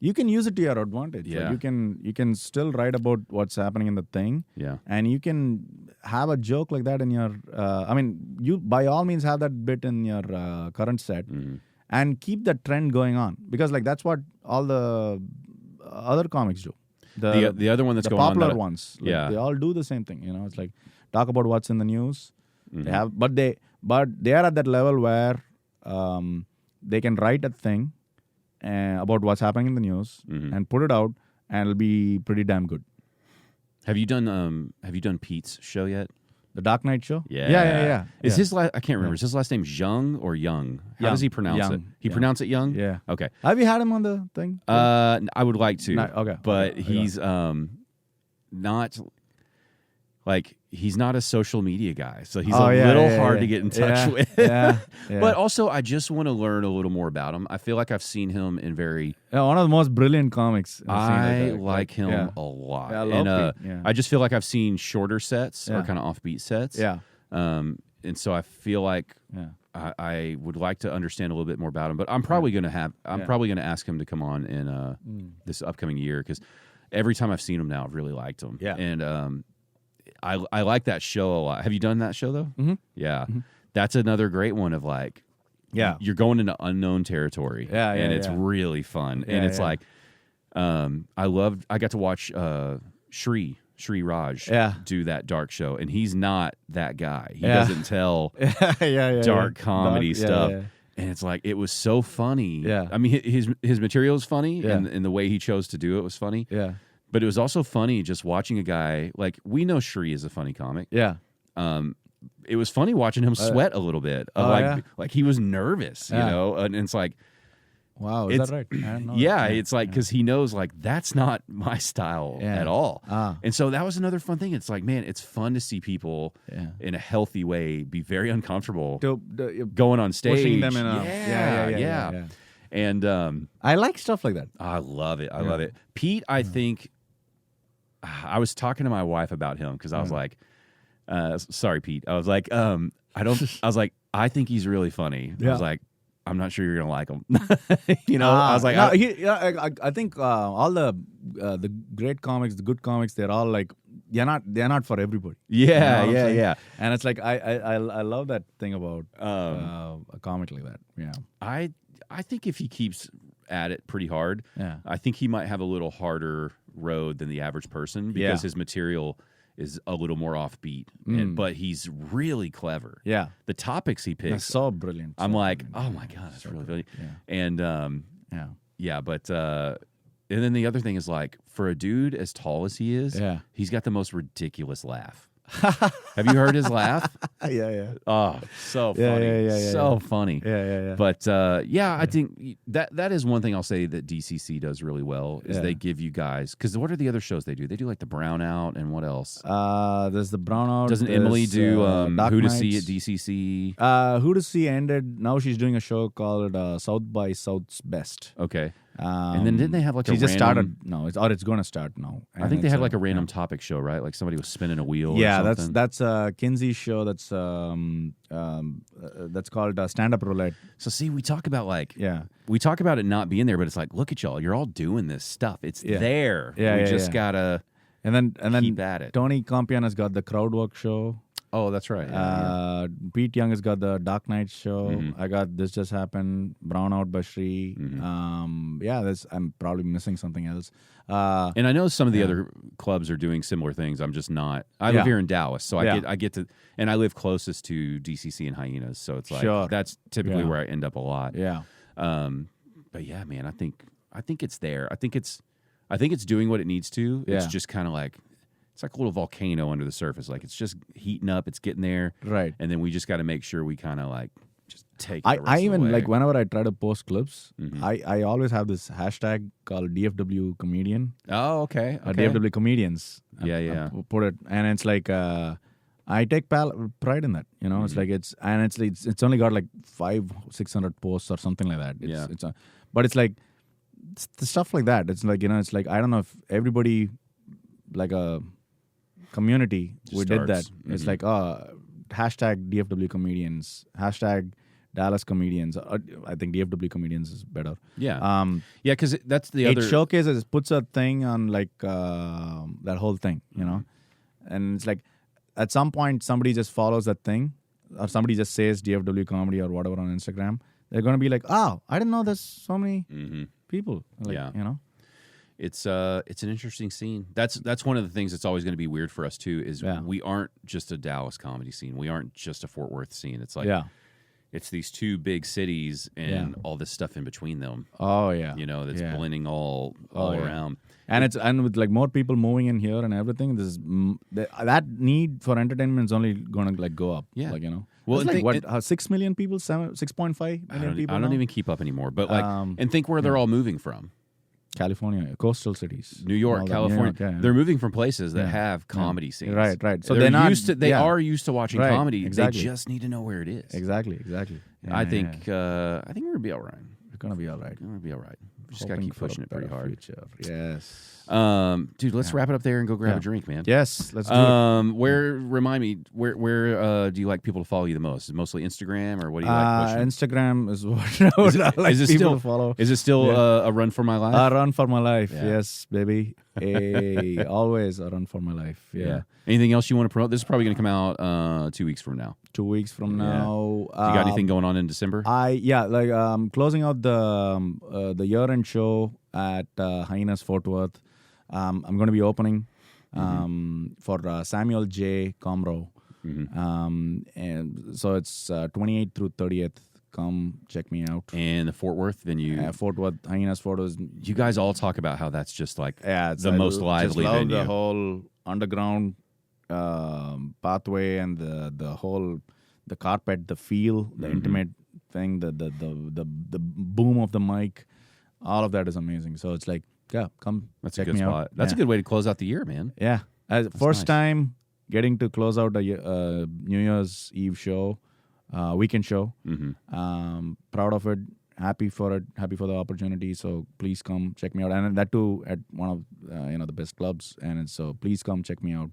you can use it to your advantage. Yeah, like you can still write about what's happening in the thing. Yeah, and you can have a joke like that in your. You by all means have that bit in your current set, and keep that trend going on because like that's what all the other comics do. The other one that's going on, the popular ones, like, they all do the same thing. It's like talk about what's in the news. They have, but they are at that level where they can write a thing about what's happening in the news and put it out, and it'll be pretty damn good. Have you done Pete's show yet? The Dark Knight show? Yeah. Is his last? I can't remember. Is his last name Young or Young? How does he pronounce it? He pronounce it Young? Yeah. Okay. Have you had him on the thing? I would like to. Okay. But he's not like he's not a social media guy, so he's a little hard to get in touch with. Yeah. But also, I just want to learn a little more about him. I feel like I've seen him in one of the most brilliant comics. I like him a lot. Yeah, I love Pete. I just feel like I've seen shorter sets or kind of offbeat sets. Yeah. And so I feel like I would like to understand a little bit more about him. But I'm probably going to ask him to come on in this upcoming year because every time I've seen him now, I've really liked him. Yeah. And I like that show a lot. Have you done that show though? Mm-hmm. Yeah. Mm-hmm. That's another great one of like, you're going into unknown territory. And it's really fun. And it's like, I got to watch Sri Raj do that dark show, and he's not that guy. He doesn't tell dark comedy stuff. And it's like, it was so funny. Yeah. I mean, his material is funny, and the way he chose to do it was funny. Yeah. But it was also funny just watching a guy, like, we know Sri is a funny comic. Yeah. It was funny watching him sweat a little bit. Like he was nervous, you know? And it's like, Wow, is that right? I don't know. Yeah, it's like because he knows like that's not my style at all. And so that was another fun thing. It's like, man, it's fun to see people in a healthy way be very uncomfortable going on stage, pushing them in. Yeah. And I like stuff like that. I love it. I love it. Pete, I think I was talking to my wife about him because I was like, sorry, Pete. I was like, I think he's really funny. I was like, I'm not sure you're gonna like him. I was like, I think all the great comics, the good comics, they're all like they're not for everybody. Yeah. And it's like I love that thing about a comic like that. Yeah, I think if he keeps at it pretty hard, I think he might have a little harder road than the average person because his material is a little more offbeat, but he's really clever. Yeah, the topics he picks, that's so brilliant. I'm like, oh my god, that's really brilliant. And but and then the other thing is like for a dude as tall as he is, he's got the most ridiculous laugh. Have you heard his laugh? Yeah. Oh, so funny. So funny. Yeah. But I think that is one thing I'll say that DCC does really well is they give you guys because what are the other shows they do? They do like the Brownout and what else? There's the Brownout. Doesn't Emily do Who to See at DCC? Who to See ended. Now she's doing a show called South by South's Best. Okay. And then didn't they have like she just started? No, it's going to start now. I think they had like a random topic show, right? Like somebody was spinning a wheel. Yeah, or something. that's Kinsey's show. That's called Stand Up Roulette. So see, we talk about we talk about it not being there, but it's like, look at y'all, you're all doing this stuff. It's there. We just gotta and then keep at it. Tony Compiana's got the Crowdwork show. Oh, that's right. Pete Young has got the Dark Knight show. I got This Just Happened, Brownout by Shri. I'm probably missing something else. And I know some of the other clubs are doing similar things. I'm just not. I live here in Dallas, so I get to, and I live closest to DCC and Hyenas, so it's like that's typically where I end up a lot. Yeah. But yeah, man, I think it's there. I think it's doing what it needs to. It's just kind of like. It's like a little volcano under the surface. Like it's just heating up. It's getting there. Right. And then we just got to make sure we kind of like just take it I even away. like whenever I try to post clips, I always have this hashtag called DFW comedian. Oh, okay. DFW comedians. Yeah. I put it, and it's like I take pride in that. It's like it's only got like 500-600 posts or something like that. But it's like the stuff like that. It's like it's like I don't know if everybody like a community we did that. It's like hashtag DFW comedians, hashtag Dallas comedians. I think DFW comedians is better. Yeah. Because that's the other. It showcases, puts a thing on like that whole thing, and it's like at some point somebody just follows that thing, or somebody just says DFW comedy or whatever on Instagram. They're gonna be like, oh, I didn't know there's so many people. Like, It's an interesting scene. That's one of the things that's always going to be weird for us too. Is we aren't just a Dallas comedy scene. We aren't just a Fort Worth scene. It's like it's these two big cities and all this stuff in between them. Oh yeah, that's blending all around. And with like more people moving in here and everything, that need for entertainment is only going to like go up. Yeah, like Well, it's like 6 million people, 6.5 million people. I don't even keep up anymore. But like, and think where they're all moving from. California, coastal cities, New York, California. They're moving from places that have comedy scenes. Right. So they're not used to. They are used to watching comedy. Exactly. They just need to know where it is. Exactly. I think we're gonna be all right. We're gonna be all right. We're gonna be all right. We just gotta keep pushing it pretty hard. Future. Yes. Dude, let's wrap it up there and go grab a drink, man. Yes, let's do it. Remind me, where do you like people to follow you the most? Is it mostly Instagram, or what do you like pushing? Instagram is what I like people to follow. Is it still a run for my life? A run for my life, yes, baby. Always a run for my life, yeah. Anything else you want to promote? This is probably going to come out 2 weeks from now. 2 weeks from now. You got anything going on in December? Closing out the year-end show at Hyenas Fort Worth. I'm going to be opening for Samuel J. Comro. And so it's 28th through 30th. Come check me out. And the Fort Worth venue. Fort Worth, Hyenas Fort Worth. You guys all talk about how that's just like it's most lively just love venue. The whole underground pathway and the whole carpet, the feel, the intimate thing, the boom of the mic, all of that is amazing. So it's like, yeah, come That's check a good me spot. out. That's a good way to close out the year, man. Yeah, first nice. time getting to close out a New Year's Eve show, weekend show. Proud of it. Happy for it. Happy for the opportunity. So please come check me out, and that too at one of the best clubs. And so please come check me out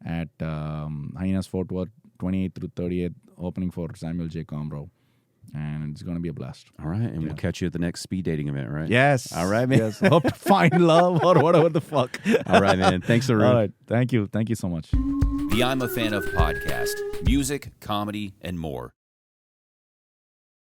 at Hyenas Fort Worth, 28th through 30th, opening for Samuel J. Comro. And it's going to be a blast. All right. And we'll catch you at the next speed dating event, right? Yes. All right, man. Yes. Hope to find love or whatever the fuck. All right, man. Thanks, Arun. All right. Thank you. Thank you so much. The I'm a Fan of podcast, music, comedy, and more.